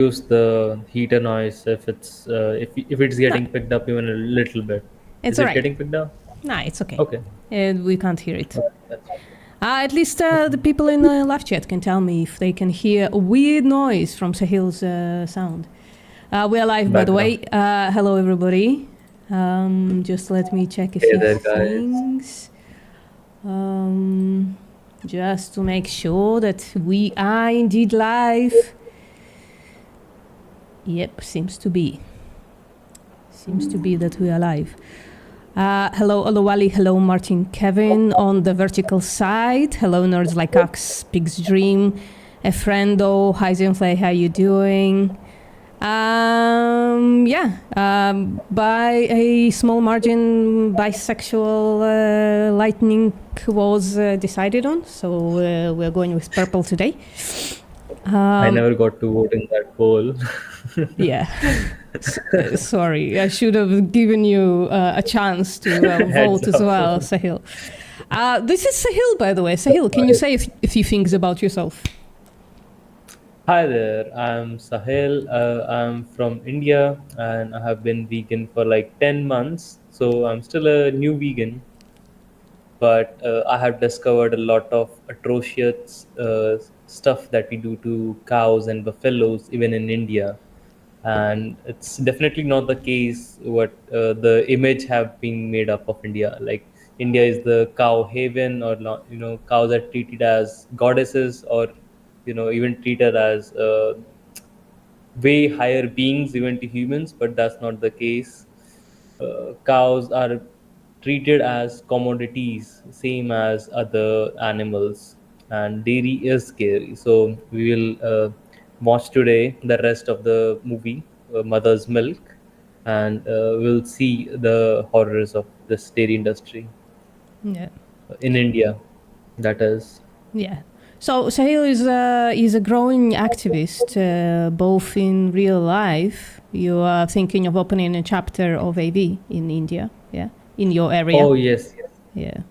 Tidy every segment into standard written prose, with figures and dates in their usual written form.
Use the heater noise if it's No, getting picked up even a little bit. it's Is all it right. getting picked up? Nah, it's okay. Okay. We can't hear it. That's At least the people in the live chat can tell me if they can hear a weird noise from Sahil's sound. We are live, by the background. way. Hello, everybody. Just let me check a Hey few there, guys. things. Just to make sure that we are indeed live. Yep, seems to be. Seems to be that we are live. Hello, Olawali. Hello, Martin Kevin on the vertical side. Hello, nerds like us, Pig's Dream, Efrendo. Hi, Zenflay. How you doing? By a small margin, bisexual lightning was decided on, so we're going with purple today. I never got to vote in that poll. Yeah. Sorry, I should have given you a chance to Heads vote as up. well, Sahil. This is Sahil, by the way. Sahil, can you say a few things about yourself? Hi there, I'm Sahil. I'm from India and I have been vegan for like 10 months. So I'm still a new vegan, but I have discovered a lot of atrocious stuff that we do to cows and buffaloes, even in India. And it's definitely not the case what the image have been made up of India. Like India is the cow haven, or not, cows are treated as goddesses, or even treated as way higher beings even to humans, but that's not the case. Cows are treated as commodities, same as other animals, and dairy is scary. So we will watch today the rest of the movie, Mother's Milk, and we'll see the horrors of this dairy industry Yeah. in India. That is. Yeah. So Sahil is a growing activist, both in real life. You are thinking of opening a chapter of AV in India, yeah, in your area. Oh yes, yes. Yeah.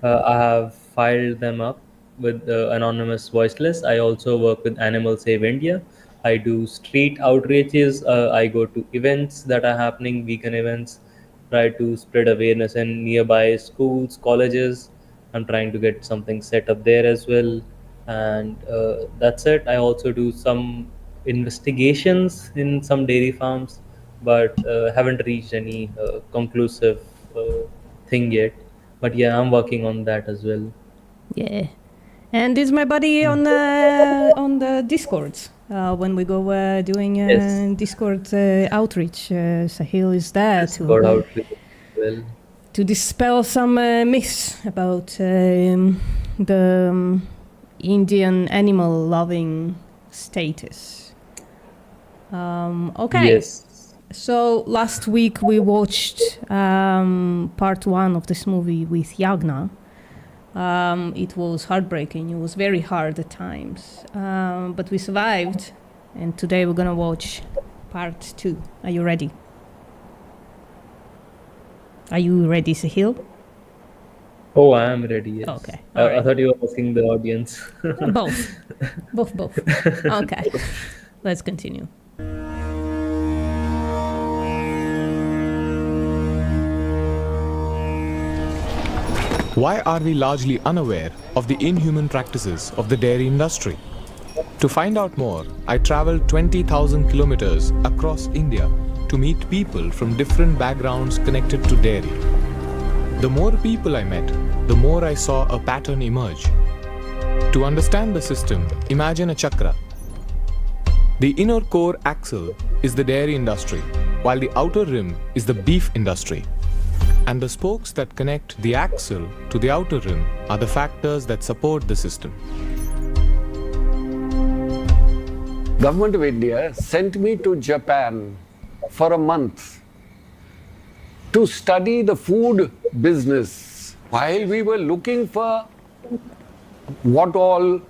I have filed them up with Anonymous Voiceless. I also work with Animal Save India. I do street outreaches. I go to events that are happening, vegan events, try to spread awareness in nearby schools, colleges. I'm trying to get something set up there as well. And that's it. I also do some investigations in some dairy farms, but haven't reached any conclusive thing yet. But yeah, I'm working on that as well. Yeah. And is my buddy on the Discord when we go doing Yes, Discord outreach? Sahil is there yes, got out with it as well. to dispel some myths about the Indian animal loving status. Okay. Yes, So last week we watched part one of this movie with Yagna. It was heartbreaking. It was very hard at times, but we survived. And today we're gonna watch part two. Are you ready? Are you ready, Sahil? oh, I am ready. Yes, Okay, I, all I right. thought you were asking the audience. Both, both. Okay, let's continue. Why are we largely unaware of the inhuman practices of the dairy industry? To find out more, I traveled 20,000 kilometers across India to meet people from different backgrounds connected to dairy. The more people I met, the more I saw a pattern emerge. To understand the system, imagine a chakra. The inner core axle is the dairy industry, while the outer rim is the beef industry. And the spokes that connect the axle to the outer rim are the factors that support the system. Government of India sent me to Japan for a month to study the food business. While we were looking for what all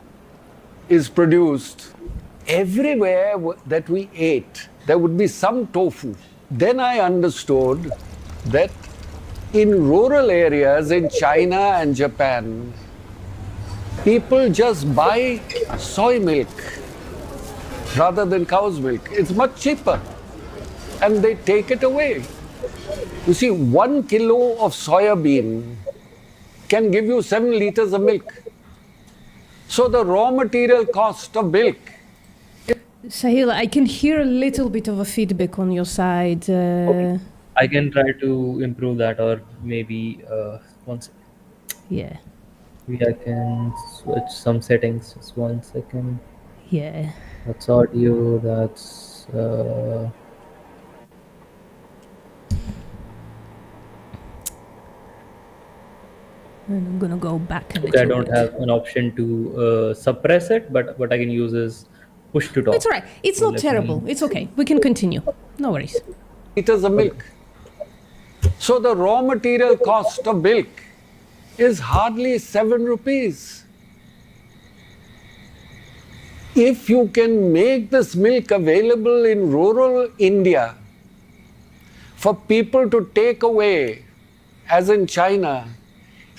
is produced, everywhere that we ate, there would be some tofu. Then I understood that in rural areas in China and Japan, people just buy soy milk rather than cow's milk. It's much cheaper. And they take it away. You see, 1 kilo of soya bean can give you 7 liters of milk. So the raw material cost of milk. Sahil, I can hear a little bit of a feedback on your side. Okay. I can try to improve that, or maybe once Yeah, maybe I can switch some settings. Just 1 second. yeah. That's audio. That's And I'm gonna go back a okay. I little don't bit. have an option to suppress it, but what I can use is push to It's all talk. right. It's So not let me. terrible. It's okay. We can continue. No worries. Liters of Okay. milk. So the raw material cost of milk is hardly 7 rupees. If you can make this milk available in rural India for people to take away, as in China,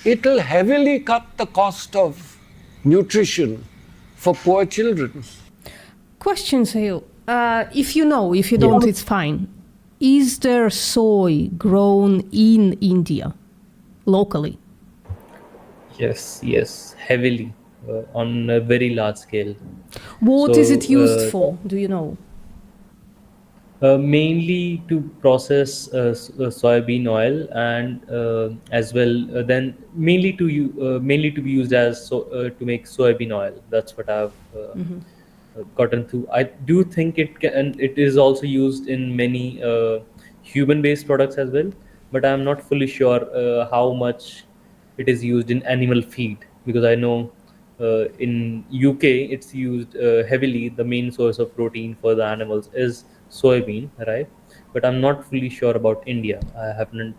it will heavily cut the cost of nutrition for poor children. Question, Sahil. If you know, if you Yeah. don't, it's fine. Is there soy grown in India locally? Yes, yes, heavily on a very large scale. What is it used So for? Do you know? mainly to process soybean oil, and as well then mainly mainly to be used as to make soybean oil. That's what I've gotten through. I do think it is also used in many human based products as well, but I'm not fully sure how much it is used in animal feed, because I know in UK it's used heavily. The main source of protein for the animals is soybean, right? But I'm not fully sure about India. I haven't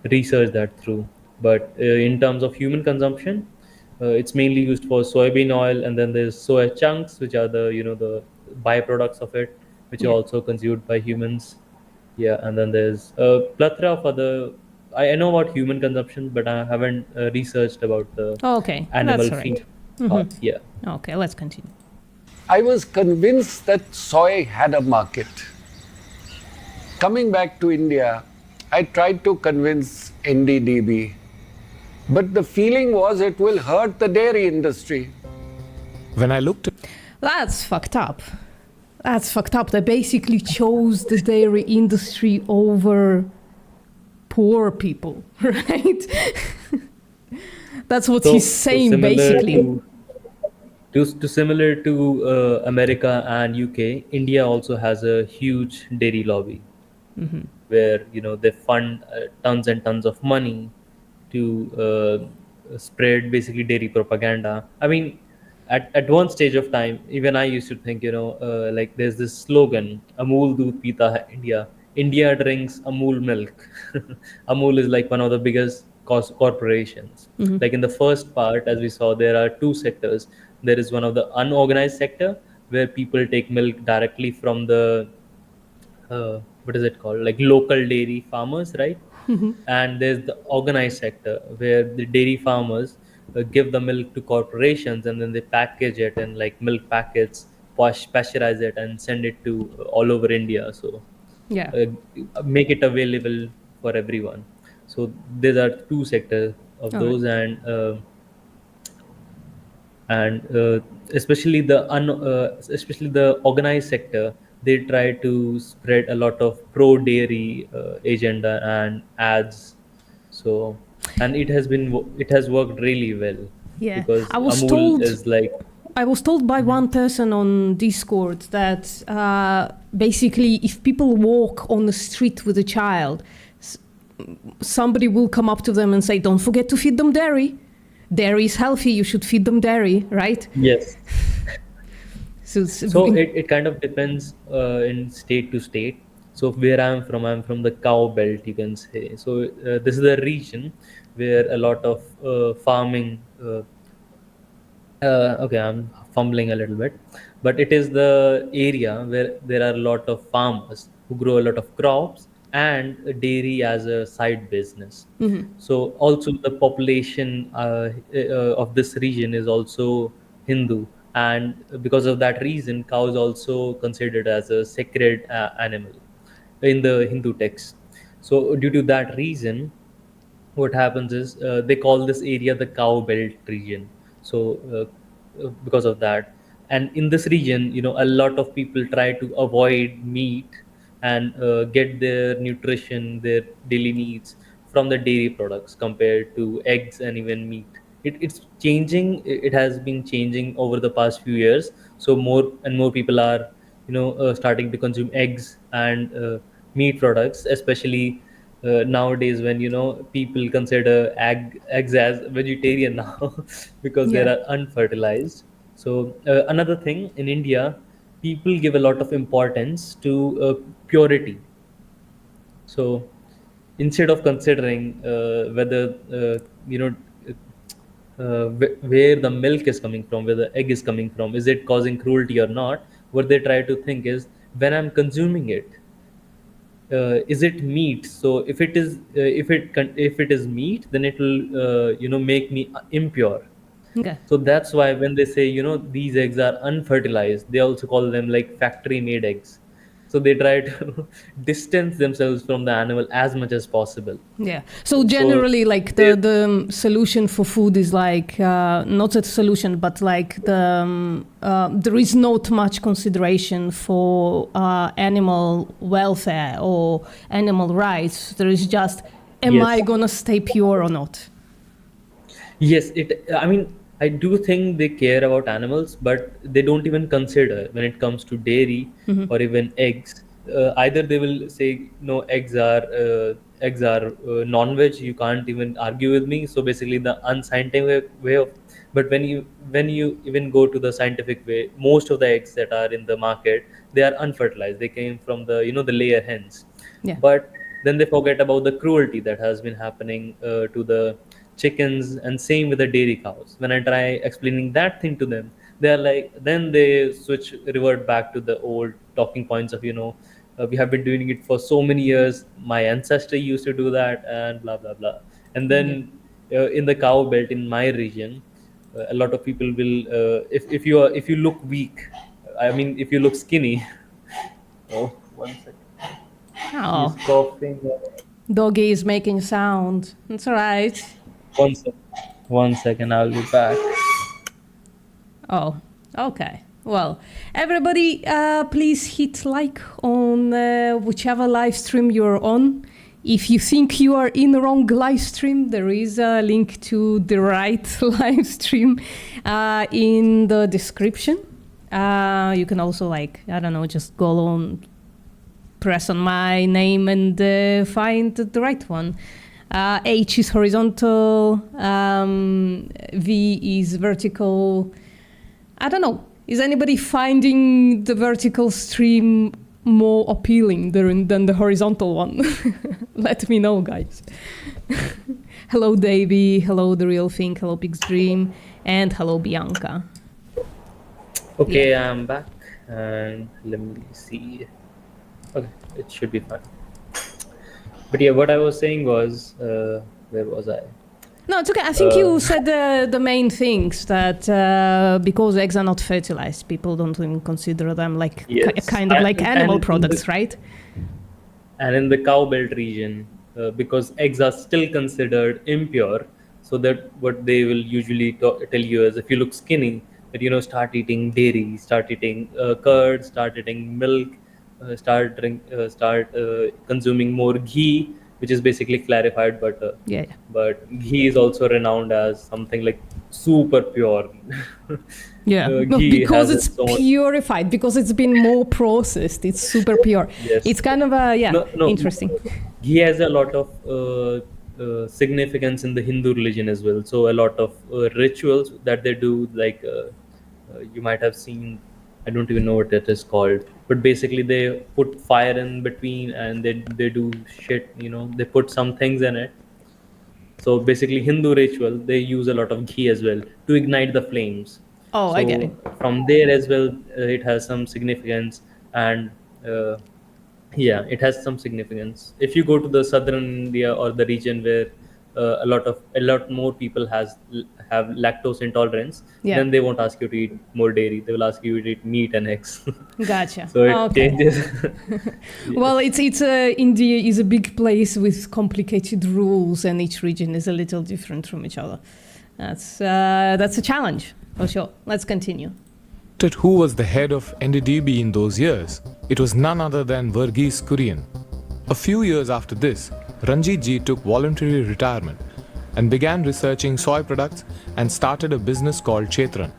researched that through. But in terms of human consumption, it's mainly used for soybean oil, and then there's soya chunks, which are the the byproducts of it, which are Yeah. also consumed by humans. Yeah, and then there's a plethora of other. I know about human consumption, but I haven't researched about the Okay, animal that's all right. feed part. Yeah. Okay, let's continue. I was convinced that soy had a market. Coming back to India, I tried to convince NDDB, but the feeling was it will hurt the dairy industry. When I looked That's fucked up. That's fucked up. They basically chose the dairy industry over poor people, right? That's what So, he's saying, basically. to similar to America and UK, India also has a huge dairy lobby, where they fund tons and tons of money to spread basically dairy propaganda. I mean, at one stage of time, even I used to think, like there's this slogan, Amul Doodh Pita Hai India. India drinks Amul milk. Amul is like one of the biggest corporations. Like in the first part, as we saw, there are two sectors. There is one of the unorganized sector, where people take milk directly from the what is it called, like local dairy farmers, right? And there's the organized sector, where the dairy farmers give the milk to corporations, and then they package it in like milk packets, pasteurize it, and send it to all over India. So Yeah. uh, make it available for everyone. So these are two sectors of All right. those, and especially the organized sector, they try to spread a lot of pro dairy agenda and ads. So, and it has worked really well, Yeah. because I was Amul told is like. I was told by one person on Discord that basically, if people walk on the street with a child, somebody will come up to them and say, "Don't forget to feed them dairy. Dairy is healthy. You should feed them dairy, right?" Yes. So So it kind of depends in state to state. So where I'm from the cow belt, you can say. So this is the region where a lot of farming. Okay, I'm fumbling a little bit, but it is the area where there are a lot of farmers who grow a lot of crops and dairy as a side business. So also the population of this region is also Hindu, and because of that reason, cow is also considered as a sacred animal in the Hindu text. So due to that reason, what happens is they call this area the cow belt region. So because of that, and in this region, a lot of people try to avoid meat and get their nutrition, their daily needs from the dairy products compared to eggs and even meat. It's changing. It has been changing over the past few years. So more and more people are starting to consume eggs and meat products, especially nowadays when people consider eggs as vegetarian now because they Yeah. are unfertilized. So another thing in India, people give a lot of importance to purity. So instead of considering whether where the milk is coming from, where the egg is coming from, is it causing cruelty or not, what they try to think is, when I'm consuming it, is it meat? So if it is if it is meat, then it will make me impure. Okay. So that's why when they say these eggs are unfertilized, they also call them like factory made eggs. So they try to distance themselves from the animal as much as possible. Yeah. So So generally, like they, the solution for food is like not a solution, but like there is not much consideration for animal welfare or animal rights. There is just, am I yes. gonna stay pure or not? Yes, I mean, I do think they care about animals, but they don't even consider when it comes to dairy or even eggs. Either they will say no, eggs are non-veg. You can't even argue with me. So basically, the unscientific way of. But when you even go to the scientific way, most of the eggs that are in the market, they are unfertilized. They came from the the layer hens. Yeah. But then they forget about the cruelty that has been happening to the chickens, and same with the dairy cows. When I try explaining that thing to them, they are like, then they revert back to the old talking points of we have been doing it for so many years, my ancestor used to do that, and blah blah blah. And Yeah. then in the cow belt in my region, a lot of people will if you look weak, I mean if you look skinny. Oh, 1 second. He's Oh, coughing. doggy is making sound. It's all right. 1 second. 1 second, I'll be back. Oh, okay. Well, everybody, please hit like on whichever live stream you're on. If you think you are in the wrong live stream, there is a link to the right live stream in the description. You can also, like, I don't know, just go on, press on my name and find the right one. H is horizontal, V is vertical. I don't know. Is anybody finding the vertical stream more appealing than the horizontal one? Let me know, guys. Hello, Davey. Hello, The Real Thing. Hello, Pig's Dream. And hello, Bianca. Okay, I'm back, and let me see. Okay, it should be fine. But yeah, what I was saying was, where was I? No, it's okay. I think you said the main things, that because eggs are not fertilized, people don't even consider them like Yes. kind of like animal And products, right? And in the cow belt region, because eggs are still considered impure, so that what they will usually tell you is, if you look skinny, that start eating dairy, start eating curd, start eating milk, start consuming more ghee, which is basically clarified butter. Yeah. But ghee is also renowned as something like super pure. Yeah, no, Ghee because has it's its own. purified, because it's been more processed. It's super pure. Yes. It's kind of No, interesting. ghee has a lot of significance in the Hindu religion as well. So a lot of rituals that they do, like you might have seen. I don't even know what it is called, but basically they put fire in between, and they do shit. They put some things in it. So basically, Hindu ritual, they use a lot of ghee as well to ignite the flames. Oh, I get it. So from there as well, it has some significance, and yeah, it has some significance. If you go to the southern India or the region where a lot more people have lactose intolerance, Yeah. then they won't ask you to eat more dairy. They will ask you to eat meat and eggs. Gotcha. So it Okay. changes. Well, Yes. it's India is a big place with complicated rules, and each region is a little different from each other. That's a challenge for sure. Let's continue. Who was the head of NDDB in those years? It was none other than Verghese Kurian. A few years after this, Ranjit ji took voluntary retirement and began researching soy products and started a business called Chetran,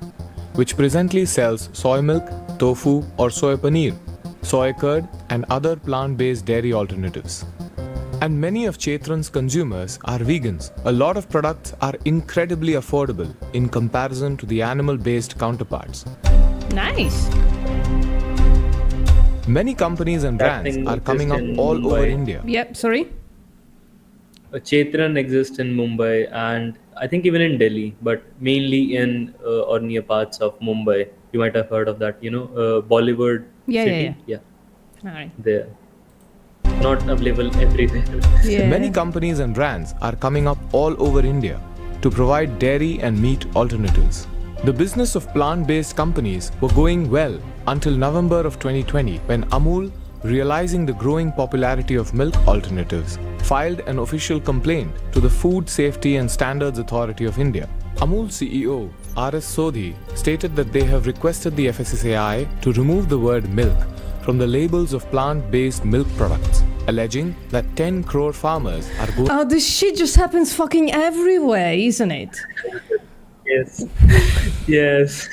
which presently sells soy milk, tofu or soy paneer, soy curd and other plant-based dairy alternatives. And many of Chetran's consumers are vegans. A lot of products are incredibly affordable in comparison to the animal-based counterparts. Nice. Many companies and That brands thing are coming up exists in all over Mumbai. India. Yep. Sorry. Chetran exists in Mumbai and I think even in Delhi, but mainly in or near parts of Mumbai. You might have heard of that, Bollywood Yeah, city. yeah. All right. There. Not available everywhere. Yeah. Many companies and brands are coming up all over India to provide dairy and meat alternatives. The business of plant-based companies were going well until November of 2020 when Amul, realizing the growing popularity of milk alternatives, filed an official complaint to the Food Safety and Standards Authority of India. Amul CEO R.S. Sodhi stated that they have requested the FSSAI to remove the word milk from the labels of plant-based milk products, alleging that 10 crore farmers are going. Oh, this shit just happens fucking everywhere, isn't it? Yes. Yes.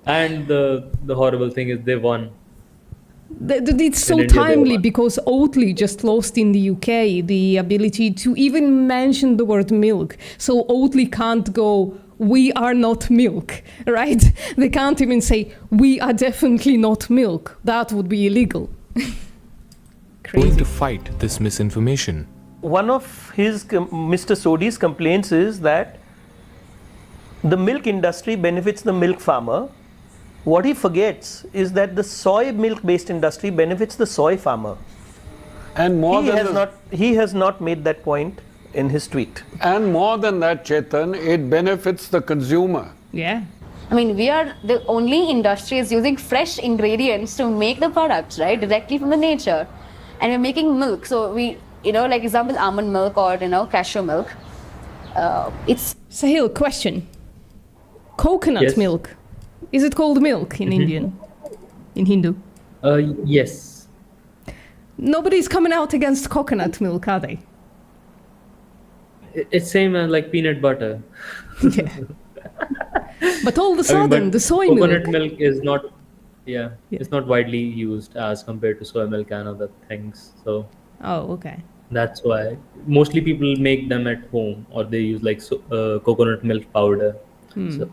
And the horrible thing is they won. It's so In India, they timely won. because Oatly just lost in the UK the ability to even mention the word milk. So Oatly can't go, we are not milk, right? They can't even say, we are definitely not milk. That would be illegal. Going Crazy. to fight this misinformation. One of his Mr. Sodhi's complaints is that the milk industry benefits the milk farmer. What he forgets is that the soy milk based industry benefits the soy farmer. And more than He has not made that point in his tweet. and more than that, Chetan, it benefits the consumer. Yeah. I mean, we are the only industry is using fresh ingredients to make the products, right? Directly from the nature. And we're making milk. So we, like example, almond milk or, cashew milk. It's Sahil, question. Coconut Yes. milk. Is it called milk in Indian? In Hindu? Yes. Nobody's coming out against coconut milk, are they? It's same as like peanut butter. Yeah. But all of a I mean, sudden, but the soy coconut milk. milk is not, Yeah. it's not widely used as compared to soy milk and other things. So Oh, okay. that's why mostly people make them at home or they use like coconut milk powder. So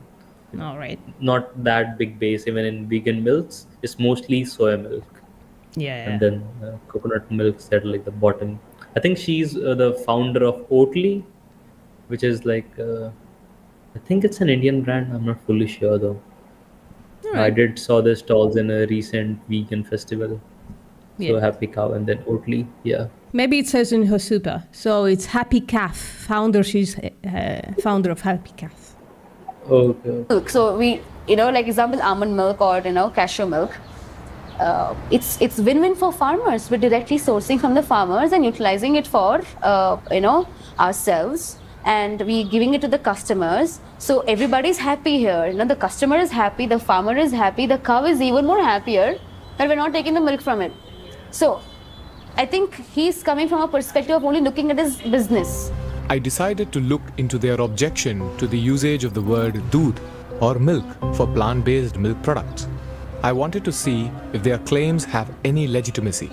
All right. not that big base even in vegan milks. It's mostly soy milk Yeah. and then coconut milks at like the bottom. I think she's the founder of Oatly, which is like I think it's an Indian brand. I'm not fully sure though. I did saw the stalls in a recent vegan festival. So Yeah. Happy Cow and then Oatly. Yeah. Maybe it says in her super. So it's Happy Calf. Founder, she's founder of Happy Calf. Okay. milk. So we, like example, almond milk or, cashew milk. It's win-win for farmers. We're directly sourcing from the farmers and utilizing it for, ourselves. And we giving it to the customers. So everybody's happy here. The customer is happy, the farmer is happy, the cow is even more happier that we're not taking the milk from it. So I think he's coming from a perspective of only looking at his business. I decided to look into their objection to the usage of the word doodh or milk for plant-based milk products. I wanted to see if their claims have any legitimacy.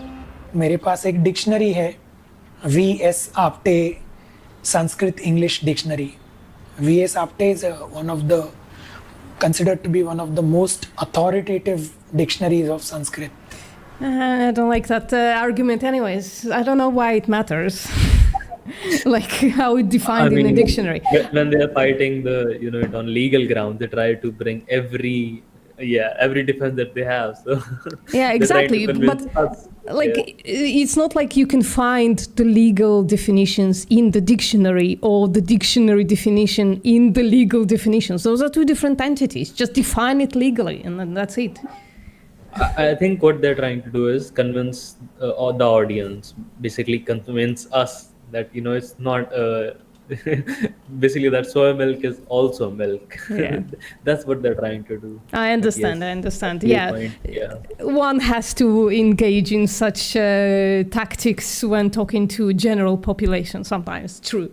मेरे पास एक dictionary है V.S. Apte Sanskrit English dictionary. V.S. Apte is one of the considered to be one of the most authoritative dictionaries of Sanskrit. I don't like that argument anyways. I don't know why it matters. Like how it defined in a dictionary. When they are fighting it on legal grounds, they try to bring every yeah, every defense that they have. So Yeah, they're trying to exactly. But convince us. like, Yeah. it's not like you can find the legal definitions in the dictionary or the dictionary definition in the legal definitions. Those are two different entities. Just define it legally, and then that's it. I think what they're trying to do is convince the audience, basically convince us that it's not. Basically, that soy milk is also milk. Yeah. That's what they're trying to do. I But understand. yes, I understand. your Yeah. point. Yeah. One has to engage in such tactics when talking to general population sometimes. True.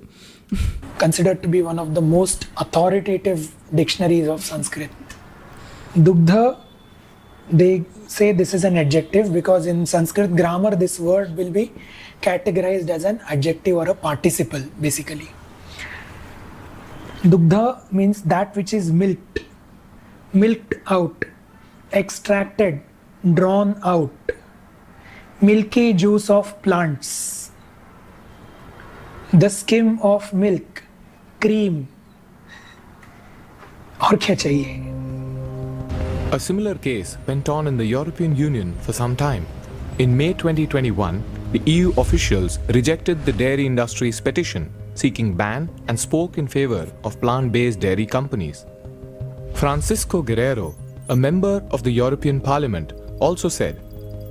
Considered to be one of the most authoritative dictionaries of Sanskrit. Dugdha, they say this is an adjective because in Sanskrit grammar this word will be categorized as an adjective or a participle basically. Dugdha means that which is milked, milked out, extracted, drawn out, milky juice of plants, the skim of milk, cream. और क्या चाहिए? A similar case went on in the European Union for some time. In May 2021, the EU officials rejected the dairy industry's petition seeking ban and spoke in favor of plant-based dairy companies. Francisco Guerrero, a member of the European Parliament, also said,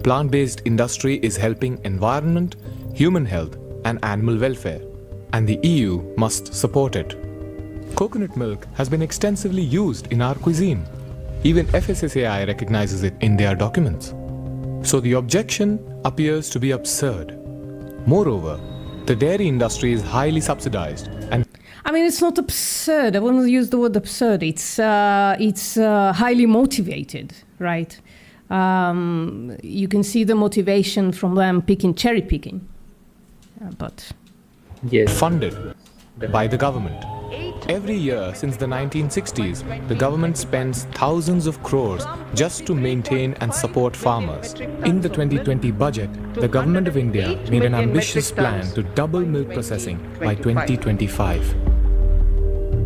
plant-based industry is helping environment, human health and animal welfare, and the EU must support it. Coconut milk has been extensively used in our cuisine. Even FSSAI recognizes it in their documents. So the objection appears to be absurd. Moreover, the dairy industry is highly subsidized and I mean, it's not absurd. I wouldn't use the word absurd. It's highly motivated, right? You can see the motivation from them cherry picking. But Yes. funded by the government. Every year since the 1960s, the government spends thousands of crores just to maintain and support farmers. In the 2020 budget, the government of India made an ambitious plan to double milk processing by 2025.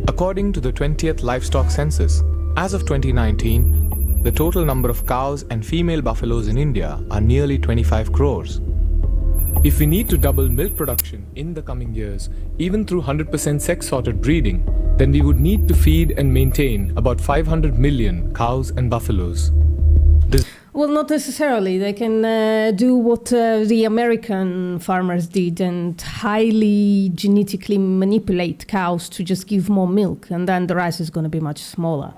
According to the 20th livestock census, as of 2019, the total number of cows and female buffaloes in India are nearly 25 crores. If we need to double milk production in the coming years, even through 100% sex-sorted breeding, then we would need to feed and maintain about 500 million cows and buffaloes. well, not necessarily. They can do what the American farmers did and highly genetically manipulate cows to just give more milk, and then the rice is going to be much smaller.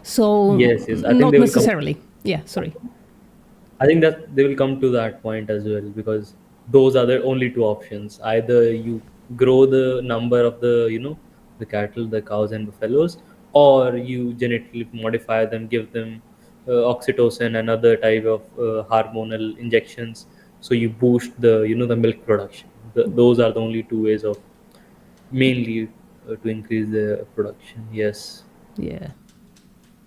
So Yes, yes. I think not they will necessarily. Yeah, sorry. I think that they will come to that point as well, because those are the only two options. Either you grow the number of the cattle, the cows and buffaloes, or you genetically modify them, give them oxytocin and other type of hormonal injections, so you boost the milk production. Those are the only two ways of mainly to increase the production. Yes. Yeah.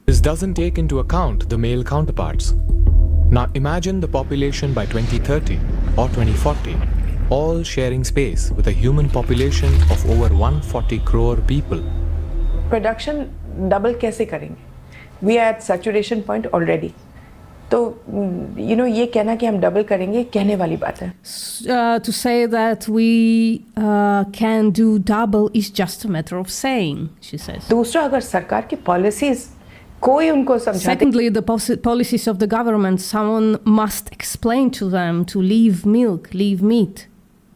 This doesn't take into account the male counterparts. Now imagine the population by 2030 or 2040, all sharing space with a human population of over 140 crore people. Production double कैसे करेंगे? We are at saturation point already. तो ये कहना कि हम double करेंगे कहने वाली बात है. To say that we can do double is just a matter of saying, she says. दूसरा, अगर सरकार की पॉलिसीज कोई उनको समझाते. Secondly, the policies of the government, someone must explain to them to leave milk, leave meat,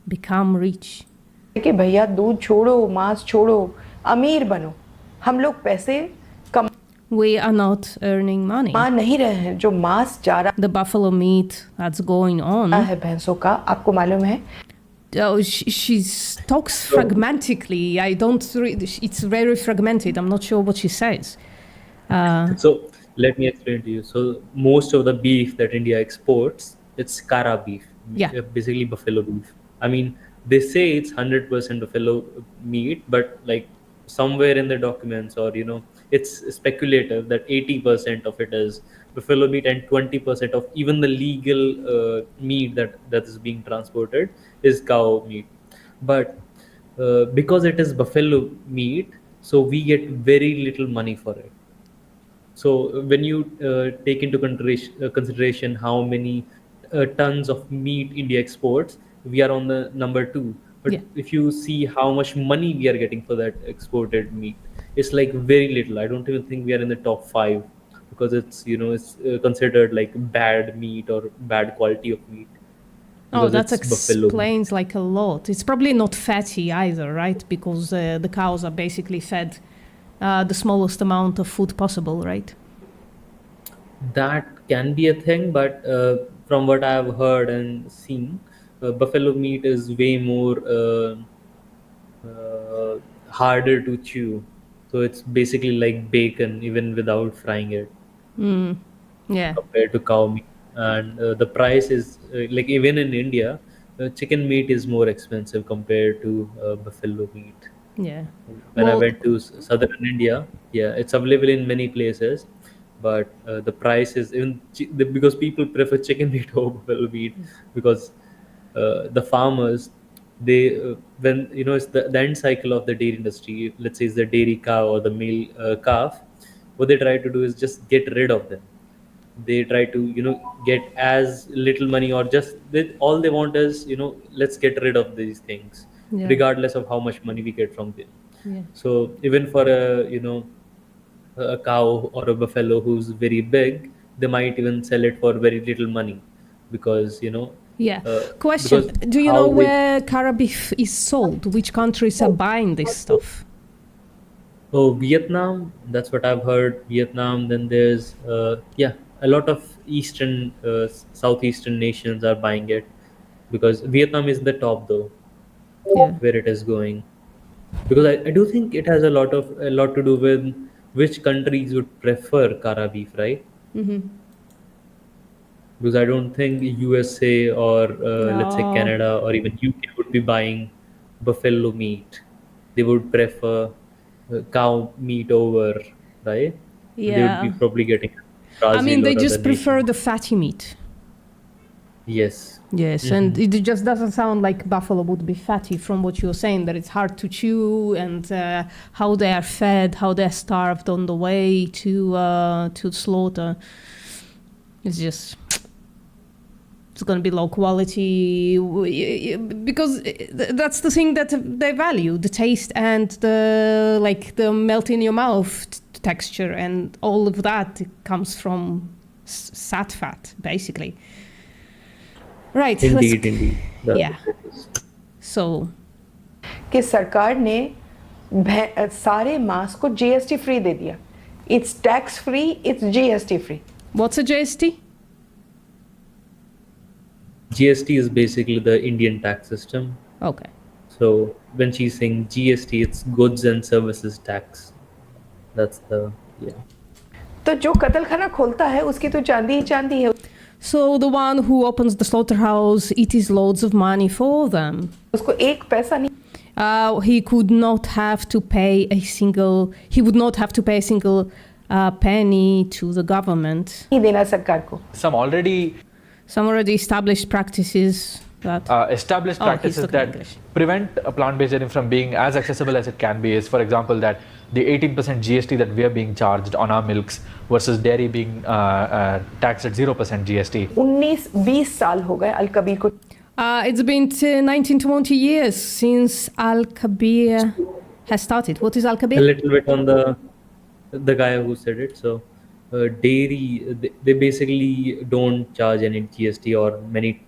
become rich. कि भैया दूध छोड़ो, मांस छोड़ो, अमीर बनो. हम लोग पैसे कमा We are not earning money. नहीं रहे हैं. जो मांस जा रहा The buffalo meat that's going on. है भैंसों का, आपको मालूम है? Oh, she talks fragmentically. I don't read. It's very fragmented. I'm not sure what she says. So let me explain to you. So most of the beef that India exports, it's Kara beef. Yeah. Basically buffalo beef. I mean, they say it's 100% buffalo meat, but like somewhere in the documents, or it's speculative that 80% of it is buffalo meat and 20% of even the legal meat that is being transported is cow meat. But because it is buffalo meat, so we get very little money for it. So when you take into consideration how many tons of meat India exports, we are on the number two. But Yeah. if you see how much money we are getting for that exported meat, it's like very little. I don't even think we are in the top five, because it's, it's considered like bad meat or bad quality of meat, Oh, because that it's buffalo meat. explains like a lot. It's probably not fatty either, right? Because the cows are basically fed the smallest amount of food possible, right? That can be a thing, but from what I've heard and seen, buffalo meat is way more uh, harder to chew. So it's basically like bacon, even without frying it, Yeah. compared to cow meat. And the price is like, even in India, chicken meat is more expensive compared to buffalo meat. Yeah. When I Well, went to southern India, yeah, it's available in many places, but the price is even because people prefer chicken meat over buffalo meat, because the farmers, they when it's the end cycle of the dairy industry. Let's say it's the dairy cow or the male calf. What they try to do is just get rid of them. They try to get as little money, or just all they want is, let's get rid of these things, yeah. regardless of how much money we get from them. Yeah. So even for a cow or a buffalo who's very big, they might even sell it for very little money, because Yeah. uh, Question: because do you know how they. where cara beef is sold? Which countries are buying this stuff? Oh, Vietnam. That's what I've heard. Vietnam. Then there's yeah, a lot of eastern, southeastern nations are buying it, because Vietnam is the top though, Yeah. where it is going. Because I do think it has a lot to do with which countries would prefer kara beef, right? Because I don't think USA or let's say Oh, Canada or even UK would be buying buffalo meat. They would prefer cow meat over, right? They would be yeah. probably getting I mean, Brazil they or other just prefer nations. the fatty meat. Yes. Yes, and Hmm. it just doesn't sound like buffalo would be fatty from what you're saying, that it's hard to chew, and how they are fed, how they're starved on the way to slaughter. It's just, it's going to be low quality, because that's the thing that they value, the taste and the melt in your mouth texture, and all of that comes from sat fat, basically. Right, let's. Indeed, indeed. That's Yeah. what it is. So, कि सरकार ने सारे मांस को GST free दे दिया. It's tax free, it's GST free. what's a GST? GST is basically the Indian tax system. Okay. So when she's saying GST, it's goods and services tax. That's the, yeah. तो जो कत्लखाना खोलता है उसकी तो चांदी ही चांदी है. So the one who opens the slaughterhouse, it is loads of money for them. उसको एक पैसा नहीं. He could not have to pay a single. He would not have to pay a single penny to the government. नहीं देना सरकार को. Some already established practices that. Established Oh, he's practices talking that English. prevent plant-based dairy from being as accessible as it can be is, for example, that the 18% GST that we are being charged on our milks versus dairy being taxed at 0% GST. 19-20 साल हो गए अल कबीर को. It's been 19-20 years since Al Kabir has started. What is Al A Kabir? little bit on the guy who said it. So dairy, they basically don't charge any GST or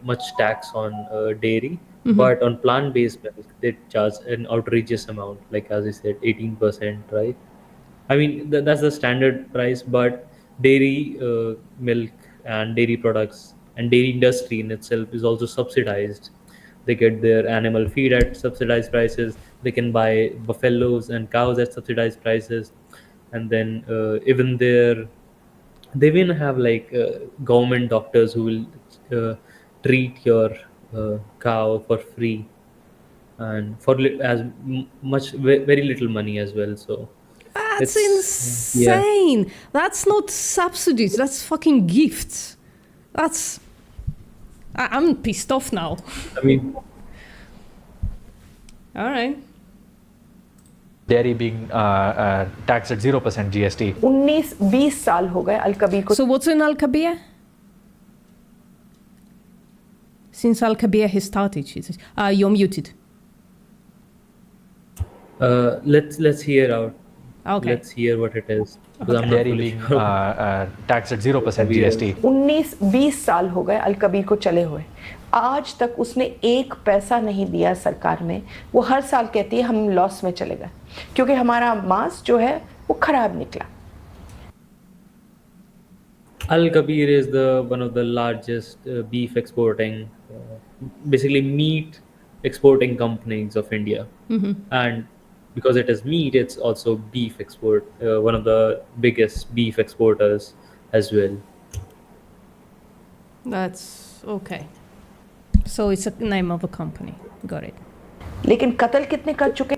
much tax on dairy, but on plant-based milk they charge an outrageous amount, like as I said, 18%, right? I mean, that's the standard price, but dairy milk and dairy products and dairy industry in itself is also subsidized. They get their animal feed at subsidized prices. They can buy buffaloes and cows at subsidized prices, and then even they even have like government doctors who will treat your cow for free, and for as much very little money as well. So That's it's, yeah. insane. That's not subsidies. That's fucking gifts. That's. I'm pissed off now. I mean, All right. dairy being taxed at 0% GST. 19-20 साल हो गए अल-कबीर को. So what's in Al Kabir? Since Al Kabir has started, she says. You're muted. Let's hear out. Okay. Let's hear what it is. Because I'm not Dairy fully being sure. taxed at 0% GST. 19-20 साल हो गए अल-कबीर को चले हुए. आज तक उसने एक पैसा नहीं दिया सरकार में. वो हर साल कहती है हम लॉस में चले गए क्योंकि हमारा मांस जो है वो खराब निकला. Al Kabir is the one of the largest beef exporting, basically meat exporting companies of India, and because it is meat, it's also beef export, one of the biggest beef exporters as well. That's okay. So it's a name of a company. Got it. लेकिन कत्ल कितने कर चुके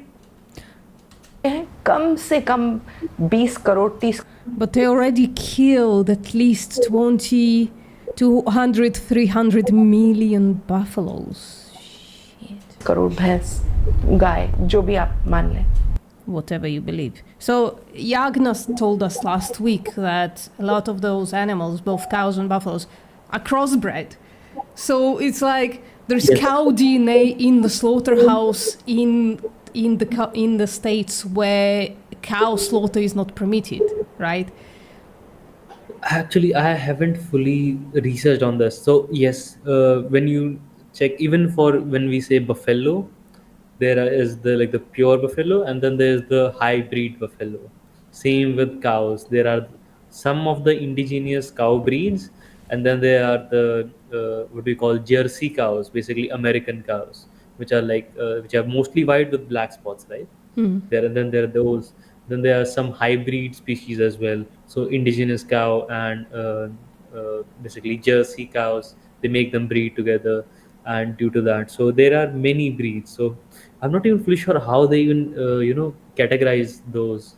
हैं? कम से कम 20 crore 30 But they already killed at least 20, 200, 300 million buffaloes. Shit. Crore भैंस गाय जो भी आप मान लें. Whatever you believe. So Yagnas told us last week that a lot of those animals, both cows and buffaloes, are crossbred. So it's like there's cow DNA in the slaughterhouse in the states where cow slaughter is not permitted, right? Actually, I haven't fully researched on this. So yes, when you check, even for when we say buffalo, is the pure buffalo, and then there's the hybrid buffalo. Same with cows. There are some of the indigenous cow breeds, and then there are the what we call Jersey cows, basically American cows, which are which are mostly white with black spots, right? There and then there are those. Then there are some hybrid species as well. So indigenous cow and basically Jersey cows, they make them breed together, and due to that, so there are many breeds. So I'm not even fully sure how they even categorize those,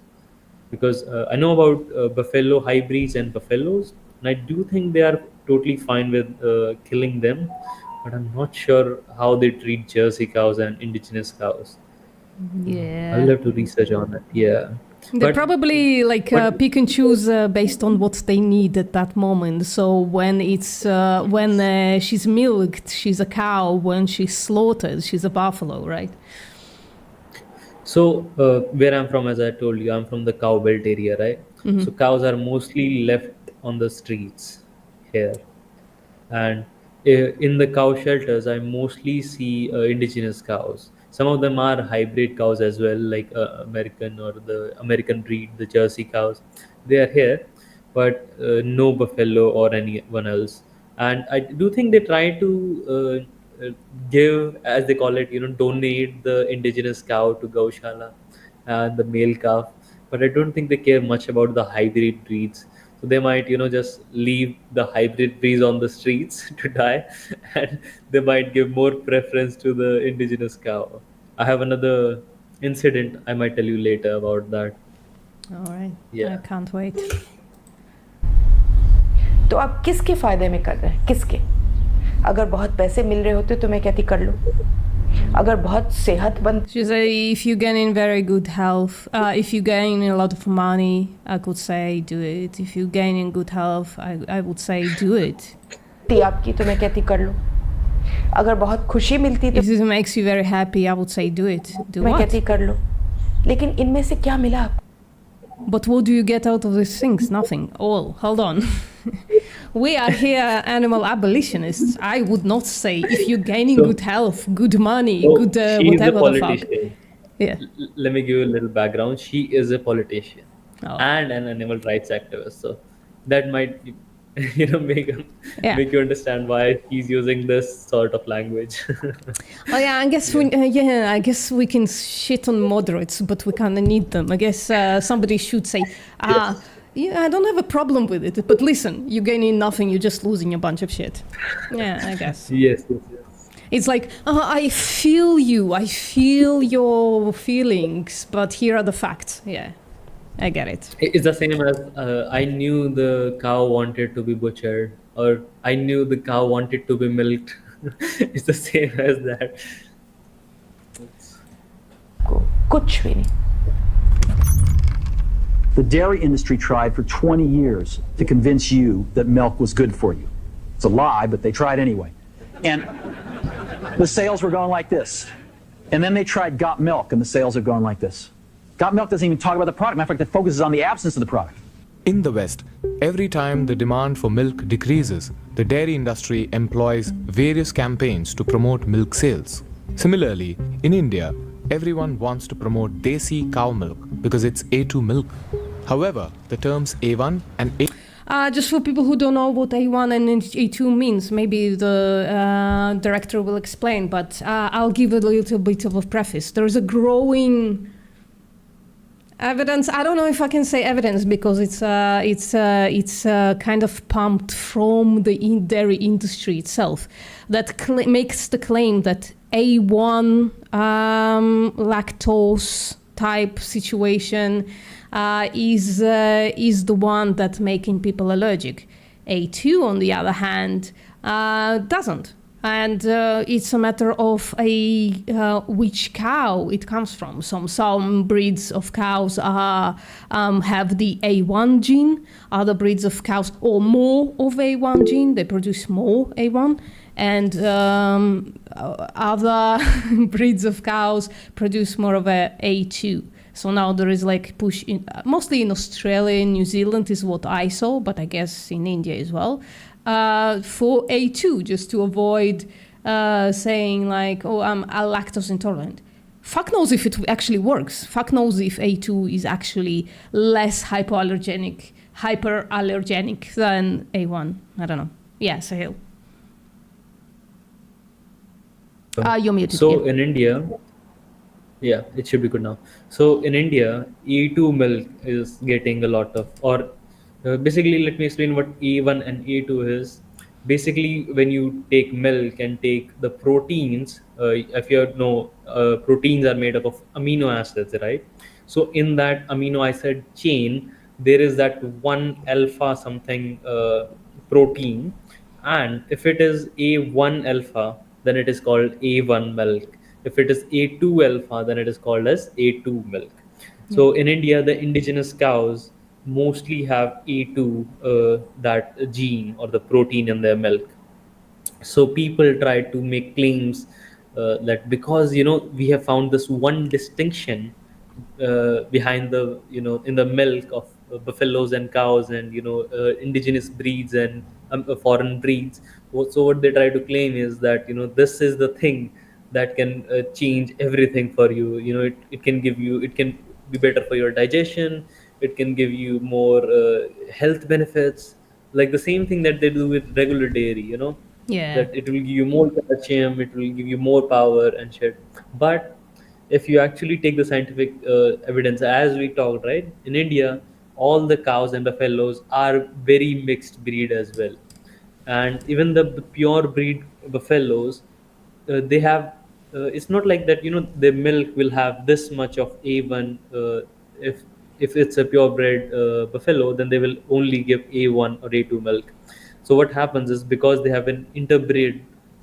because I know about buffalo hybrids and buffaloes, and I do think they are totally fine with killing them, but I'm not sure how they treat Jersey cows and indigenous cows. Yeah. I'll have to research on it. Yeah. They But- probably pick and choose based on what they need at that moment. So when she's milked, she's a cow. When she's slaughtered, she's a buffalo, right? So where I'm from, as I told you, I'm from the cow belt area, right? So cows are mostly left on the streets here, and in the cow shelters, I mostly see indigenous cows. Some of them are hybrid cows as well, like American or the American breed, the Jersey cows. They are here, but no buffalo or anyone else. And I do think they try to give, as they call it, donate the indigenous cow to Gaushala and the male calf. But I don't think they care much about the hybrid breeds. So they might, just leave the hybrid breeds on the streets to die, and they might give more preference to the indigenous cow. I have another incident I might tell you later about that. All right. Yeah. I can't wait. तो आप किसके फायदे में कर रहे हैं? किसके? अगर बहुत पैसे मिल रहे होते तो मैं कहती कर लो. अगर बहुत सेहतमंद She said, if you gain in very good health, if you gain a lot of money, I could say do it. If you gain in good health, I would say do it. थी आपकी तो मैं कहती कर लो. अगर बहुत खुशी मिलती तो If this makes you very happy, I would say do it. Do मैं what? कहती कर लो. लेकिन इनमें से क्या मिला आपको? But what do you get out of these things? Nothing. Oh, hold on. We are here animal abolitionists. I would not say if you're gaining So- good health, good money, So good she is a whatever the fuck. politician. Yeah. Let me give you a little background. She is a politician Oh. and an animal rights activist. So that might, Yeah. make you understand why he's using this sort of language. Oh yeah, I guess I guess we can shit on moderates, but we kind of need them. I guess somebody should say, yeah, I don't have a problem with it, but listen, you're gaining nothing, you're just losing a bunch of shit. Yeah, I guess. Yes. It's like, I feel you, I feel your feelings, but here are the facts. Yeah, I get it. It's the same as I knew the cow wanted to be butchered, or I knew the cow wanted to be milked. It's the same as that. कुछ भी नहीं. The dairy industry tried for 20 years to convince you that milk was good for you. It's a lie, but they tried anyway. And the sales were going like this. And then they tried Got Milk, and the sales have gone like this. Got Milk doesn't even talk about the product. Matter of fact, it focuses on the absence of the product. In the West, every time the demand for milk decreases, the dairy industry employs various campaigns to promote milk sales. Similarly, in India, everyone wants to promote Desi cow milk because it's A2 milk. However, the terms A1 and A Just for people who don't know what A1 and A2 means, maybe the director will explain, but I'll give a little bit of a preface. There's a growing evidence. I don't know if I can say evidence because it's kind of pumped from the dairy industry itself that makes the claim that A1 lactose type situation is the one that's making people allergic. A2, on the other hand, doesn't. And it's a matter of which cow it comes from. Some breeds of cows have the A1 gene. Other breeds of cows, or more of A1 gene, they produce more A1. And other breeds of cows produce more of a A2. So now there is like push in, mostly in Australia and New Zealand is what I saw, but I guess in India as well, for A2, just to avoid saying like, oh, I'm lactose intolerant. Fuck knows if it actually works. Fuck knows if A2 is actually less hyperallergenic than A1. I don't know. Yeah, Sahil. You're muted. So in India, yeah, it should be good now. So in India, A2 milk is getting a lot of, or basically, let me explain what A1 and A2 is. Basically, when you take milk and take the proteins, if you know, proteins are made up of amino acids, right? So in that amino acid chain, there is that one alpha something protein, and if it is A1 alpha, then it is called A1 milk. If it is A2 alpha, then it is called as A2 milk. So in India, the indigenous cows mostly have A2, that gene or the protein in their milk. So people try to make claims that because we have found this one distinction behind the in the milk of buffaloes and cows and indigenous breeds and foreign breeds. So what they try to claim is that this is the thing that can change everything for you. It can give you, it can be better for your digestion, it can give you more health benefits, like the same thing that they do with regular dairy. Yeah. That it will give you more calcium, it will give you more power and shit. But if you actually take the scientific evidence, as we talked, right, in India, all the cows and buffaloes are very mixed breed as well. And even the pure breed buffaloes, they have, it's not like that, the milk will have this much of A1. If it's a purebred buffalo, then they will only give A1 or A2 milk. So what happens is, because they have been interbred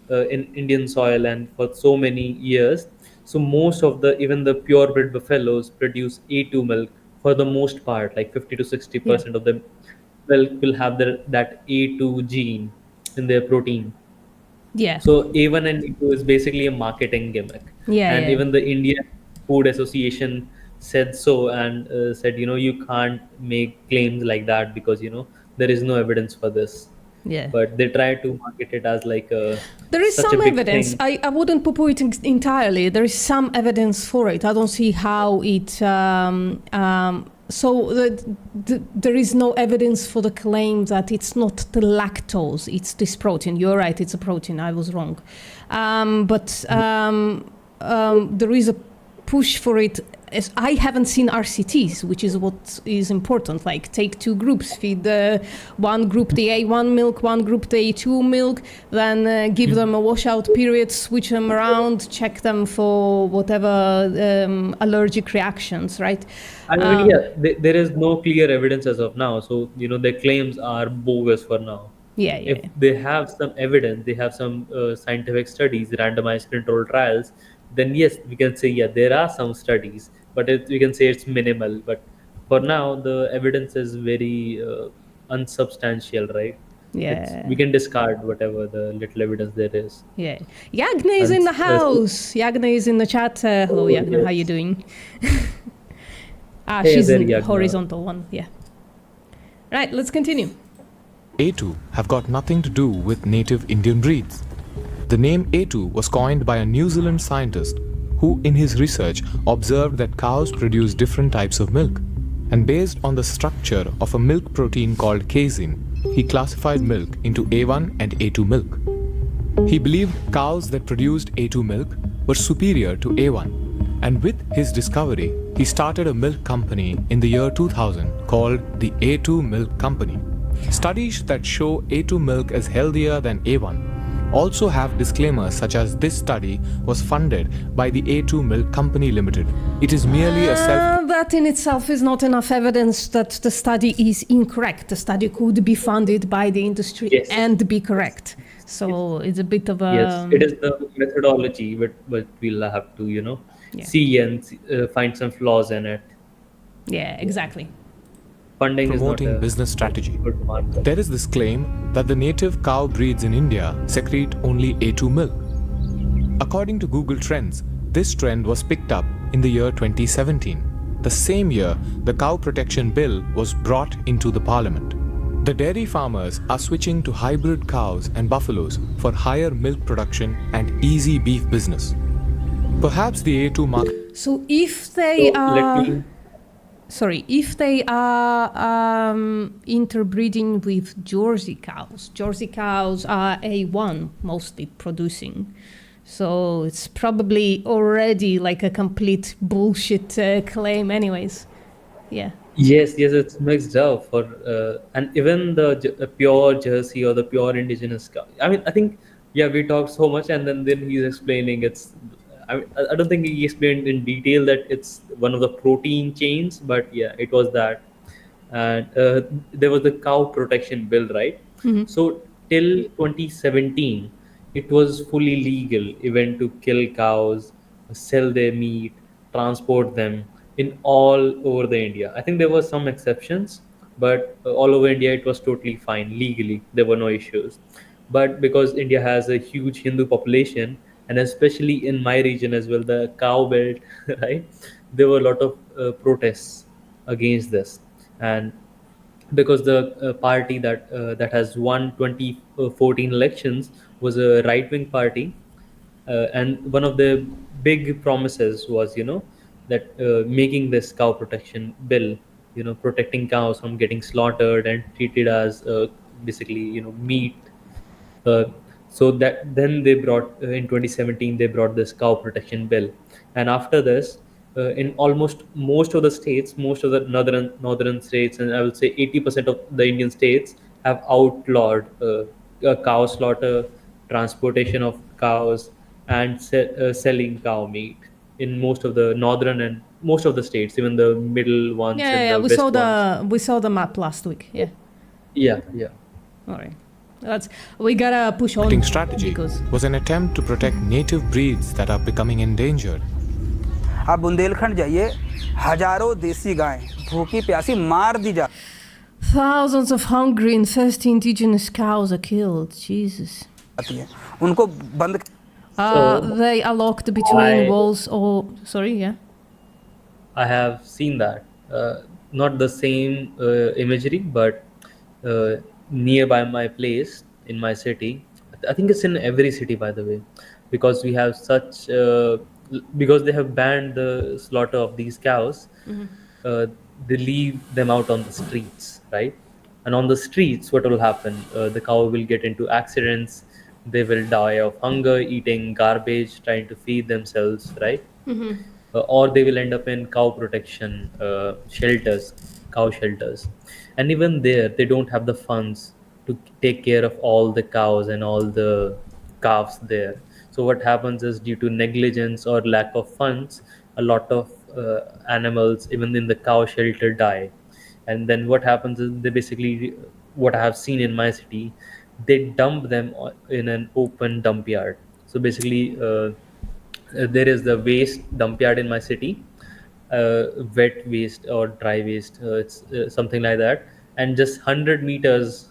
in Indian soil and for so many years, so most of the, even the purebred buffaloes produce A2 milk for the most part, like 50 to 60% of the milk will have that A2 gene in their protein. Yeah. So A1 and A2 is basically a marketing gimmick. Yeah, And yeah. even the Indian Food Association said so, and said, you can't make claims like that because, there is no evidence for this. Yeah. But they try to market it as like There is such a some big evidence. thing. I wouldn't poo-poo it entirely. There is some evidence for it. I don't see how it. There is no evidence for the claim that it's not the lactose, it's this protein. You're right, it's a protein. I was wrong. But there is a push for it. I haven't seen RCTs, which is what is important. Like, take two groups, feed one group the A1 milk, one group the A2 milk, then give them a washout period, switch them around, check them for whatever allergic reactions, right? I mean, there is no clear evidence as of now. So, their claims are bogus for now. Yeah. If they have some evidence, they have some scientific studies, randomized controlled trials, then yes, we can say, yeah, there are some studies, but we can say it's minimal. But for now the evidence is very unsubstantial, right? We Yeah. can discard whatever the little evidence there is. Yeah. Yagna is And in the house. Yagna is in the chat. Hello, oh, Yagna. How you yes. doing? Hey She's there, in the Yagna. horizontal one. Yeah. Right, let's continue. A2 have got nothing to do with native Indian breeds. The name A2 was coined by a New Zealand scientist who, in his research, observed that cows produce different types of milk. And based on the structure of a milk protein called casein, he classified milk into A1 and A2 milk. He believed cows that produced A2 milk were superior to A1, and with his discovery, he started a milk company in the year 2000 called the A2 Milk Company. Studies that show A2 milk is healthier than A1 also have disclaimers such as this study was funded by the A2 Milk Company Limited. It is merely a That in itself is not enough evidence that the study is incorrect. The study could be funded by the industry Yes. and be correct. So it's a bit of a. Yes, it is the methodology, but we'll have to, Yeah. see and find some flaws in it. Yeah, exactly. Funding is not promoting a business strategy. good marker. There is this claim that the native cow breeds in India secrete only A2 milk. According to Google Trends, this trend was picked up in the year 2017, the same year the Cow Protection Bill was brought into the parliament. The dairy farmers are switching to hybrid cows and buffaloes for higher milk production and easy beef business. Perhaps the A2 market. So if they So are. let me Sorry, if they are interbreeding with Jersey cows are A1 mostly producing. So it's probably already like a complete bullshit claim anyways. Yeah. Yes, it's mixed up for and even the pure Jersey or the pure indigenous cow. I mean, I think we talked so much, and then he's explaining it's. I don't think he explained in detail that it's one of the protein chains, but yeah, it was that, and there was the cow protection bill, right? So till 2017, it was fully legal even to kill cows, sell their meat, transport them in all over the India. I think there were some exceptions, but all over India it was totally fine legally. There were no issues. But because India has a huge Hindu population, and especially in my region as well, the cow belt, right? There were a lot of protests against this, and because the party that has won 2014 elections was a right wing party, and one of the big promises was that making this cow protection bill, protecting cows from getting slaughtered and treated as basically meat. uh, so that then they brought in 2017 they brought this cow protection bill, and after this, in almost most of the states, most of the northern states, and I will say 80% of the Indian states have outlawed cow slaughter, transportation of cows, and selling cow meat in most of the northern and most of the states, even the middle ones and Yeah, the west ones. we saw the map last week. Yeah. Yeah. All right. We gotta push on Marketing strategy because was an attempt to protect native breeds that are becoming endangered. आप बुंदेलखंड जाइए, हजारों देसी गायें भूखी प्यासी मार दी जा thousands of hungry and thirsty indigenous cows are killed. Jesus. जाती हैं, उनको बंद They are locked between I- walls or sorry, yeah. I have seen that. Not the same imagery, but nearby my place in my city. I think it's in every city, by the way, because we have such. Because they have banned the slaughter of these cows, they leave them out on the streets, right? And on the streets, what will happen? The cow will get into accidents. They will die of hunger, eating garbage, trying to feed themselves, right? Or they will end up in cow protection shelters, cow shelters, and even there they don't have the funds to take care of all the cows and all the calves there. So what happens is, due to negligence or lack of funds, a lot of animals even in the cow shelter die. And then what happens is, they basically, what I have seen in my city, they dump them in an open dump yard. So basically, there is the waste dump yard in my city, wet waste or dry waste. It's something like that. And just 100 meters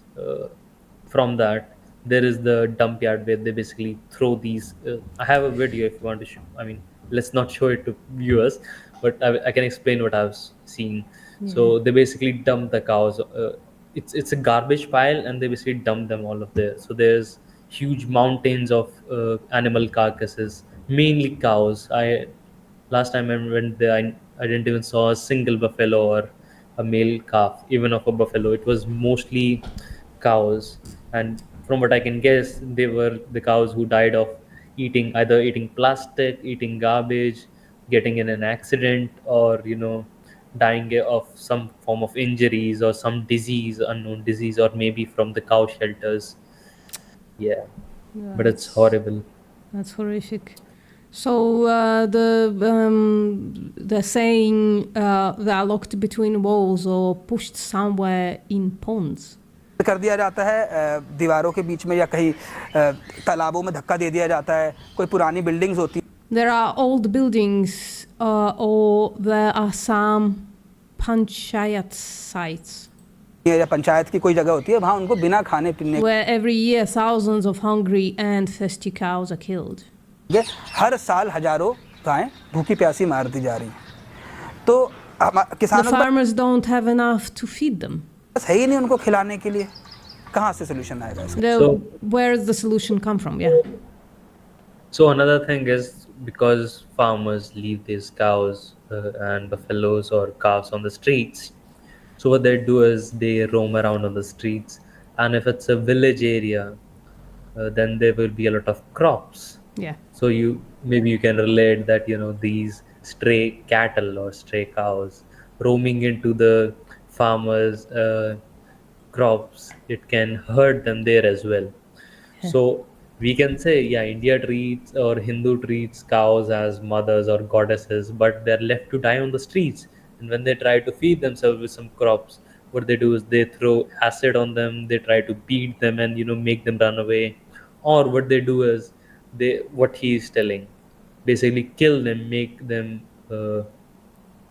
from that, there is the dump yard where they basically throw these. I have a video if you want to show. I mean, let's not show it to viewers, but I can explain what I've seen. So they basically dump the cows. It's a garbage pile, and they basically dump them all of there. So there's huge mountains of animal carcasses, mainly cows. I Last time I went there, I didn't even saw a single buffalo or a male calf, even of a buffalo. It was mostly cows, and from what I can guess, they were the cows who died of either eating plastic, eating garbage, getting in an accident, or dying of some form of injuries or some disease, unknown disease, or maybe from the cow shelters. Yeah, but it's horrible. That's horrific. So the saying they are locked between walls or pushed somewhere in ponds. कर दिया जाता है दीवारों के बीच में या कहीं तालाबों में धक्का दे दिया जाता है कोई पुरानी बिल्डिंग्स होती There are old buildings or there are some panchayat sites है या पंचायत की कोई जगह होती है वहाँ उनको बिना खाने पीने where every year thousands of hungry and thirsty cows are killed. के हर साल हजारों गायें भूखी प्यासी मार दी जा रही हैं तो The किसानों के farmers don't have enough to feed them. पास है ही नहीं उनको खिलाने के लिए कहाँ से सोल्यूशन आएगा इसका Where does the solution come from? Yeah. So another thing is, because farmers leave these cows and buffaloes or calves on the streets, so what they do is they roam around on the streets, and if it's a village area, then there will be a lot of crops. Yeah. So maybe you can relate that these stray cattle or stray cows roaming into the farmers' crops, it can hurt them there as well. So we can say, yeah, India treats or Hindu treats cows as mothers or goddesses, but they're left to die on the streets. And when they try to feed themselves with some crops, what they do is they throw acid on them, they try to beat them and make them run away. Or what they do is what he is telling, basically kill them, make them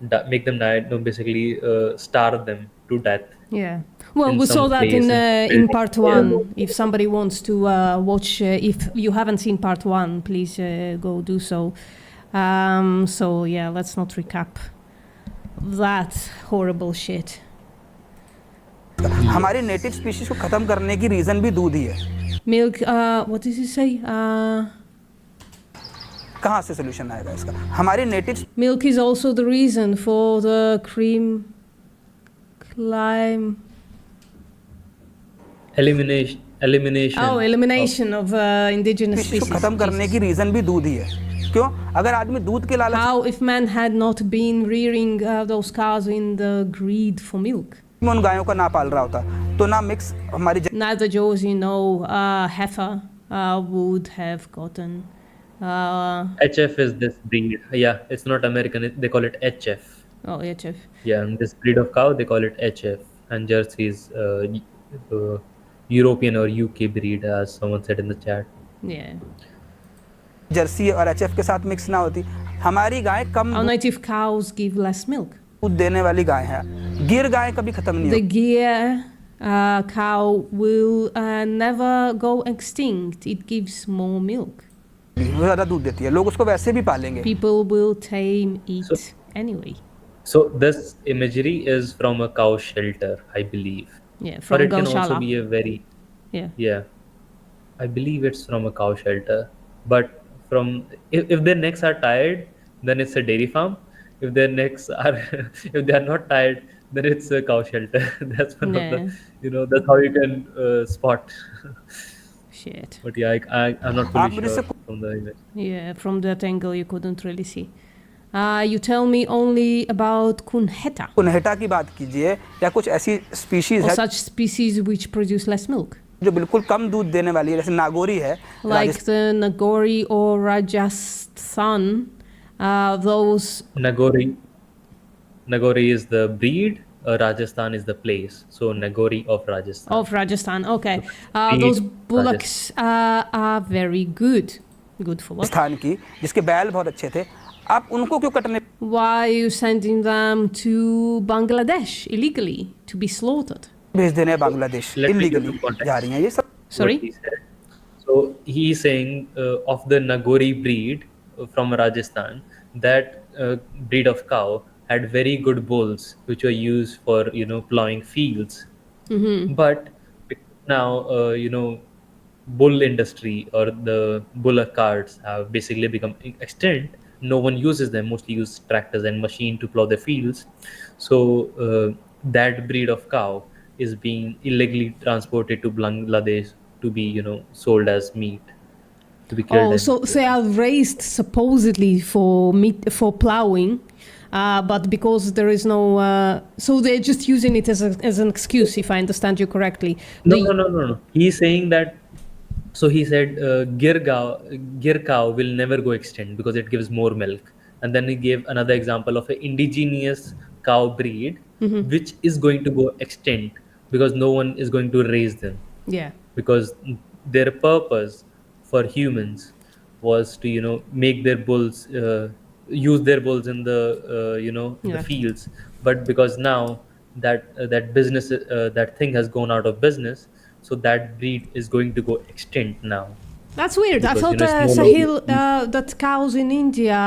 die, no, basically starve them to death. Yeah. Well, In we some saw that in places. part one. If somebody wants to watch, if you haven't seen part one, please go do so. So yeah, let's not recap that horrible shit. हमारी native species को खत्म करने की reason भी दूध ही है Milk. What does he say? कहाँ से सोल्यूशन आएगा इसका हमारी native Milk is also the reason for the climb. Elimination. Oh, elimination of indigenous species को species. खत्म करने की रीजन भी दूध ही है क्यों अगर आदमी दूध के लालच How if man had not been rearing those cows in the greed for milk? में उन गायों का ना पाल रहा होता तो ना मिक्स हमारी Neither Josie nor heifer would have gotten. HF is this breed. Yeah, it's not American. They call it HF. Oh, HF. Yeah, and this breed of cow, they call it HF. And Jersey is European or UK breed, as someone said in the chat. Yeah. Jersey और HF के साथ mix ना होती हमारी गाय कम Our native cows give less milk. दूध देने वाली गाय है गिर गाय कभी खत्म नहीं The Gyr cow will never go extinct. It gives more milk. होती वो ज़्यादा दूध देती है लोग उसको वैसे भी पालेंगे People will tame it anyway. So this imagery is from a cow shelter, I believe. Yeah, Or from it can also Gaushala. be a very, Yeah. I believe it's from a cow shelter. But if their necks are tired, then it's a dairy farm. If their necks are, if they are not tired, then it's a cow shelter. That's one of the, that's how you can spot. Shit. But yeah, I'm not fully sure from the image. Yeah, from that angle you couldn't really see. You tell me only about Kunheta. कुन्हेटा की बात कीजिए या कुछ ऐसी species Or है such species which produce less milk. जो बिल्कुल कम दूध देने वाली है जैसे नागोरी है Like the Nagori or Rajasthan. Those. Nagori is the breed. Rajasthan is the place. So Nagori of Rajasthan. Of Rajasthan, okay. breed Those bullocks are very good. Good for what? स्थान की जिसके बैल बहुत अच्छे थे आप उनको क्यों कटने Why are you sending them to Bangladesh illegally to be slaughtered? भेज देने हैं Bangladesh Let me give illegally you context. जा रही हैं ये सब What Sorry? he said. So he's saying of the Nagori breed from Rajasthan, that breed of cow had very good bulls, which were used for plowing fields. But now bull industry or the bullock carts have basically become extinct. No one uses them. Mostly use tractors and machine to plow the fields. So that breed of cow is being illegally transported to Bangladesh to be sold as meat, to be killed. Oh, and- so they are raised supposedly for meat for plowing, but because there is no, so they're just using it as an excuse, if I understand you correctly. No. He's saying that. So he said, gir cow will never go extinct because it gives more milk. And then he gave another example of an indigenous cow breed, which is going to go extinct because no one is going to raise them. Yeah. Because their purpose for humans was to make their bulls use their bulls in the Yeah. the fields. But because now that business that thing has gone out of business, so that breed is going to go extinct now. That's weird. I Because, thought, it's no Sahil, longer- that cows in India,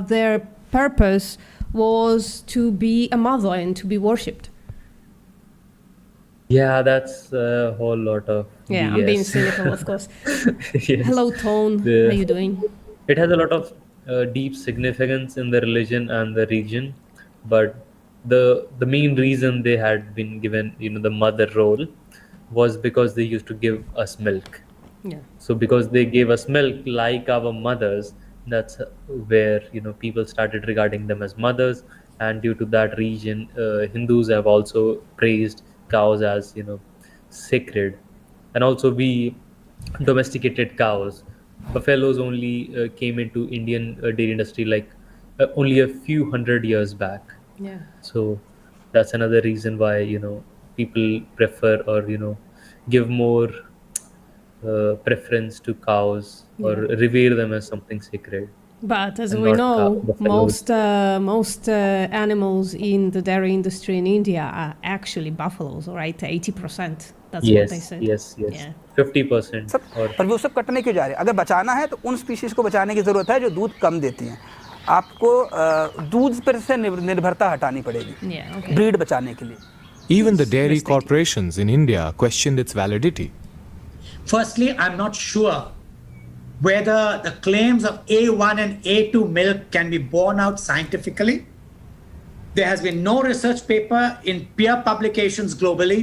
their purpose was to be a mother and to be worshipped. Yeah, that's a whole lot of Yeah, I'm being BS. cynical, of course. Yes. Hello, Tone. The- How you doing? It has a lot of deep significance in the religion and the region, but the main reason they had been given the mother role was because they used to give us milk. Yeah. So because they gave us milk like our mothers, that's where people started regarding them as mothers. And due to that region, Hindus have also praised cows as sacred. And also we domesticated cows. Buffaloes only came into Indian dairy industry like only a few hundred years back. Yeah. So that's another reason why people prefer or give more preference to cows or revere them as something sacred. But as And we not know, buffaloes. most animals in the dairy industry in India are actually buffaloes, right? 80%. That's what they Yes, said. yes. Yeah. 50% सब or पर वो सब कटने क्यों जा रहे हैं अगर बचाना है तो उन स्पीशीज को बचाने की ज़रूरत है जो दूध कम देती हैं आपको दूध पर से निर्भरता हटानी पड़ेगी Yeah, okay. ब्रीड बचाने के लिए Even the dairy corporations in India questioned its validity. Firstly, I'm not sure whether the claims of A1 and A2 milk can be borne out scientifically. There has been no research paper in peer publications globally.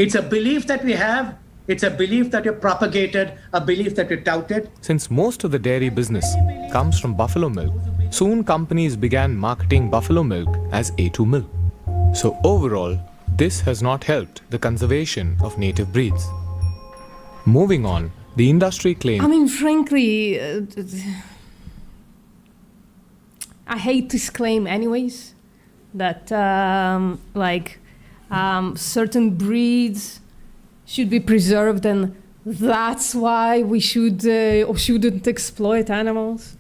It's a belief that we have, it's a belief that we're propagated, a belief that we're touted. Since most of the dairy business comes from buffalo milk, soon companies began marketing buffalo milk as A2 milk. So overall, this has not helped the conservation of native breeds. Moving on, the industry claimed I mean, frankly, I hate this claim anyways, that certain breeds should be preserved and that's why we should or shouldn't exploit animals.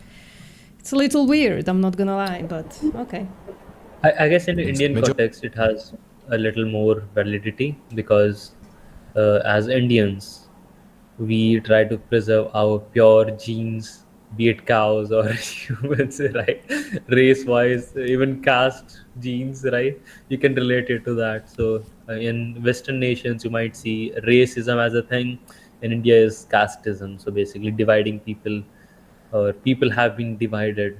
It's a little weird, I'm not gonna lie, but okay. I guess in the Indian major- context it has a little more validity because as Indians we try to preserve our pure genes, be it cows or humans, right? Race wise, even caste genes, right? You can relate it to that. So in Western nations you might see racism as a thing. In India is casteism, so basically dividing people, or people have been divided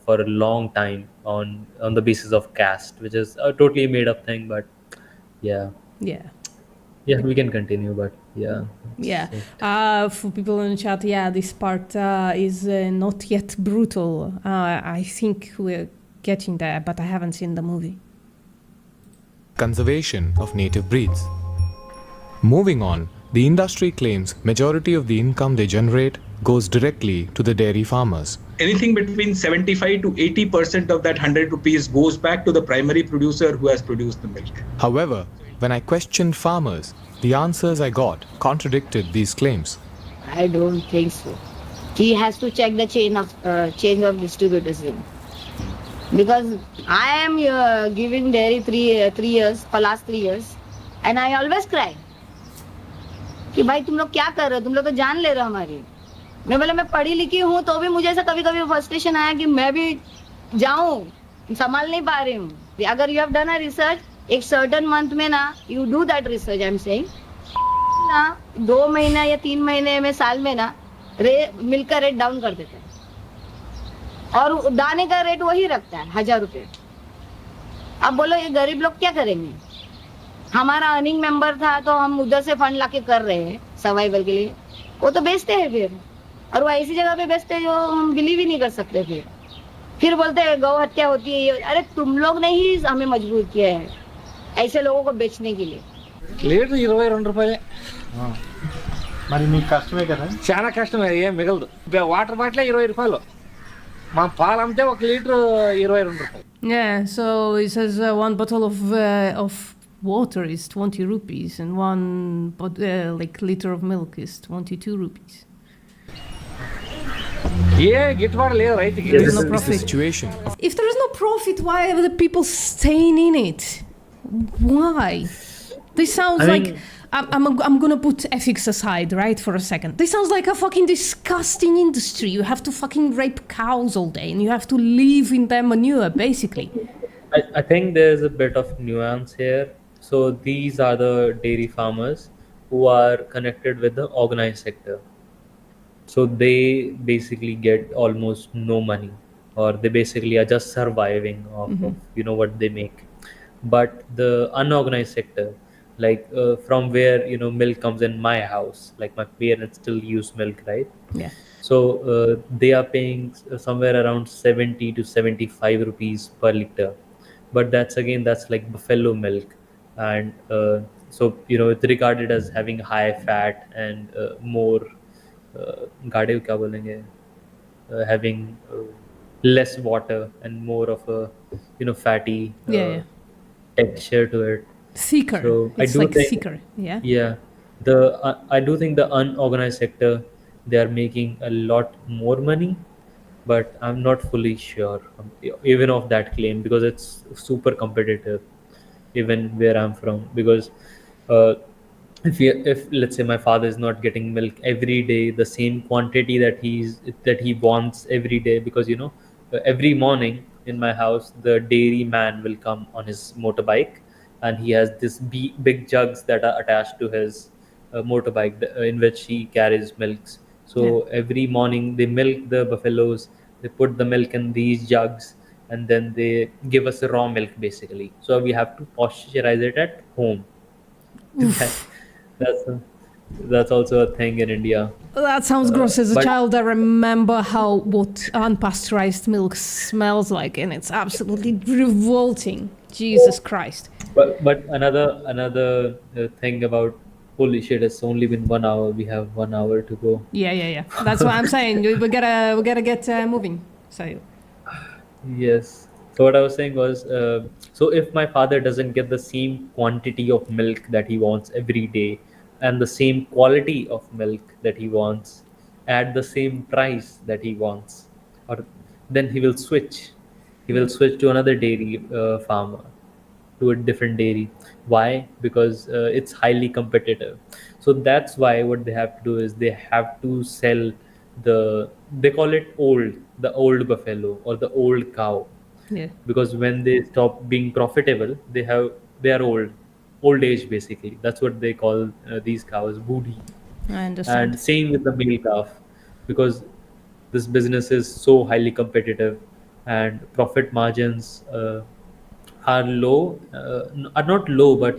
for a long time on the basis of caste, which is a totally made up thing. But yeah, we can continue. But yeah, For people in the chat, this part is not yet brutal. I think we're getting there, but I haven't seen the movie. conservation of native breeds. Moving on, the industry claims majority of the income they generate goes directly to the dairy farmers. Anything between 75 to 80% of that 100 rupees goes back to the primary producer who has produced the milk. However, when I questioned farmers, the answers I got contradicted these claims. I don't think so. He has to check the chain of distributors because I am giving dairy 3 years for last 3 years, and I always cry कि भाई तुम लोग क्या कर रहे हो, तुम लोग तो जान ले रहे हो हमारी. मैं बोला मैं पढ़ी लिखी हूँ तो भी मुझे ऐसा कभी कभी फ्रस्ट्रेशन आया कि मैं भी जाऊं, संभाल नहीं पा रही हूँ. अगर you have done a research एक सर्टन मंथ में ना, you do that research, I am saying ना 2 महीना या 3 महीने में साल में ना मिल्क का रेट डाउन कर देते हैं और दाने का रेट वही रखता है 1,000 रुपए. अब बोलो ये गरीब लोग क्या करेंगे. हमारा अर्निंग मेंबर था तो हम उधर से फंड लाके कर रहे हैं सर्वाइवल के लिए, वो तो बेचते हैं फिर, और वो ऐसी जगह पे बेचते हैं जो हम बिलीव ही नहीं कर सकते. फिर बोलते हैं गौ हत्या होती है ये. अरे तुम लोग ने ही हमें मजबूर किया है ऐसे लोगों को बेचने के लिए. లీటర్ 22 రూపాయలే. మరి నీకు కష్టమే కదా. చాలా కష్టమే, ఏం మిగలదు. వాటర్ బాటిల్ 20 రూపాయలు, మా పాలు అమ్మితే 1 లీటర్ 22 రూపాయలు. Yeah, so it says one bottle of water is 20 rupees and one like liter of milk is 22 rupees. ఏ గిట్టుబాటు లేదు రైతుకి. There's no profit. If there is no profit, why are the people staying in it? Why? This sounds like I'm gonna put ethics aside, right, for a second. This sounds like a fucking disgusting industry. You have to fucking rape cows all day and you have to live in their manure, basically. I think there's a bit of nuance here. So these are the dairy farmers who are connected with the organized sector. So they basically get almost no money, or they basically are just surviving off of what they make. But the unorganized sector, like from where milk comes in my house, like my parents still use milk, right? Yeah. So they are paying somewhere around 70 to 75 rupees per liter, but that's like buffalo milk, and so it's regarded as having high fat and more गाढ़े क्या बोलेंगे, having less water and more of a fatty texture to it. Thicker. So it's I do like think, thicker. Yeah. Yeah, I do think the unorganized sector, they are making a lot more money, but I'm not fully sure even of that claim because it's super competitive even where I'm from. Because if let's say my father is not getting milk every day the same quantity that he wants every day, because every morning in my house the dairy man will come on his motorbike and he has this big jugs that are attached to his motorbike in which he carries milks. So every morning they milk the buffaloes, they put the milk in these jugs, and then they give us raw milk basically, so we have to pasteurize it at home. That's also a thing in India. That sounds gross. As a child, I remember what unpasteurized milk smells like, and it's absolutely revolting. Jesus Christ. But another thing about, holy shit, it's only been 1 hour. We have 1 hour to go. Yeah. That's what I'm saying. We gotta get moving. Sahil. Yes. So what I was saying was, so if my father doesn't get the same quantity of milk that he wants every day and the same quality of milk that he wants at the same price that he wants, or then he will switch. He will switch to another dairy farmer, to a different dairy. Why? Because it's highly competitive. So that's why what they have to do is they have to sell they call it the old buffalo or the old cow. Yeah. Because when they stop being profitable, they are old age basically. That's what they call these cows, booty. I understand. And same with the male calf, because this business is so highly competitive and profit margins are low, are not low, but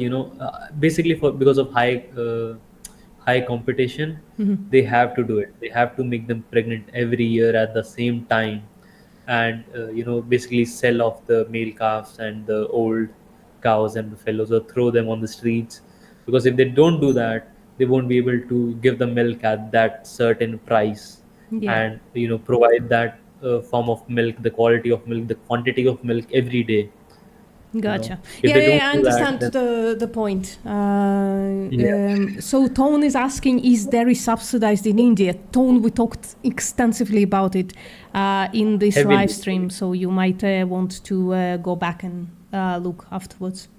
basically because of high competition, they have to do it. They have to make them pregnant every year at the same time, and basically sell off the male calves and the old cows and buffaloes, or throw them on the streets, because if they don't do that, they won't be able to give the milk at that certain price. And provide that form of milk, the quality of milk, the quantity of milk every day. Gotcha. If they don't I do that, understand then the point. yeah. So Tone is asking, is dairy subsidized in India? Tone, we talked extensively about it in this Heavily. live stream, so you might want to go back and look afterwards.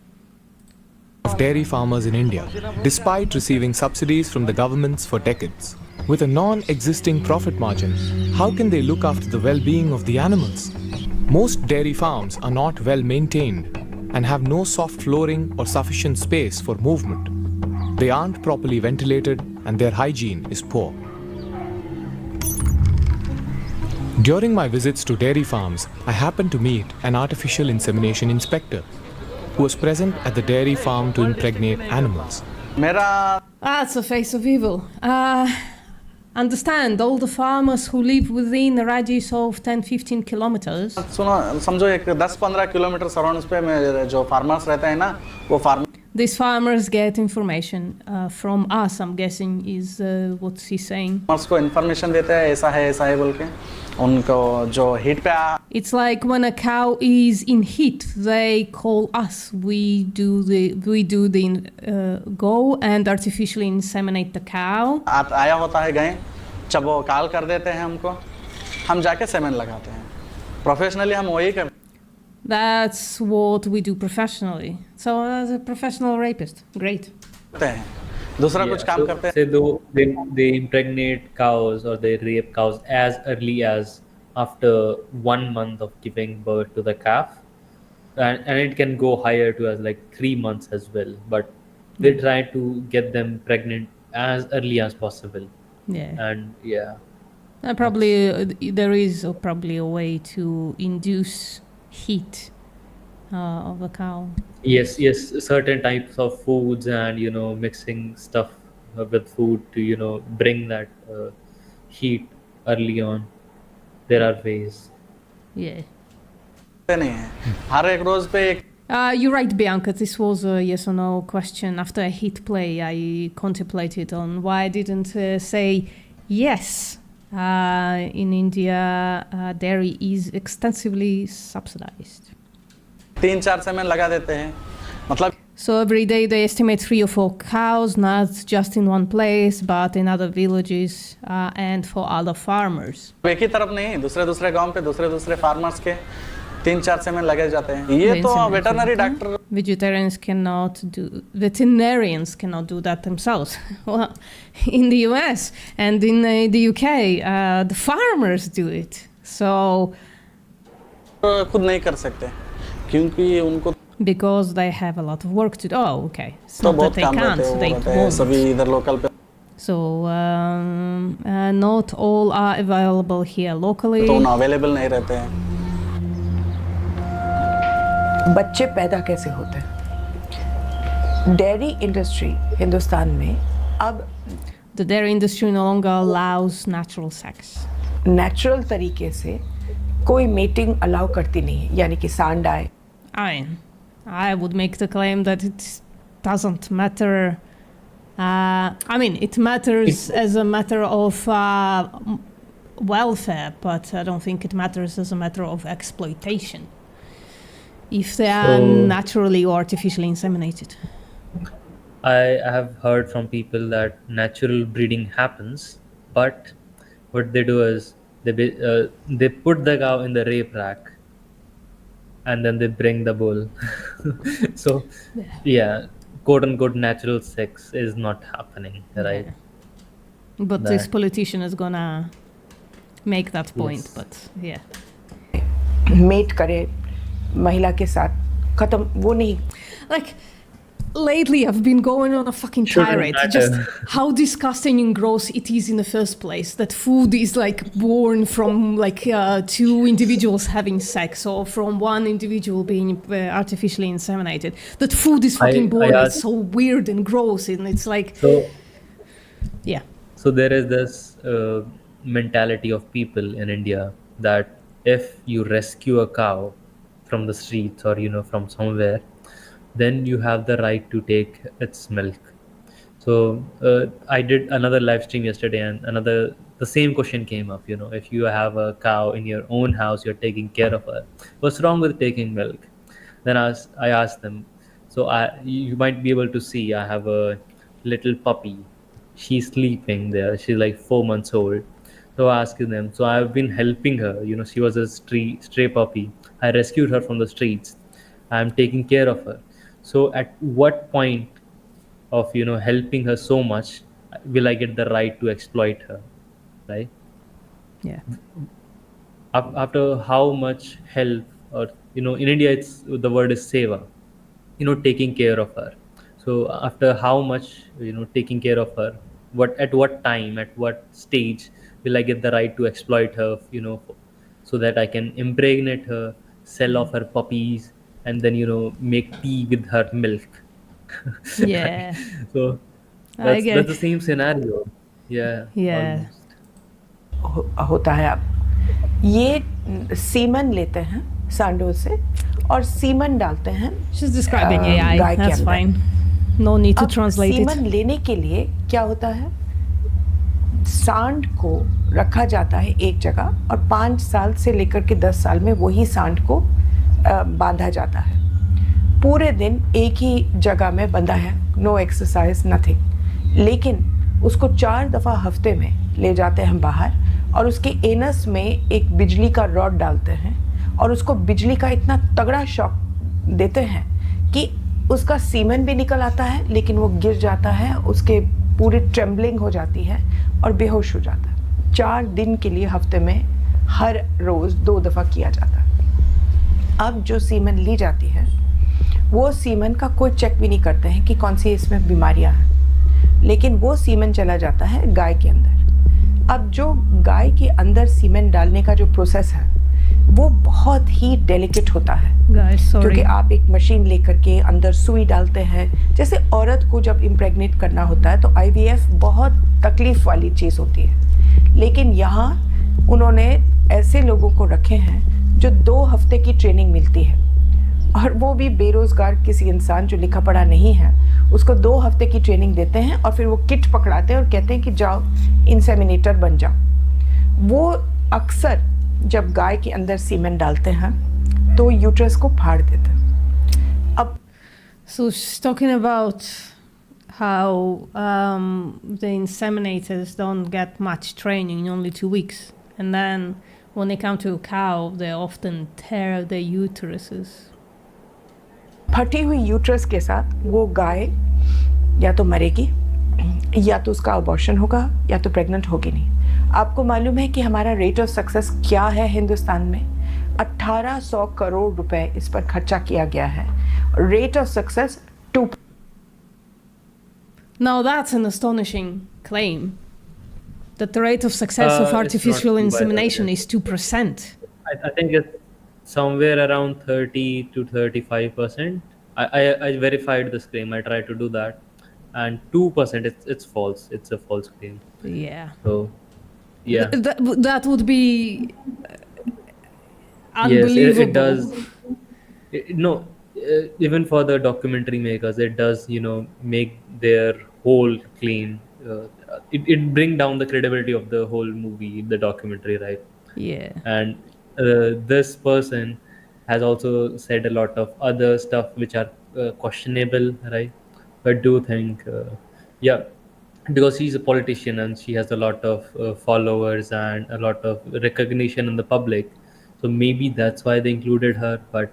Of dairy farmers in India, despite receiving subsidies from the governments for decades. With a non-existing profit margin, how can they look after the well-being of the animals? Most dairy farms are not well maintained and have no soft flooring or sufficient space for movement. They aren't properly ventilated and their hygiene is poor. During my visits to dairy farms, I happened to meet an artificial insemination inspector who was present at the dairy farm to impregnate animals. It's a face of evil. Understand, all the farmers who live within a radius of 10-15 kilometers. सुनो समझो एक 10-15 kilometre surrounds पे मेरे जो farmers रहते हैं ना वो farmers These farmers get information from us, I'm guessing, is what he's saying. को इन्फॉर्मेशन देते हैं ऐसा है बोल के उनको जो हीट पे It's like when a cow is in heat, they call us. We do the go and artificially inseminate the cow. आया होता है गाय जब वो कॉल कर देते हैं हमको हम जाके सेमेन लगाते हैं प्रोफेशनली हम वही करते That's what we do professionally. So as a professional rapist, great. हैं दूसरा कुछ काम करते हैं Say though they impregnate cows or they rape cows as early as after 1 month of giving birth to the calf, and it can go higher to as like 3 months as well. But they try to get them pregnant as early as possible. Yeah. And yeah. Probably there is probably a way to induce heat of a cow. Yes, certain types of foods and mixing stuff with food to bring that heat early on. There are ways. Yeah. नहीं है हर एक रोज पे एक You're right, Bianca. This was a yes or no question. After a heat play, I contemplated on why I didn't say yes. In India, dairy is extensively subsidized. 3-4 semen लगा देते हैं मतलब So every day they estimate 3 or 4 cows, not just in one place, but in other villages and for other farmers. एक ही तरफ नहीं दूसरे गांव पे दूसरे फार्मर्स के 3-4 सेमेन लगे जाते हैं ये तो veterinary doctor Veterinarians cannot do that themselves. Well, in the US and in the UK, the farmers do it. So खुद नहीं कर सकते क्योंकि उनको because they have a lot of work to do. Oh, okay. It's तो not that they can't, they won't. सभी इधर local पे So not all are available here locally. तो अवेलेबल नहीं रहते हैं बच्चे पैदा कैसे होते हैं डेयरी इंडस्ट्री हिंदुस्तान में अब The dairy industry no longer allows natural sex. Natural तरीके से कोई मेटिंग अलाउ करती नहीं है यानी कि सांड आए I would make the claim that it doesn't matter. I mean, it matters as a matter of welfare, but I don't think it matters as a matter of exploitation. If they are naturally or artificially inseminated. I have heard from people that natural breeding happens, but what they do is they put the cow in the rape rack and then they bring the bull. So yeah, quote unquote natural sex is not happening, right? Yeah. But this politician is gonna make that point. Yes. But yeah, met करे महिला के साथ खत्म वो नहीं like lately I've been going on a fucking tirade just how disgusting and gross it is in the first place that food is like born from like 2 individuals having sex or from one individual being artificially inseminated. That food is fucking born. It's so weird and gross and it's like yeah. So there is this mentality of people in India that if you rescue a cow from the streets or from somewhere, then you have the right to take its milk. So I did another live stream yesterday and the same question came up. If you have a cow in your own house, you're taking care of her, what's wrong with taking milk? Then I asked them, so you might be able to see I have a little puppy. She's sleeping there. She's like 4 months old. So I asked them. So I've been helping her. She was a stray puppy. I rescued her from the streets. I'm taking care of her. So at what point of helping her so much will I get the right to exploit her, right? Yeah. After how much help, or in India it's the word is seva, taking care of her. So after how much taking care of her, what time, at what stage will I get the right to exploit her, so that I can impregnate her, sell off her puppies, and then make tea with her milk. Yeah. So I get that's the same scenario. Yeah, Yeah. almost. होता है। अब ये semen लेते हैं सांडों से और semen डालते हैं She's describing AI. गाय के That's अंदर। fine. No need to अब translate it. सीमन लेने के लिए क्या होता है, सांड को रखा जाता है एक जगह और 5 साल से लेकर के 10 साल में वही सांड को बांधा जाता है। पूरे दिन एक ही जगह में बंधा है, नो एक्सरसाइज, नथिंग। लेकिन उसको 4 दफ़ा हफ्ते में ले जाते हैं बाहर और उसके एनस में एक बिजली का रॉड डालते हैं और उसको बिजली का इतना तगड़ा शॉक देते हैं कि उसका सीमन भी निकल आता है, लेकिन वो गिर जाता है, उसके पूरी ट्रेम्बलिंग हो जाती है और बेहोश हो जाता है। 4 दिन के लिए हफ्ते में हर रोज़ 2 दफ़ा किया जाता है। अब जो सीमन ली जाती है वो सीमन का कोई चेक भी नहीं करते हैं कि कौन सी इसमें बीमारियां हैं, लेकिन वो सीमन चला जाता है गाय के अंदर। अब जो गाय के अंदर सीमन डालने का जो प्रोसेस है वो बहुत ही डेलिकेट होता है, क्योंकि आप एक मशीन लेकर के अंदर सुई डालते हैं। जैसे औरत को जब इम्प्रेग्नेट करना होता है तो IVF बहुत तकलीफ वाली चीज़ होती है, लेकिन यहाँ उन्होंने ऐसे लोगों को रखे हैं जो 2 हफ्ते की ट्रेनिंग मिलती है, और वो भी बेरोज़गार किसी इंसान जो लिखा पढ़ा नहीं है उसको 2 हफ्ते की ट्रेनिंग देते हैं और फिर वो किट पकड़ाते हैं और कहते हैं कि जाओ इंसेमिनेटर बन जाओ। वो अक्सर जब गाय के अंदर सीमेंट डालते हैं तो यूट्रस को फाड़ देते हैं। अब So she's talking about how the inseminators don't get much training, only 2 weeks, and then when they come to a cow, they often tear their uteruses. फटी हुई यूट्रस के साथ वो गाय या तो मरेगी या तो उसका अबॉर्शन होगा या तो प्रेग्नेंट होगी नहीं। आपको मालूम है कि हमारा रेट ऑफ सक्सेस क्या है हिंदुस्तान में? 1800 करोड़ रुपए इस पर खर्चा किया गया है। Rate of success 2। Now that's an astonishing claim, that the rate of success of artificial insemination is 2%. I think it's somewhere around 30 to 35%. I verified this claim. I tried to do that, and 2% it's false. It's a false claim. Yeah. So, yeah. That would be unbelievable. Yes, it does. No, even for the documentary makers, it does make their whole claim. It bring down the credibility of the whole movie, the documentary, right? Yeah. And this person has also said a lot of other stuff which are questionable, right? But do think, yeah, because she's a politician and she has a lot of followers and a lot of recognition in the public, so maybe that's why they included her. But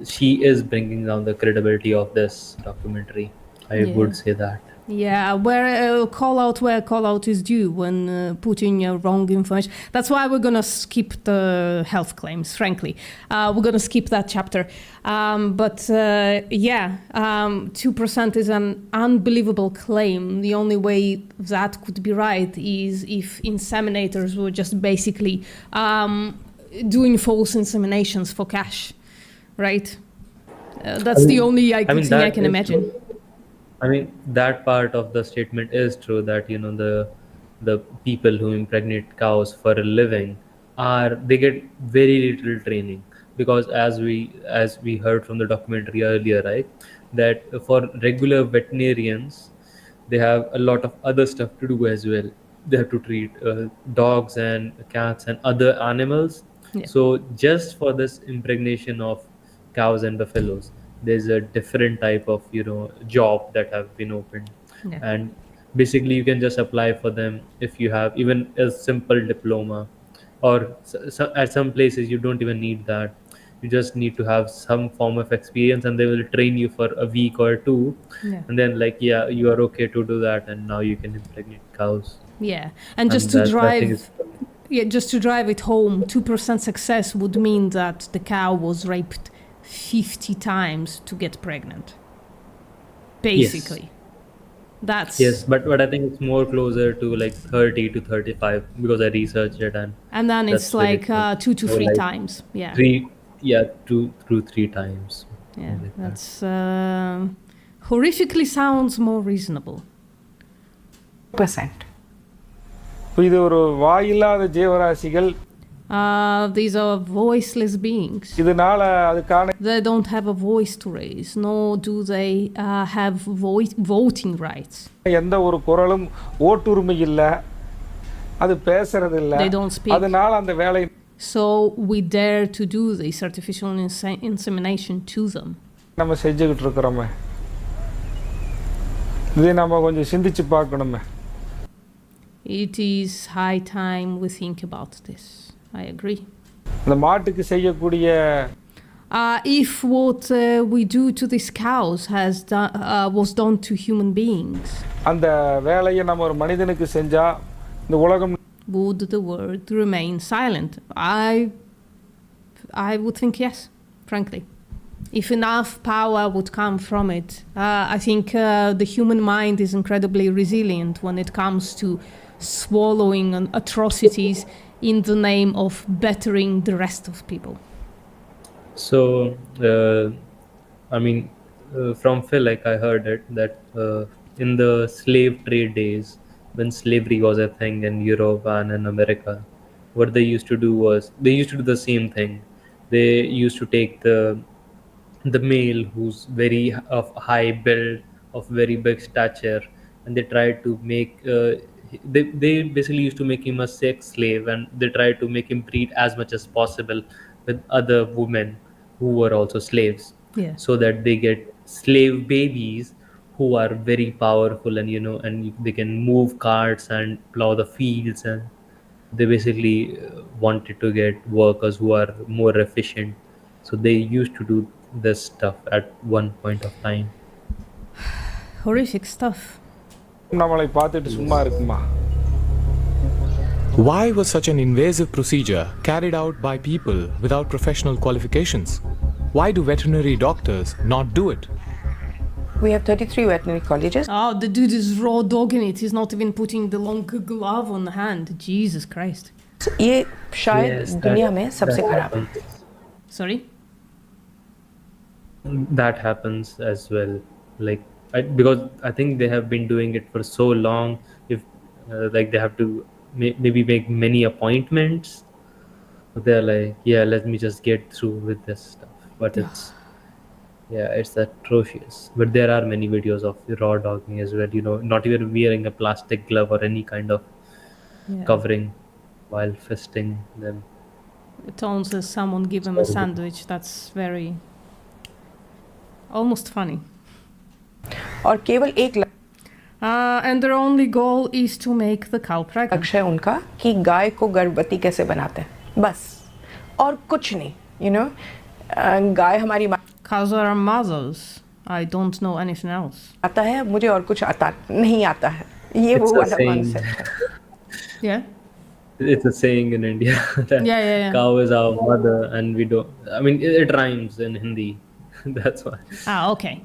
she is bringing down the credibility of this documentary. I would say that. Yeah, where call out is due when putting wrong information. That's why we're gonna skip the health claims. Frankly, we're gonna skip that chapter. But 2% is an unbelievable claim. The only way that could be right is if inseminators were just basically doing false inseminations for cash, right? That's the only thing I can imagine. True. I mean, that part of the statement is true, that the people who impregnate cows for a living they get very little training, because as we heard from the documentary earlier, right, that for regular veterinarians they have a lot of other stuff to do as well. They have to treat dogs and cats and other animals. Yeah. So just for this impregnation of cows and buffaloes. There's a different type of job that have been opened, Yeah. and basically you can just apply for them if you have even a simple diploma, or at some places you don't even need that. You just need to have some form of experience, and they will train you for a week or two, Yeah. and then like, yeah, you are okay to do that, and now you can impregnate cows. Yeah, and just And to that I think drive, yeah, just to drive it home, 2% success would mean that the cow was raped 50 times to get pregnant. Basically, that's yes, but I think it's more closer to like 30 to 35 because I researched it, and then it's that's when like it's 2 to more 3 like times. Yeah, three, yeah, two through three times. yeah, something like that. that's horrifically sounds more reasonable. percent. இது ஒரு வாயில்லாத ஜீவராசிகள். These are voiceless beings. இதனால அதுக்கான They don't have a voice to raise, nor do they have voting rights. எந்த ஒரு குரலும் ஓட்டுரிமை இல்ல. அது பேசுறது இல்ல. They don't speak. அதனால அந்த வேலை. So we dare to do this artificial insemination to them. நம்ம செஞ்சுக்கிட்டு இருக்கறோமே. இதை நாம கொஞ்சம் சிந்திச்சு பார்க்கணுமே. It is high time we think about this. I agree. அந்த மாட்டுக்கு செய்யக்கூடிய if what we do to these cows was done to human beings, அந்த வேலையை நம்ம ஒரு மனிதனுக்கு செஞ்சா இந்த உலகம் would the world remain silent? I would think yes, frankly. If enough power would come from it, I think the human mind is incredibly resilient when it comes to swallowing atrocities in the name of bettering the rest of people. So I mean, from Phil, like I heard it that in the slave trade days, when slavery was a thing in Europe and in America, what they used to do was they used to do the same thing. They used to take the male who's very of high build, of very big stature, and they tried to make they basically used to make him a sex slave, and they tried to make him breed as much as possible with other women who were also slaves, Yeah. so that they get slave babies who are very powerful, and they can move carts and plow the fields, and they basically wanted to get workers who are more efficient. So they used to do this stuff at one point of time. Horrific stuff. நம்மளை பார்த்துட்டு சும்மா இருக்குமா? Why was such an invasive procedure carried out by people without professional qualifications? Why do veterinary doctors not do it? We have 33 veterinary colleges. Oh, the dude is raw dogging it. He's not even putting the long glove on the hand. Jesus Christ. ये शायद दुनिया में सबसे खराब है. Sorry? That happens as well, like because I think they have been doing it for so long. If like they have to maybe make many appointments, they're like, yeah, let me just get through with this stuff. But it's atrocious. But there are many videos of raw dogging as well, not even wearing a plastic glove or any kind of covering while fisting them. It sounds as someone give him a sandwich. That's very almost funny. और केवल एक and their only goal is to make the cow pregnant. लक्ष्य है उनका कि गाय को गर्भवती कैसे बनाते हैं, बस और कुछ नहीं. गाय हमारी Cows are our mothers. I don't know anything else. आता है, मुझे और कुछ आता नहीं आता है. ये वो वाला concept है. Yeah. It's a saying in India that yeah. cow is our mother, and we don't. I mean, it rhymes in Hindi. That's why. Okay.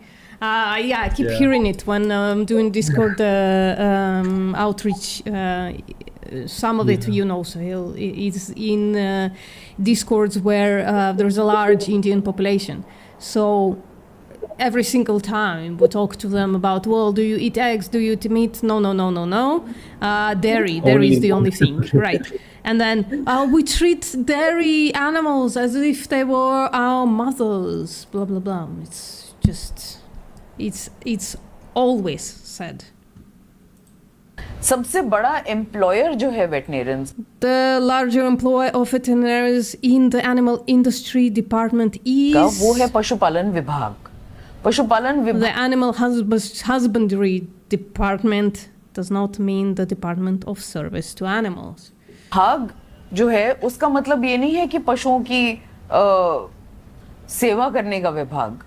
I keep hearing it when doing Discord outreach. Some of it, Sahil, is in Discords where there's a large Indian population. So every single time we talk to them about, well, do you eat eggs? Do you eat meat? No. Dairy is the only thing, right? And then we treat dairy animals as if they were our mothers, blah, blah, blah. It's just, it's always said. सबसे बड़ा employer जो है वेटनेरियंस, The larger employer of veterinarians in the animal industry department का is वो है पशुपालन विभाग. पशुपालन the विभाग animal husbandry department does not mean the department of service to animals. जो है उसका मतलब ये नहीं है कि पशुओं की सेवा करने का विभाग,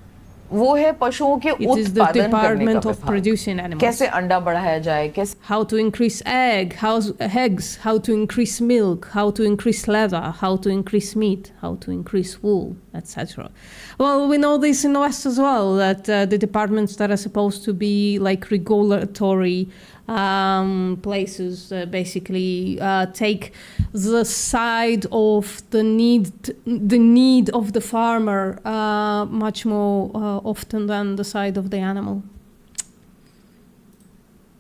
वो है पशुओं के It is the उत्पादन करने का department of विभाग. producing animals. कैसे अंडा बढ़ाया जाए, कैसे How to increase eggs, how to increase milk, how to increase leather, how to increase meat, how to increase wool, etc. Well, we know this in the West as well, that the departments that are supposed to be like regulatory places basically take the side of the need of the farmer much more often than the side of the animal.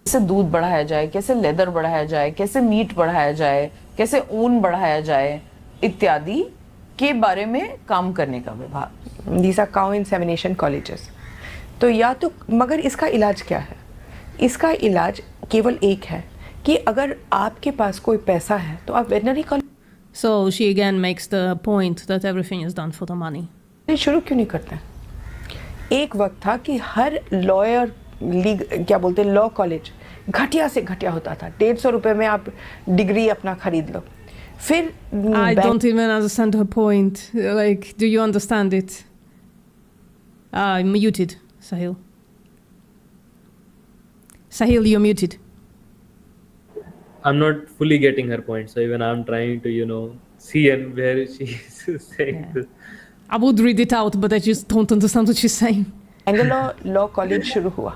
कैसे दूध बढ़ाया जाए, कैसे leather बढ़ाया जाए, कैसे meet बढ़ाया जाए, कैसे ऊन बढ़ाया जाए इत्यादि के बारे में काम करने का विभाग. These are cow insemination colleges. तो या तो मगर इसका इलाज क्या है? इसका इलाज केवल एक है कि अगर आपके पास कोई पैसा है तो आप veterinary college. So she again makes the point that everything is done for the money. शुरू क्यों नहीं करते? एक वक्त था कि हर लॉयर क्या बोलते हैं लॉ कॉलेज घटिया से घटिया होता था. 150 रुपए में आप डिग्री अपना खरीद लो. फिर I don't even understand her point. Like, do you understand it? I'm muted, Sahil. Sahil, you're muted. I'm not fully getting her point, so even I'm trying to see and where she's saying this. I would read it out, but I just don't understand what she's saying. Bangalore law college शुरू हुआ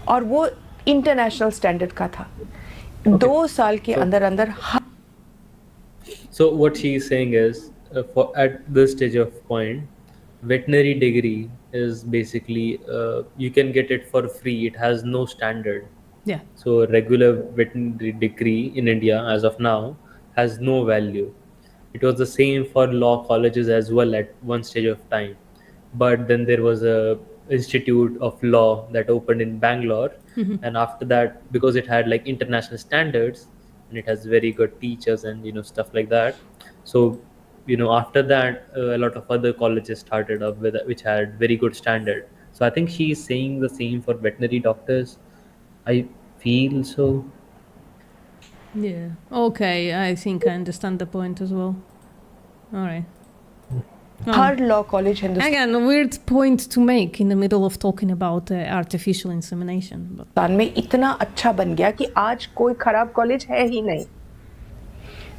और वो international standard का था. 2 साल के अंदर अंदर So what she is saying is, for at this stage of point, veterinary degree is basically you can get it for free. It has no standard. Yeah. So regular veterinary degree in India as of now has no value. It was the same for law colleges as well at one stage of time. But then there was a institute of law that opened in Bangalore, and after that, because it had like international standards and it has very good teachers and stuff like that, so after that a lot of other colleges started up with which had very good standard. So I think she is saying the same for veterinary doctors. I feel so. Yeah. Okay, I think I understand the point as well. All right. Her law college Hindustan Again, a weird point to make in the middle of talking about artificial insemination. में इतना अच्छा बन गया कि आज कोई खराब college है ही नहीं.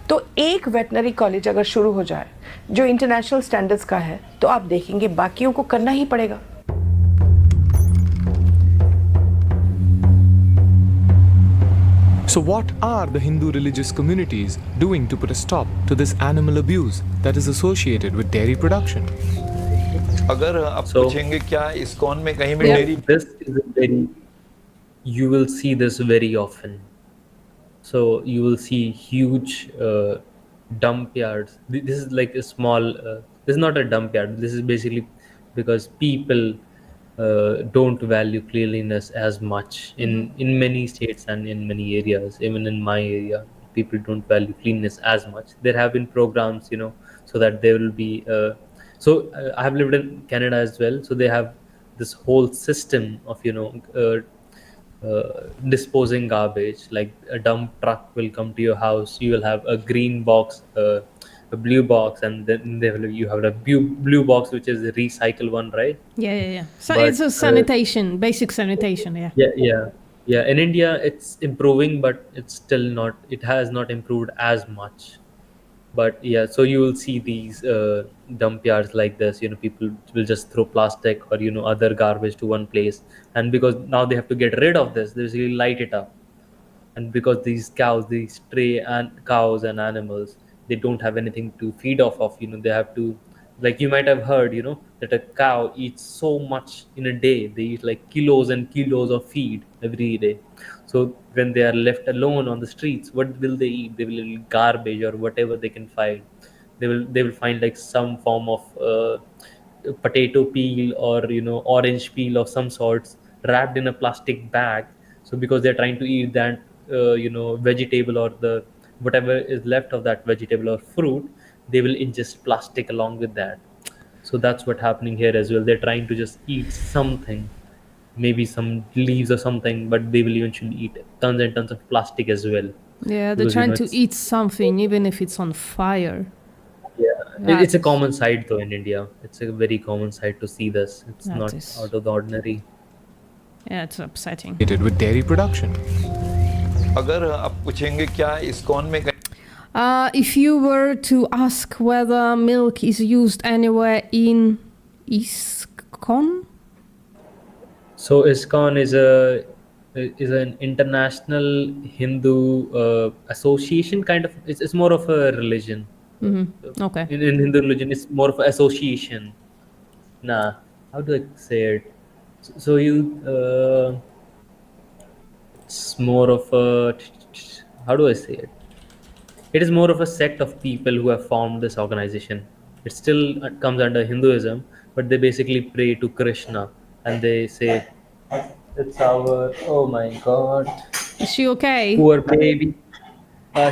तो एक वेटनरी कॉलेज अगर शुरू हो जाए जो इंटरनेशनल स्टैंडर्ड्स का है तो आप देखेंगे बाकियों को करना ही पड़ेगा. So what are the Hindu religious communities doing to put a stop to this animal abuse that is associated with dairy production? अगर आप पूछेंगे क्या इस्कॉन में कहीं भी dairy, this is a very, you will see this very often. So you will see huge dump yards. This is like a small this is not a dump yard. This is basically because people don't value cleanliness as much in many states and in many areas. Even in my area, people don't value cleanliness as much. There have been programs, so that there will be I have lived in Canada as well, so they have this whole system of disposing garbage. Like a dump truck will come to your house, you will have a green box, a blue box, and then you have a blue box which is the recycle one, right? Yeah. So But, it's a sanitation, basic sanitation, yeah. Yeah. In India, it's improving, but it's still not. It has not improved as much. But yeah, so you will see these dump yards like this. People will just throw plastic or other garbage to one place, and because now they have to get rid of this, they basically light it up. And because these stray and cows and animals, they don't have anything to feed off of. They have to, like you might have heard, that a cow eats so much in a day. They eat like kilos and kilos of feed every day. So when they are left alone on the streets, what will they eat? They will eat garbage or whatever they can find. They will find like some form of potato peel or orange peel of some sorts wrapped in a plastic bag. So because they're trying to eat that vegetable or the whatever is left of that vegetable or fruit, they will ingest plastic along with that. So that's what happening here as well. They're trying to just eat something, maybe some leaves or something, but they will eventually eat tons and tons of plastic as well. Yeah, they're Because trying to it's eat something, even if it's on fire. it's a common sight though in India. It's a very common sight to see this. It's That not is- out of the ordinary. Yeah, it's upsetting. With dairy production. अगर आप पूछेंगे क्या ISKCON में If you were to ask whether milk is used anywhere in ISKCON? So ISKCON is an international Hindu association kind of. It's more of a religion. Okay. In Hindu religion, it's more of an association. Nah, how do I say it? So it's more of a, how do I say it? It is more of a sect of people who have formed this organization. It still comes under Hinduism, but they basically pray to Krishna and they say, "It's our, oh my God, Is she okay? poor baby."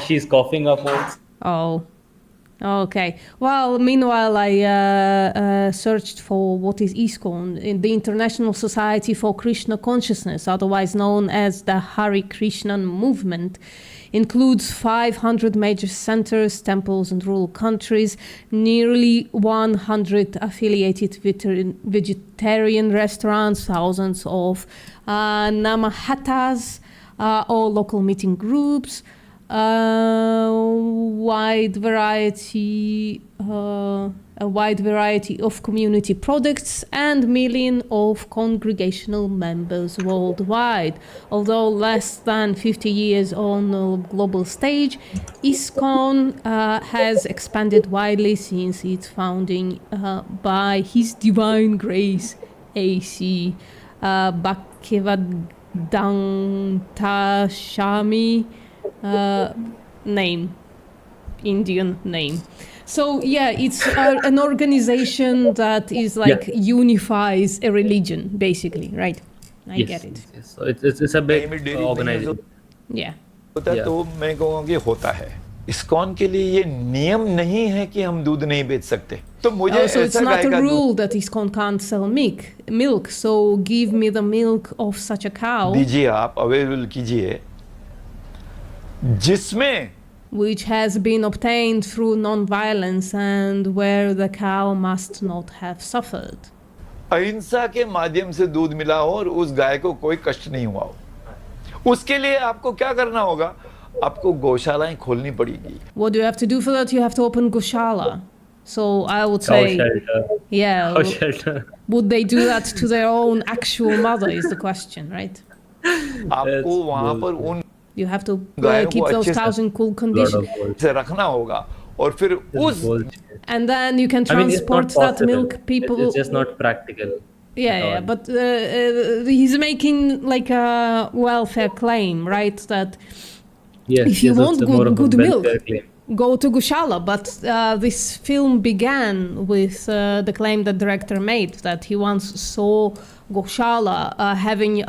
She's coughing up. Oh. Okay. Well, meanwhile, I searched for what is ISKCON, in the International Society for Krishna Consciousness, otherwise known as the Hare Krishnan movement. Includes 500 major centers, temples, and rural countries, nearly 100 affiliated vegetarian restaurants, thousands of namahatas, or local meeting groups. A wide variety of community products and millions of congregational members worldwide. Although less than 50 years on the global stage, ISKCON has expanded widely since its founding by His Divine Grace A.C. Bhaktivedanta Swami. Name, Indian name. So yeah, it's an organization that is like unifies a religion, basically, right? I get it. Yes. So it's a big organization. Yeah. होता है तो मैं कहूँगा कि होता है ISKCON के लिए ये नियम नहीं है कि हम दूध नहीं बेच सकते तो मुझे So it's ऐसा not गाय a का rule that ISKCON can't sell milk. So give me the milk of such a cow. दीजिए आप अवेलेबल कीजिए जिसमें which has been obtained through non-violence and where the cow must not have suffered. अहिंसा के माध्यम से दूध मिला हो और उस गाय को कोई कष्ट नहीं हुआ हो उसके लिए आपको क्या करना होगा आपको गौशालाएं खोलनी पड़ेगी What do you have to do for that? You have to open goshala. So I would say, yeah. Cow shelter. Would they do that to their own actual mother is the question, right? आपको वहां पर उन You have to गायों keep को those अच्छे cows in cool condition. से रखना होगा और फिर उस And then you can I mean, it's not transport that possible. milk. People. It's just not practical. Yeah, but he's making like a welfare claim, right? That if you want good milk, go to Goshala. But this film began with the claim that director made that he once saw Goshala having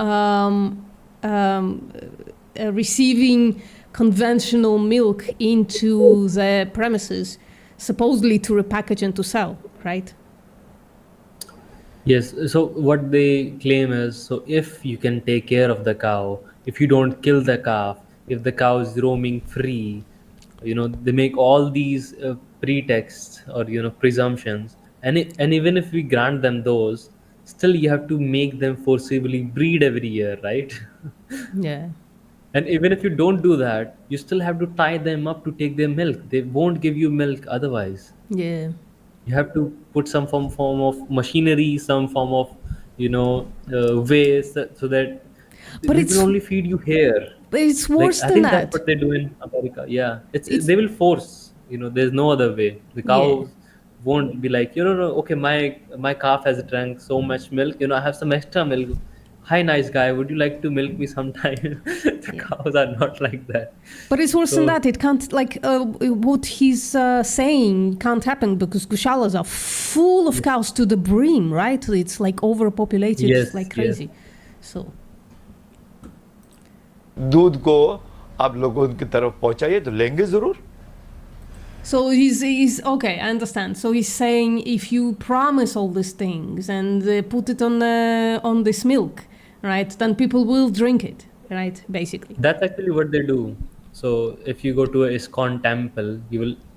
receiving conventional milk into the premises, supposedly to repackage and to sell, right? Yes, so what they claim is, so if you can take care of the cow, if you don't kill the calf, if the cow is roaming free, they make all these pretexts or presumptions, and even if we grant them those, still you have to make them forcibly breed every year, right? Yeah. And even if you don't do that, you still have to tie them up to take their milk. They won't give you milk otherwise. Yeah. You have to put some form of machinery, some form of ways so that But they it's will only feed you here. But it's worse I than think that. that's what they do in America. Yeah, they will force. There's no other way. The cow won't be like, okay, my calf has drank so much milk. I have some extra milk. Hi, nice guy. Would you like to milk me sometime? The cows are not like that. But it's worse than that. It can't, what he's saying can't happen because Goshalas are full of cows to the brim, right? It's like overpopulated like crazy. So. दूध को आप लोगों की तरफ पहुंचाइए तो लेंगे जरूर. So he's okay. I understand. So he's saying if you promise all these things and put it on this milk, right, then people will drink it, right? Basically. That's actually what they do. So if you go to a ISKCON temple,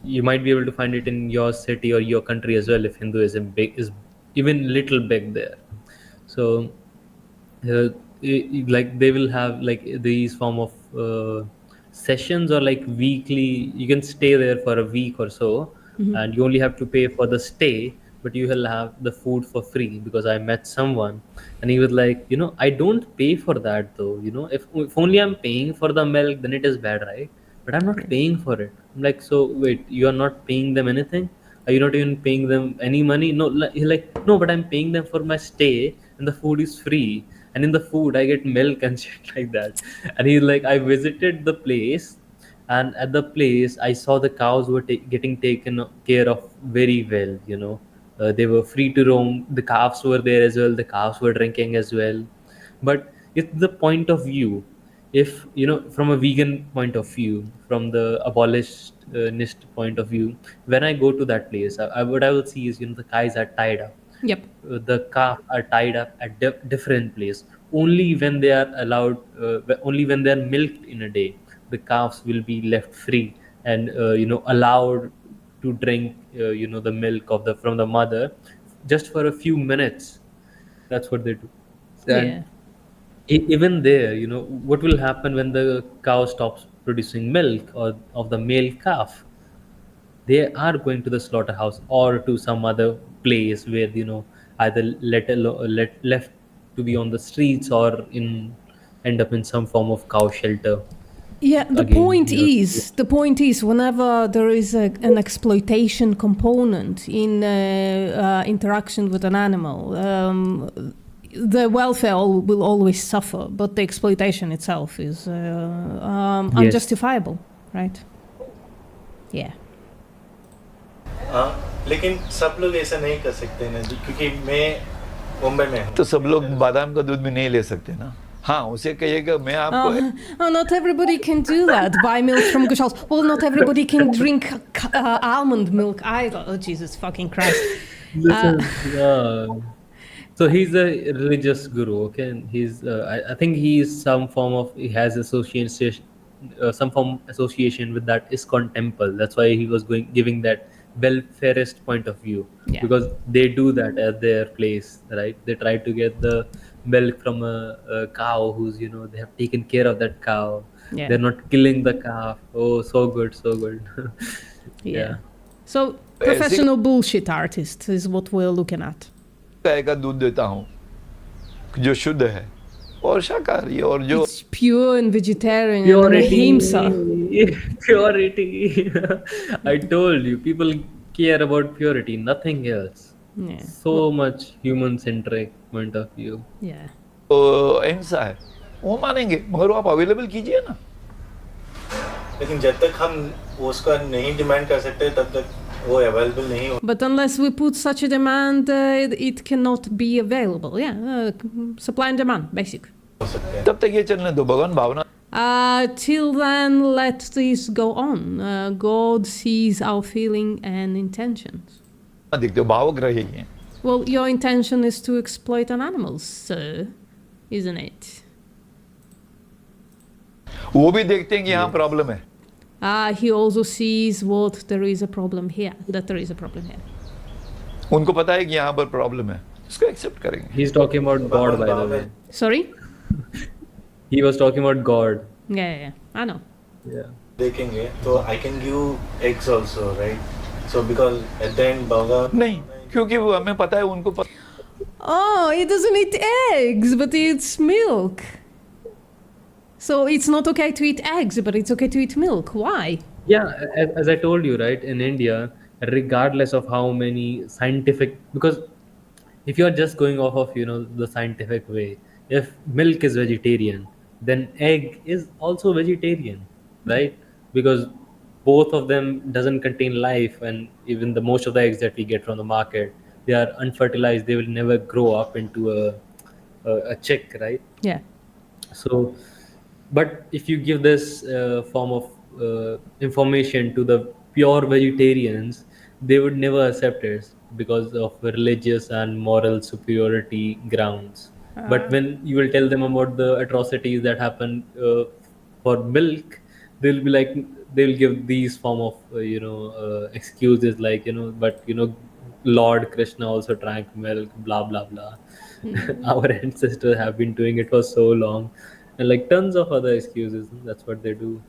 you might be able to find it in your city or your country as well if Hinduism is even little big there. So like they will have like these form of sessions, or like weekly you can stay there for a week or so, Mhm. and you only have to pay for the stay, but you will have the food for free. Because I met someone and he was like, I don't pay for that though. If only I'm paying for the milk, then it is bad, right? But I'm not paying for it. I'm like, so wait, you are not paying them anything? Are you not even paying them any money? No, he's like, no, but I'm paying them for my stay and the food is free, and in the food I get milk and shit like that. And he's like, I visited the place, and at the place I saw the cows were getting taken care of very well. They were free to roam, the calves were there as well, the calves were drinking as well. But it's the point of view. If from a vegan point of view, from the abolitionist point of view, when I go to that place, what I will see is the guys are tied up. Yep. The calf are tied up at different place. Only when they are allowed, only when they are milked in a day, the calves will be left free and allowed to drink the milk of the from the mother just for a few minutes. That's what they do. And Yeah. even there, what will happen when the cow stops producing milk, or of the male calf? They are going to the slaughterhouse or to some other place where either let left to be on the streets, or in end up in some form of cow shelter. Yeah, the Again, point is whenever there is an exploitation component in interaction with an animal, the welfare will always suffer, but the exploitation itself is unjustifiable, right? Yeah. लेकिन सब लोग ऐसा नहीं कर सकते ना जी, क्योंकि मैं मुंबई में हूँ. तो सब लोग बादाम का दूध भी नहीं ले सकते ना. हाँ, उसे कहिएगा मैं आपको. Oh, not everybody can do that. Buy milk from Gauchals. Well, not everybody can drink almond milk either. Oh, Jesus fucking Christ. Listen, so he's a religious guru, okay? And I think he's he has association, some form association with that ISKCON temple. That's why he was giving that welfareist point of view, Yeah. because they do that at their place, right? They try to get the milk from a cow who's they have taken care of that cow. Yeah. They're not killing the calf. Oh, so good, so good. Yeah. So professional bullshit artist is what we're looking at. गाय का दूध देता हूँ जो शुद्ध है और शाकाहारी और जो It's pure and vegetarian and ahimsa. Purity. I told you, people care about purity, nothing else. Yeah. So much human-centric point of view. Yeah. अहिंसा है, वो मानेंगे, मगर वो आप अवेलेबल कीजिए ना. लेकिन जब तक हम उसका नहीं डिमांड कर सकते तब तक वो अवेलेबल नहीं हो. But unless we put such a demand, it cannot be available. Yeah, supply and demand, basic. तब तक ये चलने दो, भगवान भावना. Till then, let this go on. God sees our feeling and intentions. दिखते हो, भावुक रहिए. Well, your intention is to exploit an animal, sir, isn't it? वो भी देखते हैं कि यहाँ प्रॉब्लम है. He also sees what there is a problem here, that there is a problem here. उनको पता है कि यहाँ पर प्रॉब्लम है, इसको एक्सेप्ट करेंगे. He's talking about God, by the way. Sorry? He was talking about God. Yeah, I know. Yeah. देखेंगे तो I can give eggs also, right? So because at the end बागा नहीं, क्योंकि वो हमें पता है, उनको पता. Oh, he doesn't eat eggs, but he eats milk. So it's not okay to eat eggs, but it's okay to eat milk. Why? Yeah, as I told you, right, in India, regardless of how many scientific, because if you are just going off of the scientific way, if milk is vegetarian, then egg is also vegetarian, right? Because both of them doesn't contain life, and even the most of the eggs that we get from the market, they are unfertilized. They will never grow up into a chick, right? Yeah. So But if you give this form of information to the pure vegetarians, they would never accept it because of religious and moral superiority grounds. But when you will tell them about the atrocities that happen for milk, they'll be like, they'll give these form of excuses, like, but Lord Krishna also drank milk, blah blah blah. Our ancestors have been doing it for so long, and like tons of other excuses. That's what they do.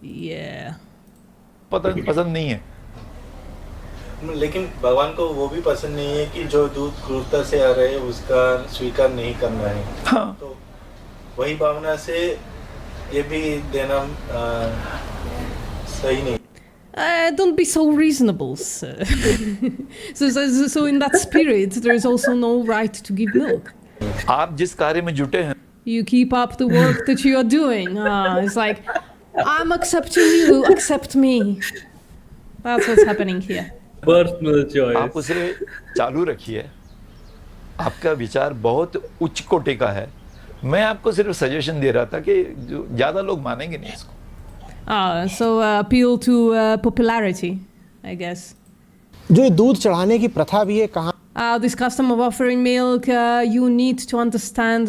Yeah. पसंद नहीं है, लेकिन भगवान को वो भी पसंद नहीं है कि जो दूध क्रूरता से आ रहे है उसका स्वीकार नहीं करना है। हाँ। तो वही भावना से ये भी देना सही नहीं। Don't be so reasonable, sir. so in that spirit, there is also no right to give milk. आप जिस कार्य में जुटे हैं, You keep up the work that you are doing. It's like, I'm accepting you, accept me. That's what's happening here. Personal choice. आप उसे चालू रखिए। आपका विचार बहुत उच्च कोटि का है। मैं आपको सिर्फ सजेशन दे रहा था कि ज़्यादा लोग मानेंगे नहीं इसको। So appeal to popularity, I guess. जो ये दूध चढ़ाने की प्रथा भी है, कहाँ? This custom of offering milk, you need to understand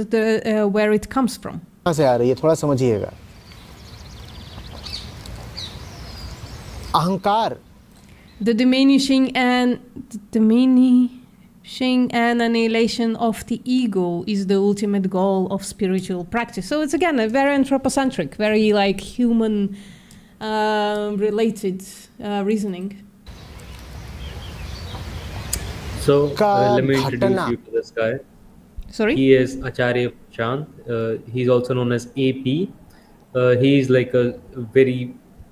where it comes from. कहाँ से आ रही है, थोड़ा समझिएगा। अहंकार, the diminishing and annihilation of the ego is the ultimate goal of spiritual practice. So it's again a very anthropocentric, very like human related reasoning. So let me introduce you to this guy. Sorry? He is Acharya Chand. He's also known as AP. He's like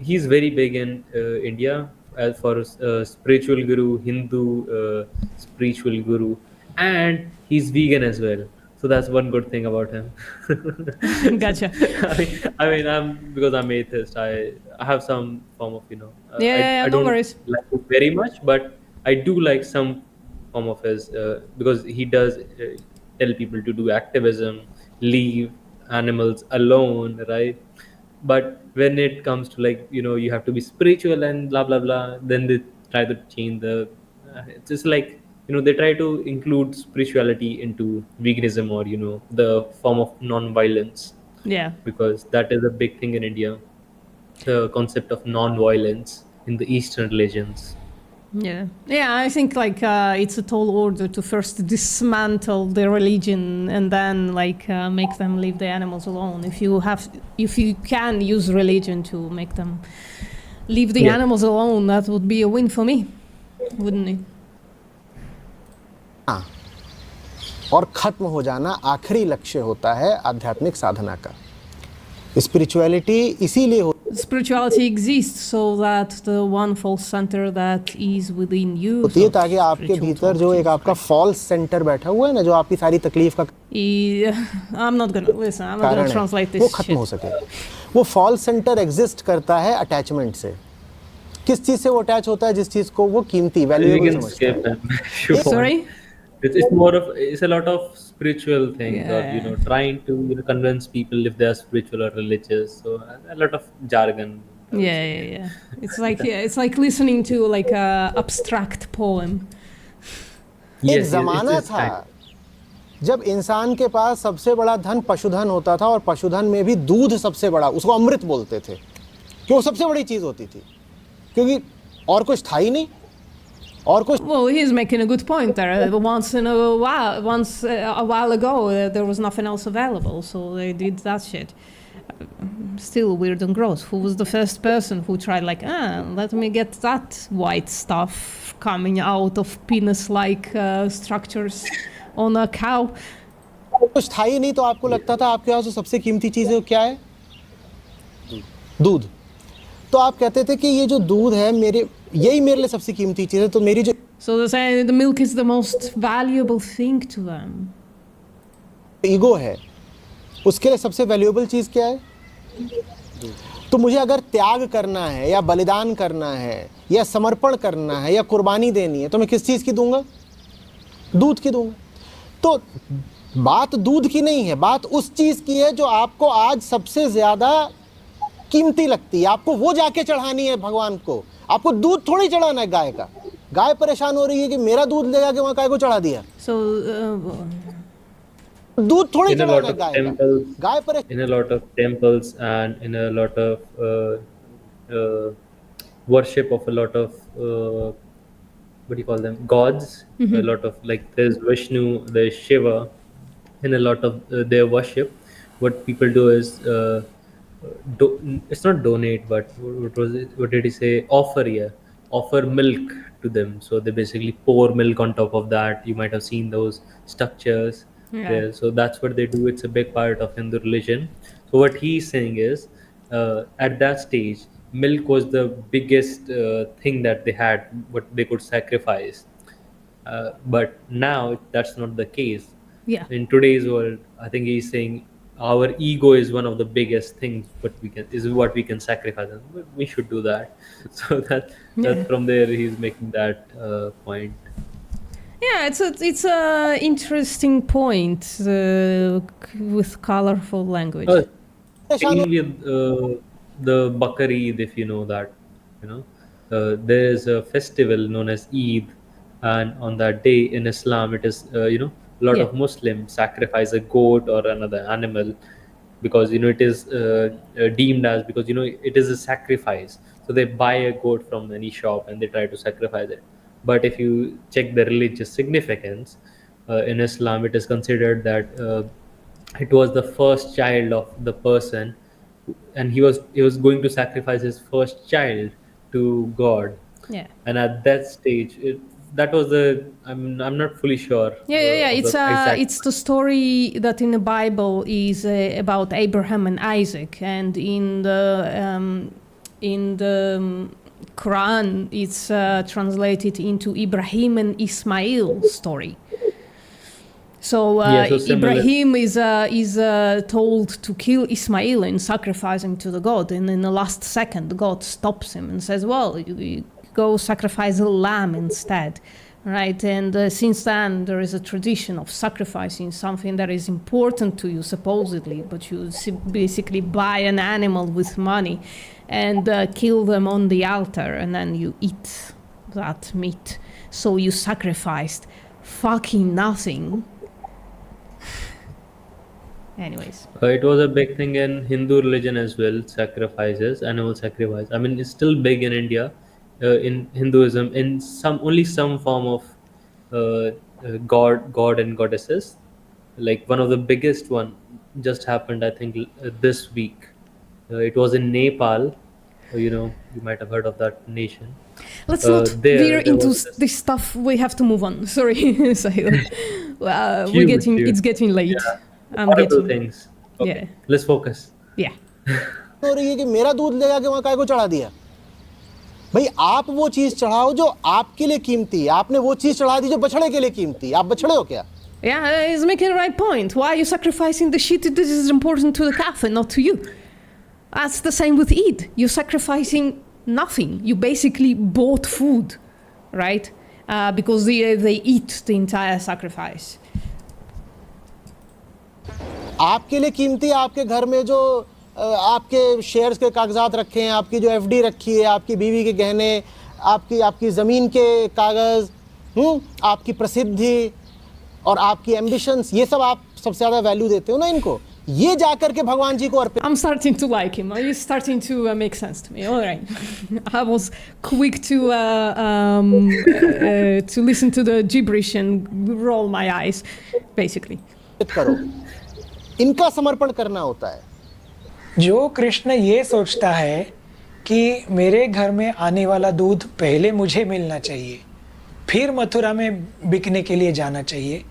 he's very big in India as for spiritual guru, Hindu spiritual guru, and he's vegan as well. So that's one good thing about him. Gotcha. I mean, because I'm atheist, I have some form of I no don't worries. Like it very much, but I do like some form of his because he does tell people to do activism, leave animals alone, right? But when it comes to like you have to be spiritual and blah blah blah, then they try to change the it's just like they try to include spirituality into veganism or the form of non-violence. Yeah, because that is a big thing in India, the concept of non-violence in the Eastern religions. Yeah, I think like it's a tall order to first dismantle the religion and then like make them leave the animals alone. If you can use religion to make them leave the animals alone, that would be a win for me, wouldn't it? हाँ, और खत्म हो जाना आखिरी लक्ष्य होता है आध्यात्मिक साधना का। स्पिरिचुअलिटी इसीलिए हो Spirituality exists so that the one false center that is within you होती है ताकि आपके भीतर जो एक आपका फॉल्स सेंटर बैठा हुआ है ना, जो आपकी सारी तकलीफ का I'm not gonna translate this वो खत्म हो सके। वो फॉल्स सेंटर एग्जिस्ट करता है अटैचमेंट से। किस चीज से वो अटैच होता है? जिस चीज को वो कीमती वैल्यूएबल समझता है। Sorry? It's a lot of spiritual things, or trying to convince people if they are spiritual or religious. So a lot of jargon. Yeah. It's like listening to like a abstract poem. एक ज़माना था जब इंसान के पास सबसे बड़ा धन पशुधन होता था और पशुधन में भी दूध सबसे बड़ा, उसको अमृत बोलते थे, कि वो सबसे बड़ी चीज होती थी, क्योंकि और कुछ था ही नहीं। Well, he's making a good point there. Once a while ago, there was nothing else available, so they did that shit. Still weird and gross. Who was the first person who tried like, let me get that white stuff coming out of penis-like structures on a cow? कुछ था ही नहीं, तो आपको लगता था आपके पास जो सबसे कीमती चीज है वो क्या है? दूध। तो आप कहते थे कि ये जो दूध है यही मेरे लिए सबसे कीमती चीज है, तो मेरी जो So they say the milk is the most valuable thing to them. Ego है, उसके लिए सबसे वैल्यूएबल चीज क्या है? तो मुझे अगर त्याग करना है या बलिदान करना है या समर्पण करना है या कुर्बानी देनी है, तो मैं किस चीज की दूंगा? दूध की दूंगा। तो बात दूध की नहीं है, बात उस चीज की है जो आपको आज सबसे ज्यादा कीमती लगती है, आपको वो जाके चढ़ानी है भगवान को। आपको दूध थोड़ी चढ़ाना है गाय का। गाय परेशान हो रही है कि मेरा दूध ले जाके वहां गाय को चढ़ा दिया। So, दूध थोड़ी in a चढ़ाना lot है of गाय का। temples, गाय परेशान in a lot of temples, and in a lot of worship of a lot of what do you call them, gods. A lot of, like, there's Vishnu, there's Shiva. In a lot of their worship, what people do is it's not donate, but what was it, what did he say, offer, yeah, offer milk to them. So they basically pour milk on top of that. You might have seen those structures Yeah. there. So that's what they do. It's a big part of Hindu religion. So what he's saying is, at that stage, milk was the biggest thing that they had, what they could sacrifice. But now that's not the case. Yeah. In today's world, I think he's saying our ego is one of the biggest things, but what we can sacrifice, and we should do that. So that Yeah. from there he's making that point. Yeah, it's a interesting point with colorful language. Same with the Bakar Eid, if you know that, there is a festival known as Eid, and on that day in Islam, it is a lot Yeah. of Muslims sacrifice a goat or another animal, because it is deemed as, because it is a sacrifice. So they buy a goat from any shop and they try to sacrifice it. But if you check the religious significance, in Islam, it is considered that it was the first child of the person, and he was going to sacrifice his first child to God. Yeah. And at that stage, that was I'm not fully sure. Yeah. Of It's the exact. it's the story that in the Bible is about Abraham and Isaac, and in the Quran it's translated into Ibrahim and Ismail story. So, Yeah, so similar. Ibrahim is told to kill Ismail and sacrifice him to the god, and in the last second, God stops him and says, "Well, you go sacrifice a lamb instead." Right, and since then there is a tradition of sacrificing something that is important to you, supposedly, but you basically buy an animal with money and kill them on the altar, and then you eat that meat. So you sacrificed fucking nothing. Anyways. It was a big thing in Hindu religion as well, sacrifices, animal sacrifice. I mean, it's still big in India, in Hinduism, in some form of god and goddesses. Like one of the biggest one just happened, I think, this week. It was in Nepal. You might have heard of that nation. Let's not veer there into was this stuff. We have to move on. Sorry, Sahil. Huge. It's getting late. Yeah. I'm Horrible getting. things. Okay, Yeah. let's focus. Yeah. हो रही है कि मेरा दूध ले जाके वहां गाय को चढ़ा दिया। भाई आप वो चीज चढ़ाओ जो आपके लिए कीमती है। आपने वो चीज चढ़ा दी जो बछड़े के लिए कीमती है। आप बछड़े हो क्या? Yeah, he's making the right point. Why are you sacrificing the shit that is important to the calf and not to you? That's the same with Eid. You're sacrificing nothing. You basically bought food, right? Because they eat the entire sacrifice. आपके लिए कीमती है आपके घर में जो आपके shares के कागजात रखे हैं, आपकी जो एफडी रखी है, आपकी बीवी के गहने, आपकी ज़मीन के कागज़, आपकी प्रसिद्धि और आपकी एम्बिशंस, ये सब आप सबसे ज़्यादा वैल्यू देते हो ना इनको। ये जाकर के भगवान जी को अर्पित। I'm starting to like him. He's starting to make sense to me. All right. I was quick to listen to the gibberish and roll my eyes, basically. करो, इनका समर्पण करना होता है। जो कृष्ण ये सोचता है कि मेरे घर में आने वाला दूध पहले मुझे मिलना चाहिए, फिर मथुरा में बिकने के लिए जाना चाहिए,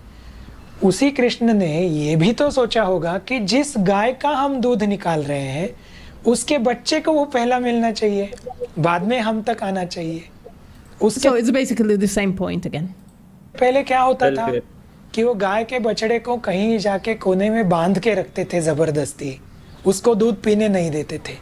उसी कृष्ण ने ये भी तो सोचा होगा कि जिस गाय का हम दूध निकाल रहे हैं उसके बच्चे को वो पहला मिलना चाहिए, बाद में हम तक आना चाहिए। उसके So it's basically the same point again. पहले क्या होता था कि वो गाय के बछड़े को कहीं जाके कोने में बांध के रखते थे जबरदस्ती, उसको दूध पीने नहीं देते थे।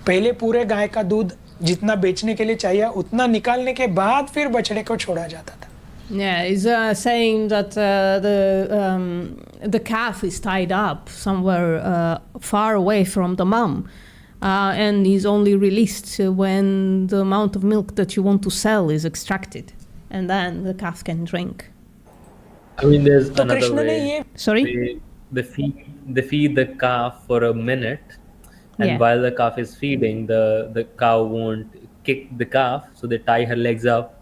पहले पूरे गाय का दूध जितना बेचने के लिए चाहिए उतना निकालने के बाद फिर बछड़े को छोड़ा जाता था। Yeah, he's saying that the calf is tied up somewhere far away from the mom, and is only released when the amount of milk that you want to sell is extracted, and then the calf can drink. I mean, there's तो another Krishna ने way. ये Sorry? They feed the calf for a minute, and Yeah. while the calf is feeding, the cow won't kick the calf, so they tie her legs up.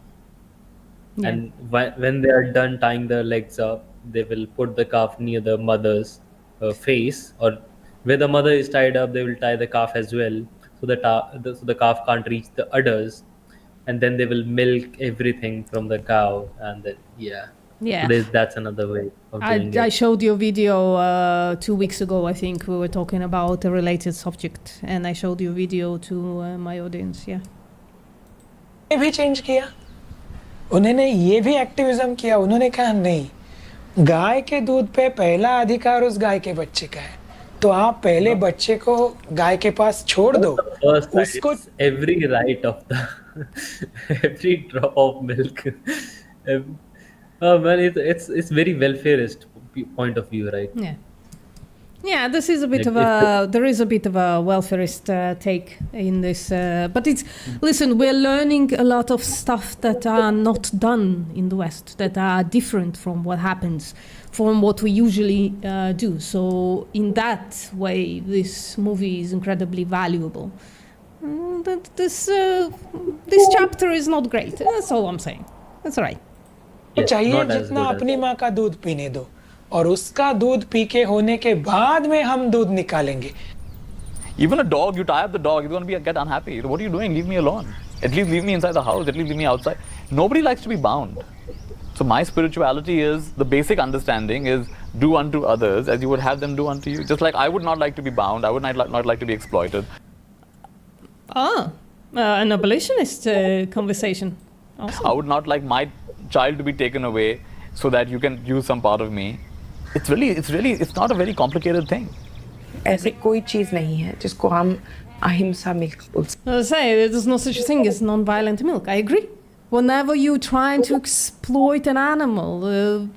Yeah. And when they are done tying the legs up, they will put the calf near the mother's face, or where the mother is tied up, they will tie the calf as well, so so the calf can't reach the udders, and then they will milk everything from the cow, and then Yeah. so that's another way of doing I it. showed you a video 2 weeks ago. I think we were talking about a related subject, and I showed you a video to my audience. Yeah. ये भी change किया, उन्होंने ये भी activism किया। उन्होंने कहा नहीं, गाय के दूध पे पहला अधिकार उस गाय के बच्चे का है, तो आप पहले बच्चे को गाय के पास छोड़ दो, उसको Every right of the every drop of milk. Oh man, it's very welfareist point of view, right? Yeah. Yeah, this is a bit Like, of a, there is a bit of a welfarist take in this, but it's, listen, we're learning a lot of stuff that are not done in the West, that are different from what happens, from what we usually do. So in that way, this movie is incredibly valuable. That this chapter is not great. That's all I'm saying. That's all right. चाहिए जितना अपनी माँ का दूध पीने दो, और उसका दूध पी के होने के बाद में हम दूध निकालेंगे। Even a dog, you tie up the dog, he's going to get unhappy. What are you doing? Leave me alone. At least leave me inside the house. At least leave me outside. Nobody likes to be bound. So my spirituality is, the basic understanding is, do unto others as you would have them do unto you. Just like I would not like to be bound. I would not like to be exploited. An abolitionist conversation. Awesome. I would not like my child to be taken away so that you can use some part of me. It's not a very complicated thing. ऐसे कोई चीज़ नहीं है जिसको हम अहिंसा milk बोल सकते I say there's no such thing as non-violent milk. I agree. Whenever you're trying to exploit an animal,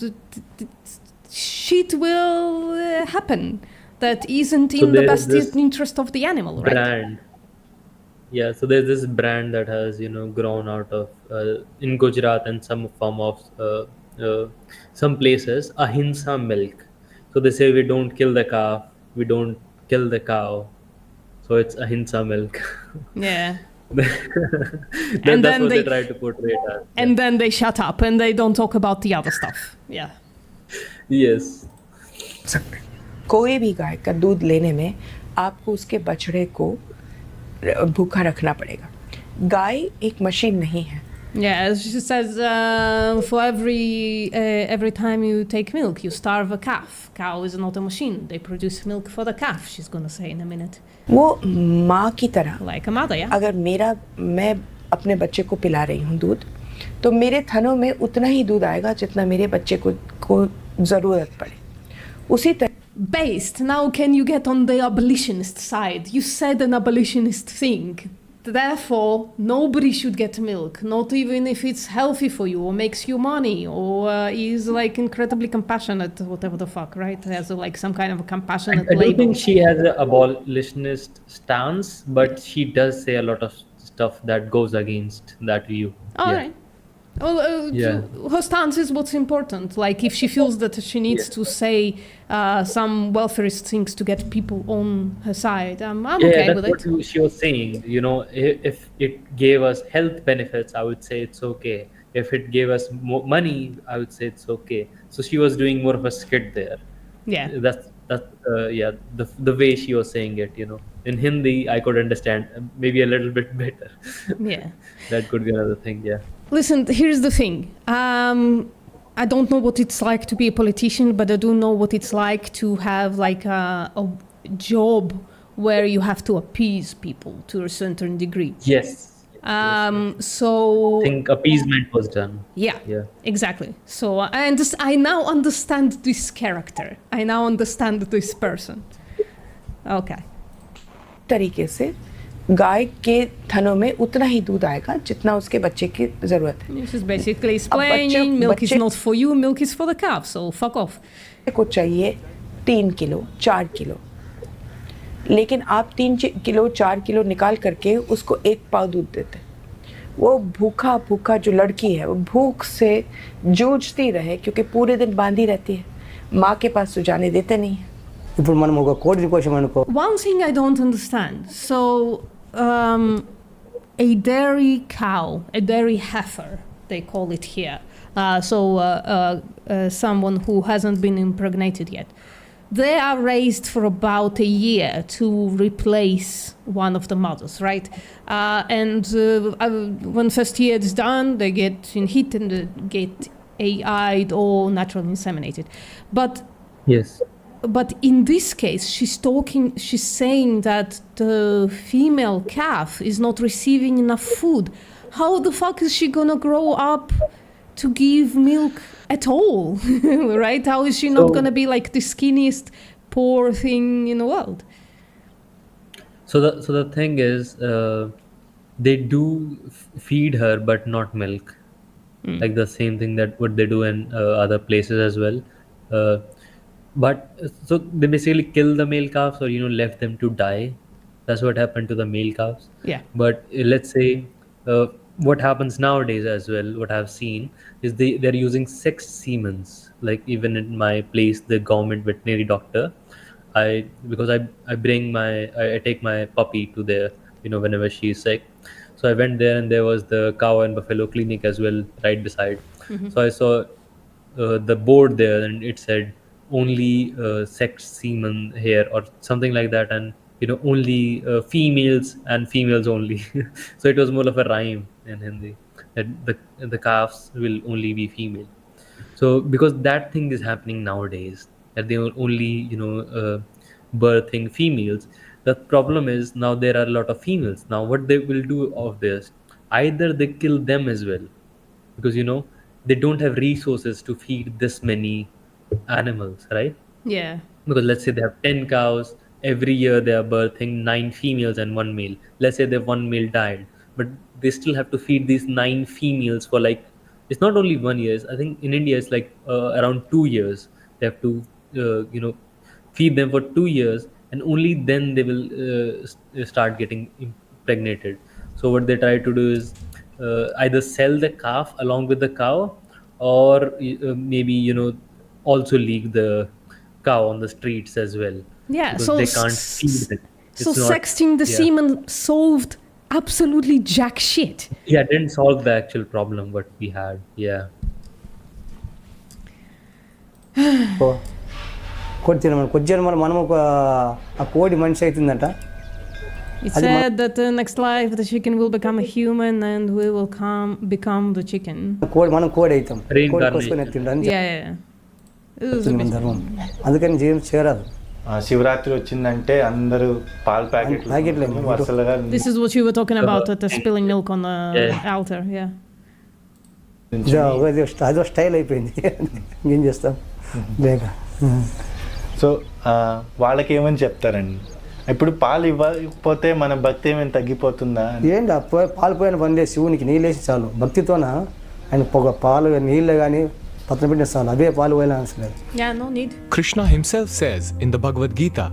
shit will happen that isn't in the best interest of the animal, right? Brand. Yeah, so there's this brand that has grown out of in Gujarat and some form of some places, ahimsa milk. So they say we don't kill the calf, we don't kill the cow, so it's ahimsa milk. Yeah. That's what they try to portray it as. And then they shut up and they don't talk about the other stuff. Yeah. Yes. कोई भी गाय का दूध लेने में आपको उसके बछड़े को भूखा रखना पड़ेगा। गाय एक मशीन नहीं है। Yeah, she says for every time you take milk, you starve a calf. Cow is not a machine. They produce milk for the calf, she's going to say in a minute. वो माँ की तरह, like a mother, yeah. अगर मैं अपने बच्चे को पिला रही हूँ दूध, तो मेरे थनों में उतना ही दूध आएगा जितना मेरे बच्चे को ज़रूरत पड़े। उसी तरह Based, now can you get on the abolitionist side? You said an abolitionist thing. Therefore, nobody should get milk, not even if it's healthy for you or makes you money or is like incredibly compassionate, whatever the fuck, right? Has like some kind of a compassionate I don't label. think she has an abolitionist stance, but she does say a lot of stuff that goes against that view. All right. Well, her stance is what's important. Like, if she feels that she needs to say some welfarist things to get people on her side, I'm okay with it. That's what she was saying. If it gave us health benefits, I would say it's okay. If it gave us more money, I would say it's okay. So she was doing more of a skit there. Yeah. That's the way she was saying it. In Hindi, I could understand maybe a little bit better. Yeah. That could be another thing. Yeah. Listen, here's the thing. I don't know what it's like to be a politician, but I do know what it's like to have like a job where you have to appease people to a certain degree. Yes. So I think appeasement was done. Yeah. Exactly. So I now understand this character. I now understand this person. Okay. तरीके से गाय के थनों में उतना ही दूध आएगा जितना उसके बच्चे की जरूरत है. This is basically explaining milk is not for you, milk is for the calf, so fuck off. को चाहिए 3 किलो 4 किलो, लेकिन आप 3 किलो 4 किलो निकाल करके उसको 1 पाव दूध देते. वो भूखा भूखा जो लड़की है वो भूख से जूझती रहे क्योंकि पूरे दिन बांधी रहती है, माँ के पास तो जाने देते नहीं है. ఇప్పుడు మనం ఒక కోడి కోసం అనుకో. One thing I don't understand. So, a dairy cow, a dairy heifer, they call it here. Someone who hasn't been impregnated yet. They are raised for about a year to replace one of the mothers, right? When first year is done, they get in heat and get AI'd or naturally inseminated. Yes. But in this case, she's saying that the female calf is not receiving enough food. How the fuck is she gonna grow up to give milk at all? Right? How is she not gonna be like the skinniest poor thing in the world? So the thing is, they do feed her, but not milk. Like the same thing that what they do in other places as well. But so they basically kill the male calves, or left them to die. That's what happened to the male calves. Yeah. But let's say what happens nowadays as well, what I've seen is they're using sexed semens. Like even in my place, the government veterinary doctor, because I take my puppy to there, whenever she's sick. So I went there and there was the cow and buffalo clinic as well right beside. So I saw the board there and it said only sexed semen here or something like that, and only females and females only. So it was more of a rhyme in Hindi that the calves will only be female. So because that thing is happening nowadays, that they are only birthing females. The problem is now there are a lot of females. Now what they will do of this, either they kill them as well, because they don't have resources to feed this many animals, right? Yeah. Because let's say they have 10 cows, every year they are birthing 9 females and 1 male. Let's say that 1 male died, but they still have to feed these 9 females for like, it's not only 1 year. I think in India it's like around 2 years. They have to feed them for 2 years, and only then they will start getting impregnated. So what they try to do is either sell the calf along with the cow, or maybe also leave the cow on the streets as well. Yeah, because so they can't feed it. So sexting the semen solved absolutely jack shit. Yeah, it didn't solve the actual problem what we had. Yeah. కోడి తినమని కొద్దిగా మనం ఒక ఆ కోడి మనిషి అవుతుందంట. It said that the next life the chicken will become a human and we will become the chicken. కోడి మనం కోడి అవుతాం. కోడి కోసుకొని తింటాం. Yeah. ధర్మం. అందుకని జీవం చేరాదు. శివరాత్రి వచ్చిందంటే అందరూ పాల ప్యాకెట్లు వరుసలుగా. This is what you were talking about with the spilling milk on the altar. Yeah. అదో స్టైల్ అయిపోయింది. ఏం చేస్తాం లేక. సో వాళ్ళకి ఏమని చెప్తారండి? ఇప్పుడు పాలు ఇవ్వకపోతే మన భక్తి ఏమైనా తగ్గిపోతుందా? ఏంటి పాలు పోయిన పనిలే, శివునికి నీళ్ళేసి చాలు. భక్తితోన ఆయన పాలు నీళ్ళు కానీ పత్రం పెట్టిన చాలు, అవే పాలు పోయినా అవసరం లేదు. Yeah, no need. Krishna himself says in the Bhagavad Gita,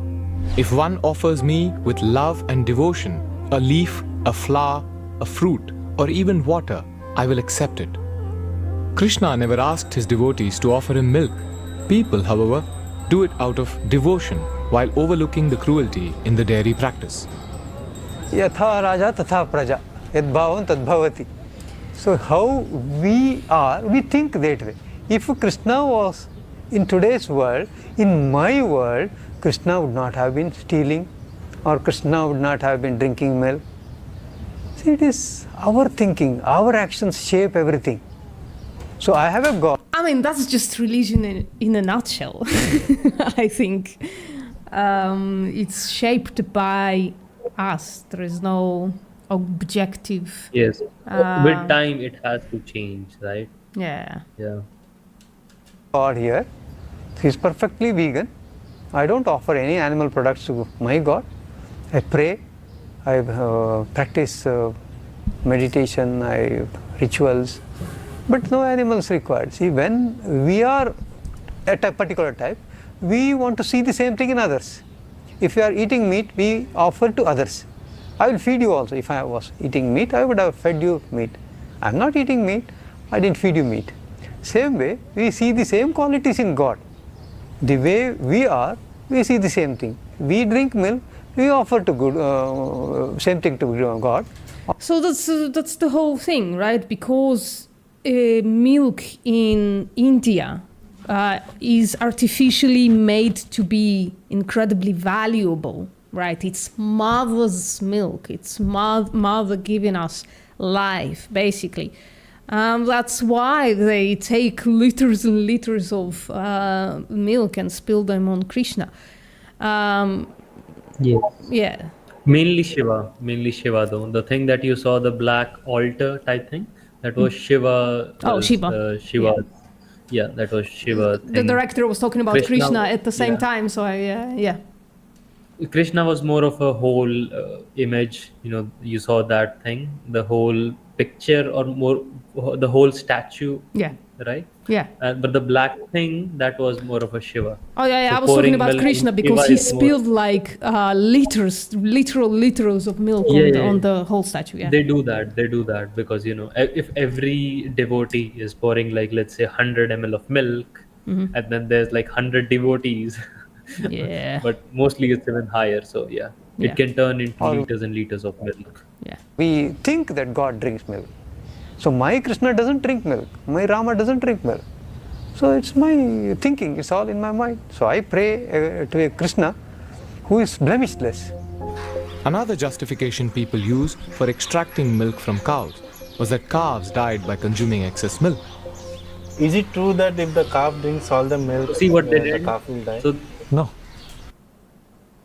if one offers me with love and devotion a leaf, a flower, a fruit, or even water, I will accept it. Krishna never asked his devotees to offer him milk. People, however, do it out of devotion while overlooking the cruelty in the dairy practice. Yatha raja tatha praja, yadbhavam tadbhavati. So how we think that way. If Krishna was in today's world, in my world, Krishna would not have been stealing, or Krishna would not have been drinking milk. See, it is our thinking, our actions shape everything. So I have a God. I mean, that's just religion in a nutshell. I think it's shaped by us. There is no objective. Yes. With time, it has to change, right? Yeah. Yeah. God here, he's perfectly vegan. I don't offer any animal products to my God. I pray I practice meditation, I rituals, but no animals required. See, when we are at a particular type, we want to see the same thing in others. If you are eating meat, we offer to others. I will feed you also. If I was eating meat, I would have fed you meat. I am not eating meat, I didn't feed you meat. Same way, we see the same qualities in God. The way we are, we see the same thing. We drink milk, we offer to good, same thing to God. So that's the whole thing, right? Because milk in India is artificially made to be incredibly valuable, right? It's mother's milk. It's mother giving us life, basically. That's why they take liters and liters of milk and spill them on Krishna. Yes. Yeah. Mainly Shiva though. The thing that you saw, the black altar type thing, that was Shiva. Oh, Shiva. Shiva. Yeah, that was Shiva The thing. director was talking about Krishna at the same yeah. time, so yeah. Krishna was more of a whole image. You know, you saw that thing, the whole picture, or more the whole statue. Yeah. Right. Yeah. But the black thing, that was more of a Shiva. Oh yeah, So I was talking pouring about milk Krishna on because Shiva he is more- spilled like literal liters of milk on the whole statue. Yeah. They do that because, you know, if every devotee is pouring, like, let's say 100 ml of milk, Mhm. and then there's like 100 devotees, Yeah. but mostly it's even higher. So yeah, Yeah. it can turn into Or- liters and liters of milk. Yeah. We think that God drinks milk. So my Krishna doesn't drink milk, my Rama doesn't drink milk. So it's my thinking, it's all in my mind. So I pray to a Krishna who is blemishless. Another justification people use for extracting milk from cows was that calves died by consuming excess milk. Is it true that if the calf drinks all the milk, See what they the did? calf will die? So no.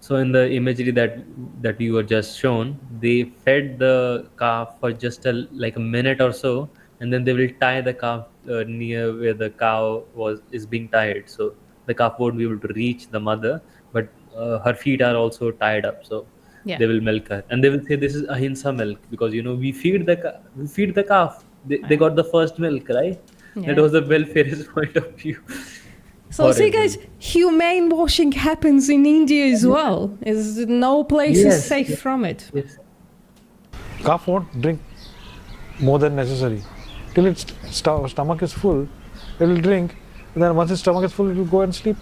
So in the imagery that you were just shown, they fed the calf for just like a minute or so, and then they will tie the calf near where the cow is being tied. So the calf won't be able to reach the mother, but her feet are also tied up. So Yeah. they will milk her, and they will say this is ahimsa milk because, you know, we feed the calf. They got the first milk, right? Yeah. That was the welfareist point of view. So see, Horrible. guys, humane washing happens in India as well. Is no place is Yes. safe from it. Yes. Calf won't drink more than necessary. Till its stomach is full, it will drink. And then once its stomach is full, it will go and sleep.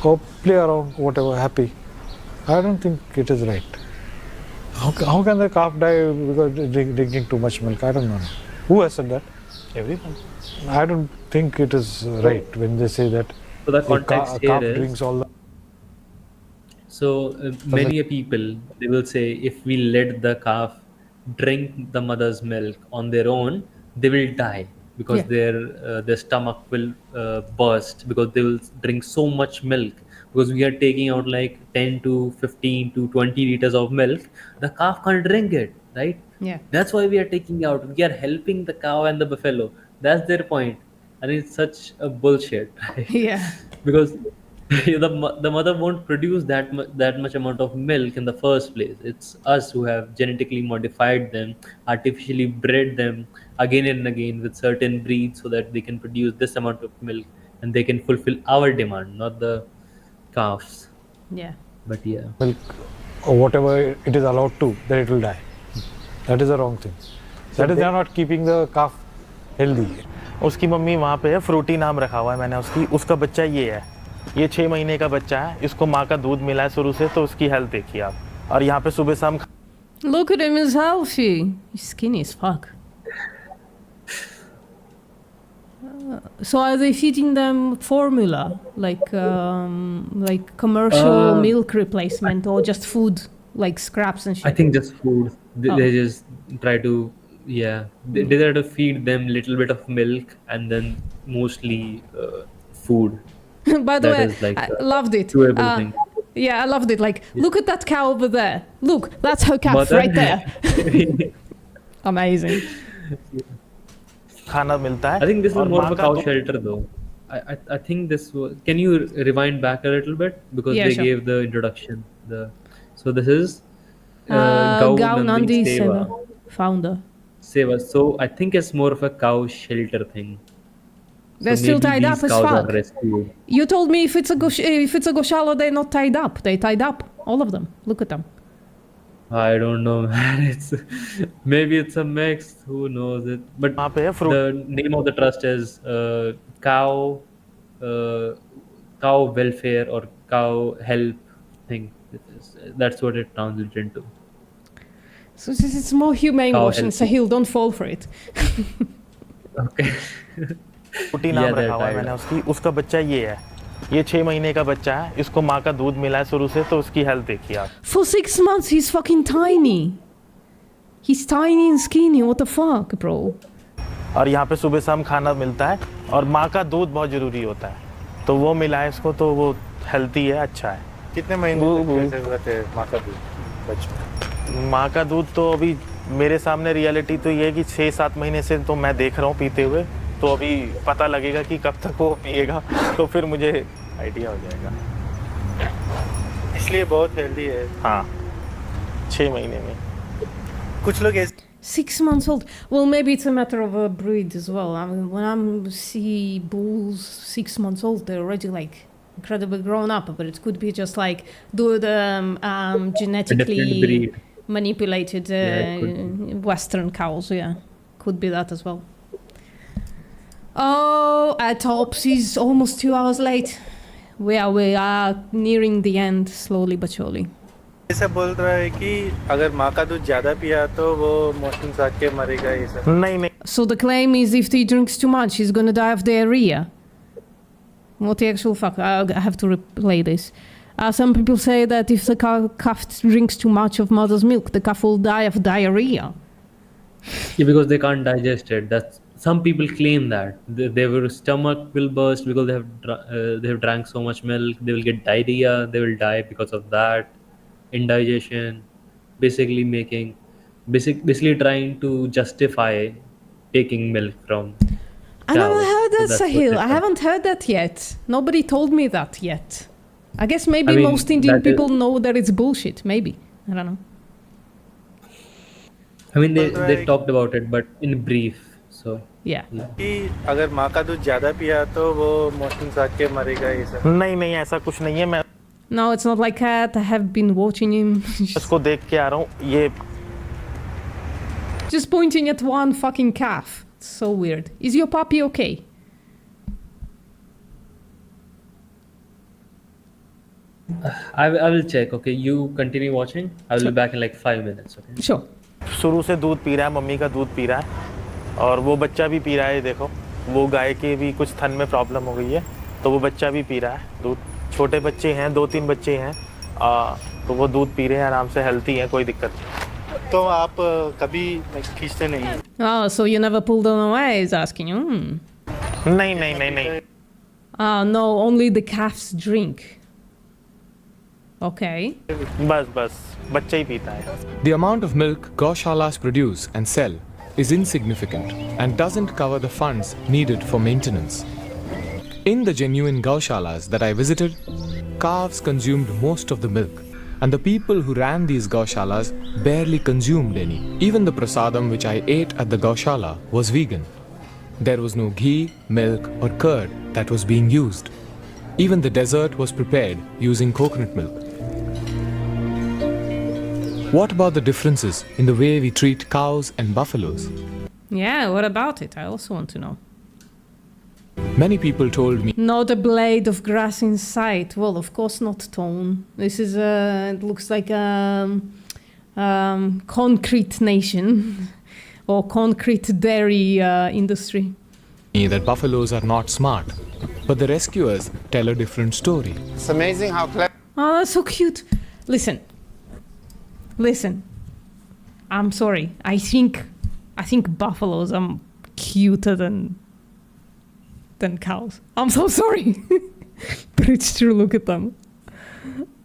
Go play around, whatever, happy. I don't think it is right. How can the calf die because drinking too much milk? I don't know. Who has said that? Everyone. I don't think it is right when they say that So the a context calf here is- drinks all the. So many a people, they will say, if we let the calf drink the mother's milk on their own, they will die because Yeah. their stomach will burst because they will drink so much milk. Because we are taking out like 10 to 15 to 20 liters of milk, the calf can't drink it, right? Yeah. That's why we are taking out. We are helping the cow and the buffalo. That's their point, and it's such a bullshit, right? Yeah. Because the mother won't produce that much amount of milk in the first place. It's us who have genetically modified them, artificially bred them again and again with certain breeds so that they can produce this amount of milk and they can fulfill our demand, not the calves. Yeah. But yeah. Milk or whatever it is allowed to, then it will die. That is the wrong thing. That is, they are not keeping the calf healthy. उसकी mummy वहाँ पे है, Frooti नाम रखा हुआ है मैंने उसका बच्चा ये है, ये 6 महीने का बच्चा है, इसको माँ का दूध मिला है शुरू से, तो उसकी हेल्थ देखिए आप, और यहाँ पे सुबह शाम Look at him, he's healthy. He's skinny as fuck. So are they feeding them formula, like commercial milk replacement, or just food, like scraps and shit? I think just food. Oh. They just try to, they try to feed them little bit of milk and then mostly food. By the That way, is like I the loved it. doable thing. Yeah, I loved it. Like, look at that cow over there. Look, that's her calf Mother- right there. Amazing. खाना मिलता है. I think this is और more of माँ a का cow दूध- shelter though. I think this was. Can you rewind back a little bit because Yeah, they sure. gave the introduction. So this is Gau Gau Nandi Nandi Seva. Seva, founder. Seva. So I think it's more of a cow shelter thing. They're So still maybe tied up these as cows are fuck. rescued. You told me if it's a Goshala, they're not tied up. They tied up, all of them. Look at them. I don't know, man. It's maybe it's a mix. Who knows it? But the name of the trust is cow, uh, cow welfare or cow help thing. That's what it translates into. So it's more humane Cow washing. healthy. Sahil, don't fall for it. Okay. Frooti नाम रखा हुआ है मैंने उसकी, उसका बच्चा ये है, ये 6 महीने का बच्चा है, इसको माँ का दूध मिला है शुरू से, तो उसकी हेल्थ देखिए आप। For 6 months, he's fucking tiny. He's tiny and skinny. What the fuck, bro? और यहाँ पे सुबह शाम खाना मिलता है और माँ का दूध बहुत ज़रूरी होता है, तो वो मिला है इसको, तो वो हेल्थी है, अच्छा है। कितने महीने कैसे हुए थे माँ का दूध बचपन? माँ का दूध तो अभी मेरे सामने रियलिटी तो ये है कि 6-7 महीने से तो मैं देख रहा हूँ पीते हुए, तो अभी पता लगेगा कि कब तक वो पिएगा, तो फिर मुझे आइडिया हो जाएगा। इसलिए बहुत हेल्दी है। हाँ, 6 महीने में। कुछ लोग ऐसे 6 months old. Well, maybe it's a matter of a breed as well. I mean, when I see bulls 6 months old, they're already like incredibly grown up. But it could be just like genetically manipulated Western cows. Yeah, could be that as well. Oh, at Ops is almost 2 hours late. We are nearing the end, slowly but surely. ऐसा बोल रहा है कि अगर माँ का दूध ज्यादा पिया तो वो मोशन आके मरेगा ये सब। नहीं नहीं। So the claim is if he drinks too much, he's gonna die of diarrhea. What the actual fuck? I have to replay this. Some people say that if the calf drinks too much of mother's milk, the calf will die of diarrhea. Yeah, because they can't digest it. That's some people claim that their stomach will burst because they have drank so much milk. They will get diarrhea. They will die because of that. Indigestion, basically trying to justify taking milk from I never cows. heard that, So that's what Sahil. they I say. haven't heard that yet. Nobody told me that yet. I guess maybe most Indian that is- people know that it's bullshit. Maybe. I don't know. I mean, they talked about it, but in brief. So yeah. कि अगर माँ का दूध ज्यादा पिया तो वो motion आके मरेगा ये सब। नहीं नहीं, ऐसा कुछ नहीं है। मैं No, it's not like that. I have been watching him. उसको देख के आ रहा हूँ, ये Just pointing at one fucking calf. It's so weird. Is your puppy okay? I will check. Okay, you continue watching. I will be back in like 5 minutes. Okay. Sure. शुरू से दूध P रहा है, मम्मी का दूध P रहा है, और वो बच्चा भी पी रहा है। देखो, वो गाय के भी कुछ थन में प्रॉब्लम हो गई है, तो वो बच्चा भी पी रहा है दूध। छोटे बच्चे हैं, 2-3 बच्चे हैं, तो वो दूध पी रहे हैं आराम से, हेल्थी हैं, कोई दिक्कत नहीं। तो आप कभी खींचते नहीं? Oh, so you never pulled them away? He's asking you. नहीं नहीं नहीं नहीं। No, only the calves drink. Okay. बस बस बच्चा ही पीता है। The amount of milk gaushalas produce and sell is insignificant and doesn't cover the funds needed for maintenance. In the genuine gaushalas that I visited, calves consumed most of the milk, and the people who ran these gaushalas barely consumed any. Even the prasadam which I ate at the gaushala was vegan. There was no ghee, milk or curd that was being used. Even the dessert was prepared using coconut milk. What about the differences in the way we treat cows and buffaloes? Yeah, what about it? I also want to know. Many people told me, Not a blade of grass in sight. Well, of course not, Tone. This is it looks like a concrete nation or concrete dairy industry. that buffaloes are not smart, but the rescuers tell a different story. It's amazing how clever. Oh, that's so cute. Listen. I'm sorry. I think buffaloes are cuter than cows. I'm so sorry. But it's true, look at them.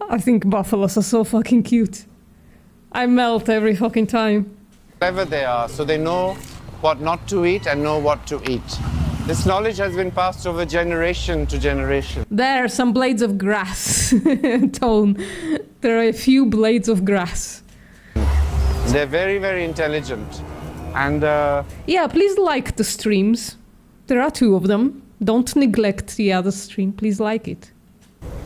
I think buffaloes are so fucking cute. I melt every fucking time. Clever they are, so they know what not to eat and know what to eat. This knowledge has been passed over generation to generation. There are some blades of grass, Tone. There are a few blades of grass. They're very, very intelligent. And Yeah, please like the streams. There are 2 of them. Don't neglect the other stream. Please like it.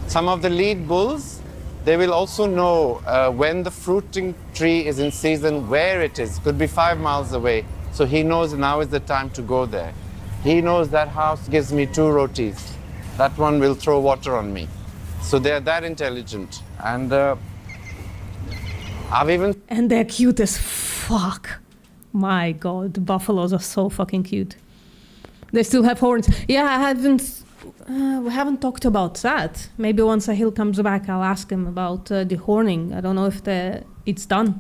some of the lead bulls, they will also know when the fruiting tree is in season, where it is. Could be 5 miles away. So he knows now is the time to go there. He knows that house gives me 2 rotis. That one will throw water on me. So they're that intelligent. And I've even... And they're cute as fuck. My god, the buffaloes are so fucking cute. They still have horns. Yeah, we haven't talked about that. Maybe once Sahil comes back, I'll ask him about the horning. I don't know if it's done.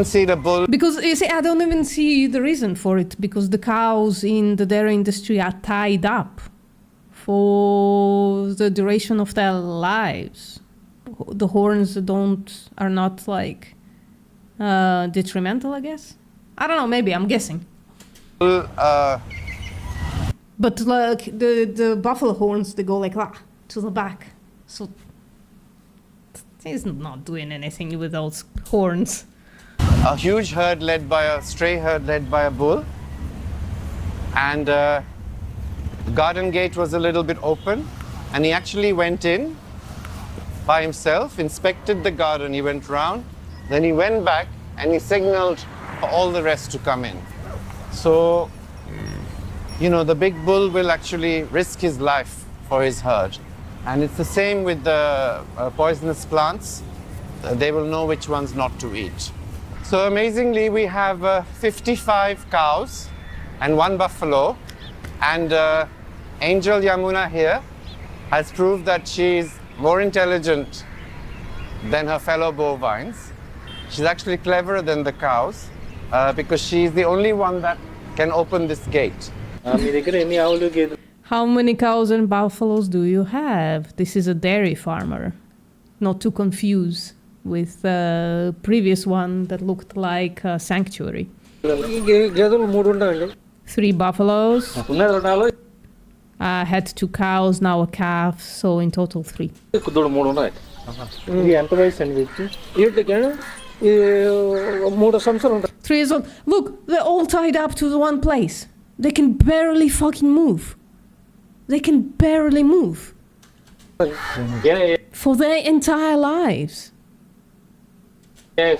See the bull. Because you see, I don't even see the reason for it, because the cows in the dairy industry are tied up for the duration of their lives. The horns are not like detrimental, I guess. I don't know, maybe, I'm guessing. But like the buffalo horns, they go like that to the back. So he's not doing anything with those horns. A huge herd led by a stray herd led by a bull. And the garden gate was a little bit open. And he actually went in by himself, inspected the garden. He went round. Then he went back and he signaled for all the rest to come in. So, you know, the big bull will actually risk his life for his herd. And it's the same with the poisonous plants. They will know which ones not to eat. So amazingly, we have 55 cows and 1 buffalo. And Angel Yamuna here has proved that she's more intelligent than her fellow bovines. She's actually cleverer than the cows because she's the only one that can open this gate. How many cows and buffaloes do you have? This is a dairy farmer. Not to confuse with the previous one that looked like a sanctuary. 3 buffaloes. I had 2 cows, now a calf, so in total 3. 3 years old. Look, they're all tied up to the one place. They can barely fucking move. They can barely move. For their entire lives.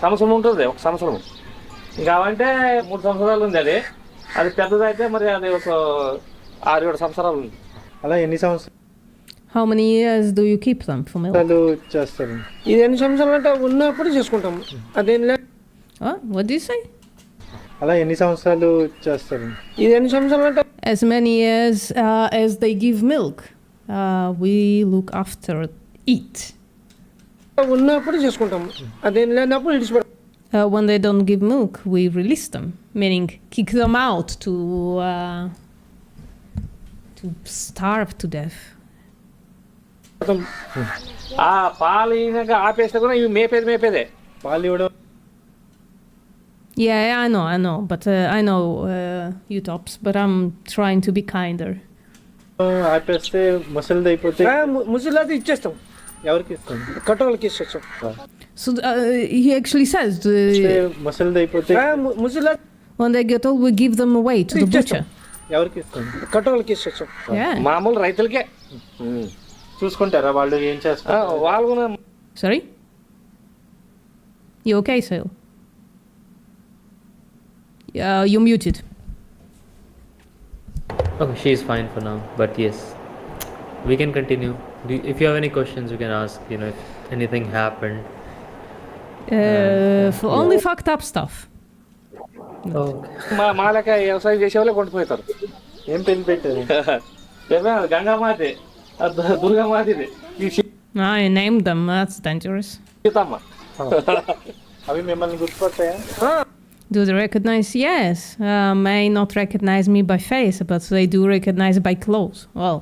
సంవత్సరం ఉంటుంది ఒక సంవత్సరం కావాలంటే 3 సంవత్సరాలు ఉంది అది అది పెద్దదైతే మరి అది ఒక 6-7 సంవత్సరాలు ఉంది అలా ఎన్ని సంవత్సరాలు How many years do you keep them for milk? చేస్తారు ఇది ఎన్ని సంవత్సరాలు అంటే ఉన్నప్పుడు చేసుకుంటాము అదేం What do you say? అలా ఎన్ని సంవత్సరాలు చేస్తారు ఇది ఎన్ని సంవత్సరాలు అంటే As many years as they give milk, we look after it. ఉన్నప్పుడు చేసుకుంటాము అదేం లేనప్పుడు ఇడిచిపెడతాం When they don't give milk, we release them, meaning kick them out to starve to death. ఆ పాలు ఈయనగా ఆపేస్తే కూడా ఇవి మేపేదే పాలు ఇవ్వడం Yeah, I know, but I know you tops, but I'm trying to be kinder. ఆపేస్తే ముసలిది అయిపోతే ముసలిది ఇచ్చేస్తాం ఎవరికి ఇస్తాం కట్టోళ్ళకి ఇచ్చేస్తాం So he actually says ముసలిది అయిపోతే ముసలి when they get old, we give them away to the butcher. ఎవరికి ఇస్తాం కట్టోళ్ళకి ఇచ్చేస్తాం Yeah. మామూలు రైతులకే చూసుకుంటారా వాళ్ళు ఏం చేస్తారు వాళ్ళు కూడా Sorry? You okay, Sahil? You're muted. Okay, she's fine for now, but yes, we can continue. If you have any questions, you can ask, you know, if anything happened. For only fucked up stuff. మా లెక్క వ్యవసాయం చేసే వాళ్ళే కొండిపోతారు ఏం పెళ్లి పెట్టారు గంగామాతి దుర్గామాతి I named them. That's dangerous. Seethamma అవి మిమ్మల్ని గుర్తుపడతాయా Do they recognize? Yes. May not recognize me by face, but they do recognize by clothes. Well,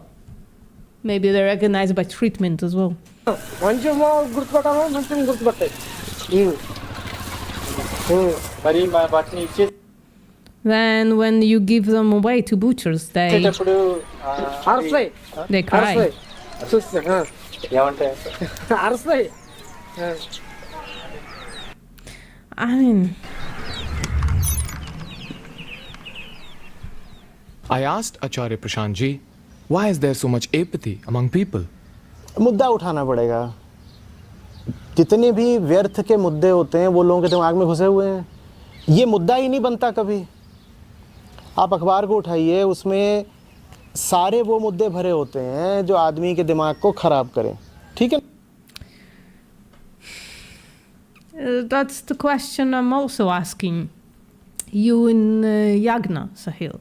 maybe they recognize by treatment as well. మంచి గుర్తుపట్టాలో మంచిగా గుర్తుపడతాయి మరి మా బట్టని ఇచ్చే Then when you give them away to butchers, they cry. ఏమంటే అరస్తాయి I mean, I asked Acharya Prashant ji, why is there so much apathy among people? मुद्दा उठाना पड़ेगा। जितने भी व्यर्थ के मुद्दे होते हैं वो लोगों के दिमाग में घुसे हुए हैं, ये मुद्दा ही नहीं बनता कभी। आप अखबार को उठाइए, उसमें सारे वो मुद्दे भरे होते हैं जो आदमी के दिमाग को खराब करें, ठीक है? That's the question I'm also asking you in Yagna, Sahil.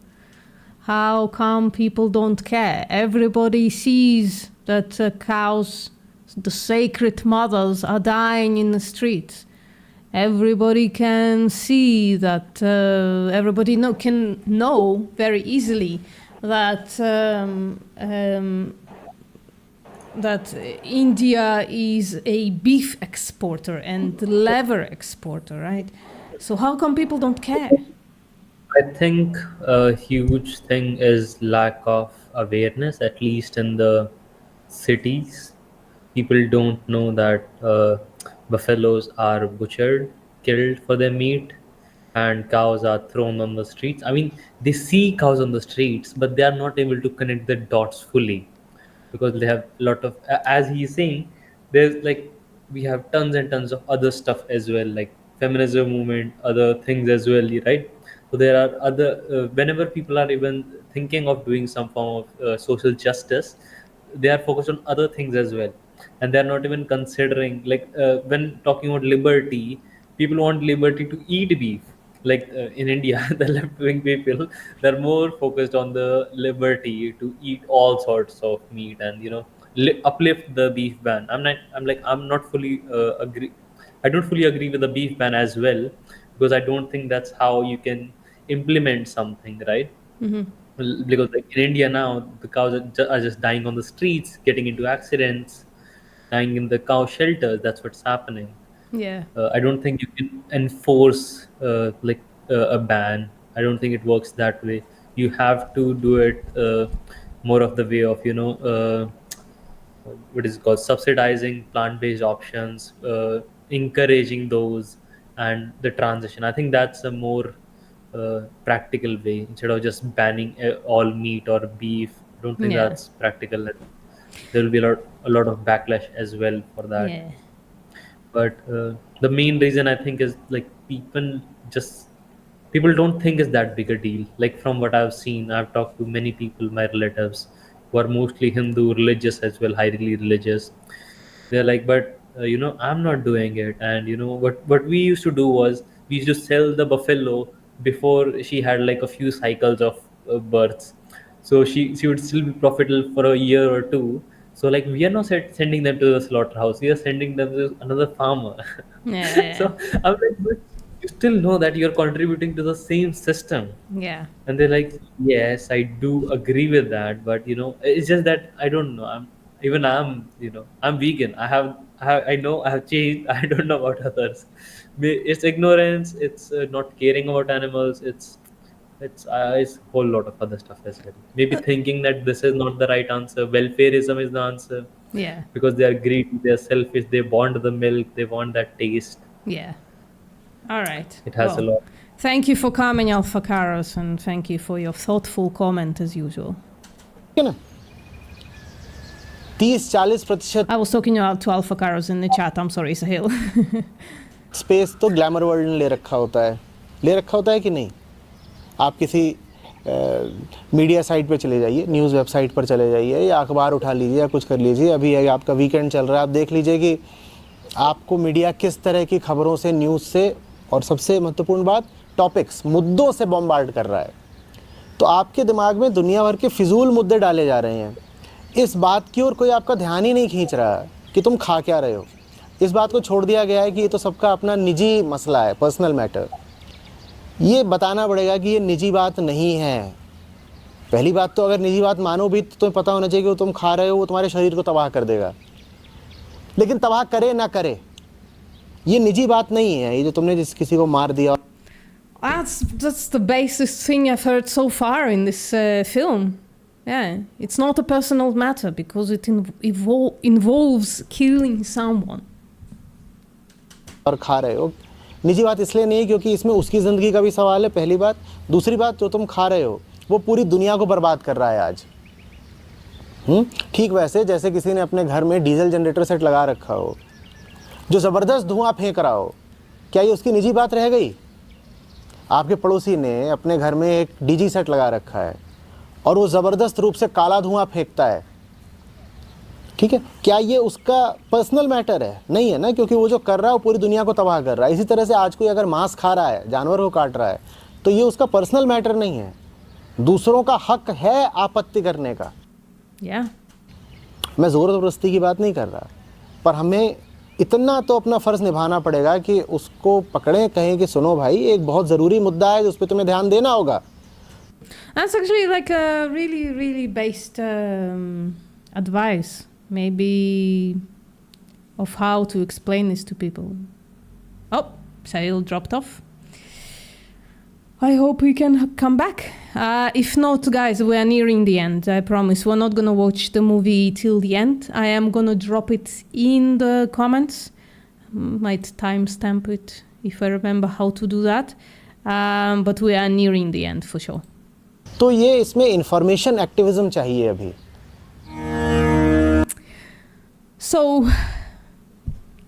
How come people don't care? Everybody sees that cows, the sacred mothers, are dying in the streets. Everybody can see that, everybody can know very easily that that India is a beef exporter and leather exporter, right? So how come people don't care? I think a huge thing is lack of awareness, at least in the cities. People don't know that buffaloes are butchered, killed for their meat, and cows are thrown on the streets. I mean, they see cows on the streets, but they are not able to connect the dots fully because they have a lot of, as he's saying, there's like we have tons and tons of other stuff as well, like feminism movement, other things as well, right? So there are other whenever people are even thinking of doing some form of social justice, they are focused on other things as well, and they're not even considering like when talking about liberty, people want liberty to eat beef, like in India the left wing people, they're more focused on the liberty to eat all sorts of meat and uplift the beef ban. I'm not fully agree. I don't fully agree with the beef ban as well, because I don't think that's how you can implement something, right? Mm-hmm. Because like in India now, the cows are just dying on the streets, getting into accidents, dying in the cow shelters. That's what's happening. Yeah. I don't think you can enforce a ban. I don't think it works that way. You have to do it more of the way of what is it called, subsidizing plant-based options, encouraging those, and the transition. I think that's a more practical way instead of just banning all meat or beef. I don't think Yeah. that's practical. There will be a lot of backlash as well for that. Yeah. But the main reason I think is like people don't think it's that big a deal. Like from what I've seen, I've talked to many people, my relatives, who are mostly Hindu, religious as well, highly religious. They're like, but I'm not doing it. And what we used to do was we used to sell the buffalo before she had like a few cycles of births, so she would still be profitable for a year or two. So like we are not sending them to the slaughterhouse, we are sending them to another farmer. Yeah. So I'm like, but you still know that you're contributing to the same system. Yeah. And they're like, yes, I do agree with that, but it's just that I don't know. I'm vegan. I know I have changed. I don't know about others. It's ignorance. It's not caring about animals. It's a whole lot of other stuff as well. Maybe thinking that this is not the right answer. Welfareism is the answer. Yeah. Because they are greedy, they are selfish. They want the milk. They want that taste. Yeah. All right. It has a lot. Thank you for coming, Alpha Karos, and thank you for your thoughtful comment as usual. 30-40% I was talking to Alpha Karos in the chat. I'm sorry, Sahil. Space तो glamour world ने ले रखा होता है कि नहीं? आप किसी मीडिया साइट पर चले जाइए, न्यूज़ वेबसाइट पर चले जाइए, या अखबार उठा लीजिए या कुछ कर लीजिए। अभी आपका वीकेंड चल रहा है, आप देख लीजिए कि आपको मीडिया किस तरह की खबरों से, न्यूज़ से, और सबसे महत्वपूर्ण बात, टॉपिक्स, मुद्दों से बॉम्बार्ड कर रहा है। तो आपके दिमाग में दुनिया भर के फिजूल मुद्दे डाले जा रहे हैं। इस बात की ओर कोई आपका ध्यान ही नहीं खींच रहा है कि तुम खा क्या रहे हो। इस बात को छोड़ दिया गया है कि ये तो सबका अपना निजी मसला है, पर्सनल मैटर। ये बताना पड़ेगा कि ये निजी बात नहीं है। पहली बात तो अगर निजी बात मानो भी तो तुम्हें पता होना चाहिए कि वो तुम खा रहे हो वो तुम्हारे शरीर को तबाह कर देगा। लेकिन तबाह करे ना करे, ये निजी बात नहीं है। ये जो तुमने जिस किसी को मार दिया, That's the basest thing I've heard so far in this film. Yeah, it's not a personal matter because it involves killing someone. और खा रहे हो, निजी बात इसलिए नहीं क्योंकि इसमें उसकी ज़िंदगी का भी सवाल है, पहली बात। दूसरी बात, जो तुम खा रहे हो वो पूरी दुनिया को बर्बाद कर रहा है आज। ठीक वैसे जैसे किसी ने अपने घर में डीजल जनरेटर सेट लगा रखा हो जो ज़बरदस्त धुआं फेंक रहा हो, क्या ये उसकी निजी बात रह गई? आपके पड़ोसी ने अपने घर में एक डीजी सेट लगा रखा है और वो ज़बरदस्त रूप से काला धुआं फेंकता है, ठीक है, क्या ये उसका पर्सनल मैटर है? नहीं है ना, क्योंकि वो जो कर रहा है वो पूरी दुनिया को तबाह कर रहा है। इसी तरह से आज कोई अगर मांस खा रहा है, जानवर को काट रहा है, तो ये उसका पर्सनल मैटर नहीं है, दूसरों का हक है आपत्ति करने का। मैं ज़ोर ज़बरदस्ती की बात नहीं कर रहा, पर हमें इतना तो अपना फ़र्ज़ निभाना पड़ेगा कि उसको पकड़ें, कहें कि सुनो भाई, एक बहुत ज़रूरी मुद्दा है उस पर तुम्हें ध्यान देना होगा। That's actually like a really, really based advice, maybe, of how to explain this to people. Oh, Sahil dropped off. I hope we can come back. If not, guys, we are nearing the end. I promise. We're not going to watch the movie till the end. I am going to drop it in the comments. Might timestamp it if I remember how to do that. But we are nearing the end for sure. तो ये इसमें information activism चाहिए अभी। So,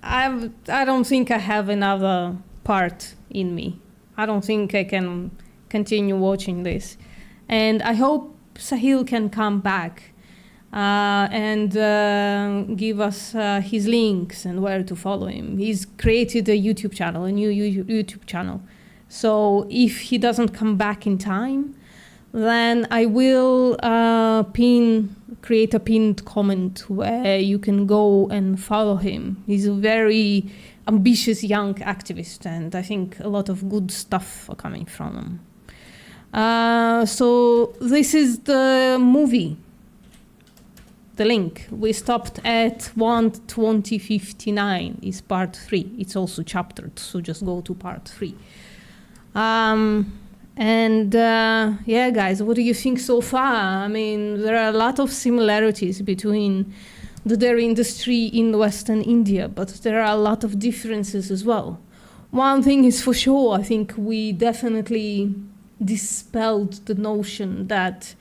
I don't think I have another part in me. I don't think I can continue watching this. And I hope Sahil can come back and give us his links and where to follow him. He's created a YouTube channel, a new YouTube channel. So if he doesn't come back in time, then I will create a pinned comment where you can go and follow him. He's a very ambitious young activist, and I think a lot of good stuff are coming from him. So this is the movie. The link. We stopped at 1:20:59 is part 3. It's also chaptered, so just go to part 3. Yeah, guys, what do you think so far? I mean, there are a lot of similarities between the dairy industry in Western India, but there are a lot of differences as well. One thing is for sure, I think we definitely dispelled the notion that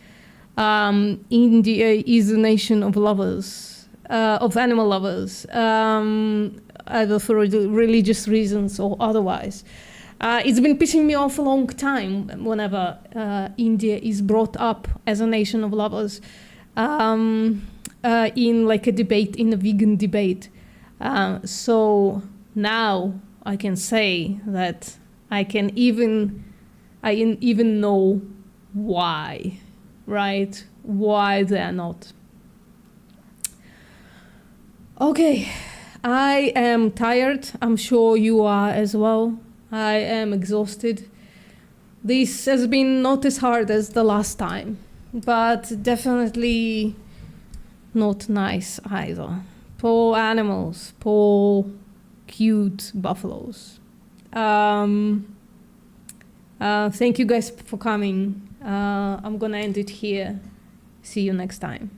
India is a nation of lovers, of animal lovers, either for religious reasons or otherwise. It's been pissing me off a long time whenever India is brought up as a nation of lovers in like a debate, in a vegan debate. So now I can say that I even know why, right? Why they are not. Okay, I am tired. I'm sure you are as well. I am exhausted. This has been not as hard as the last time, but definitely not nice either. Poor animals, poor cute buffaloes. Thank you guys for coming. I'm gonna end it here. See you next time.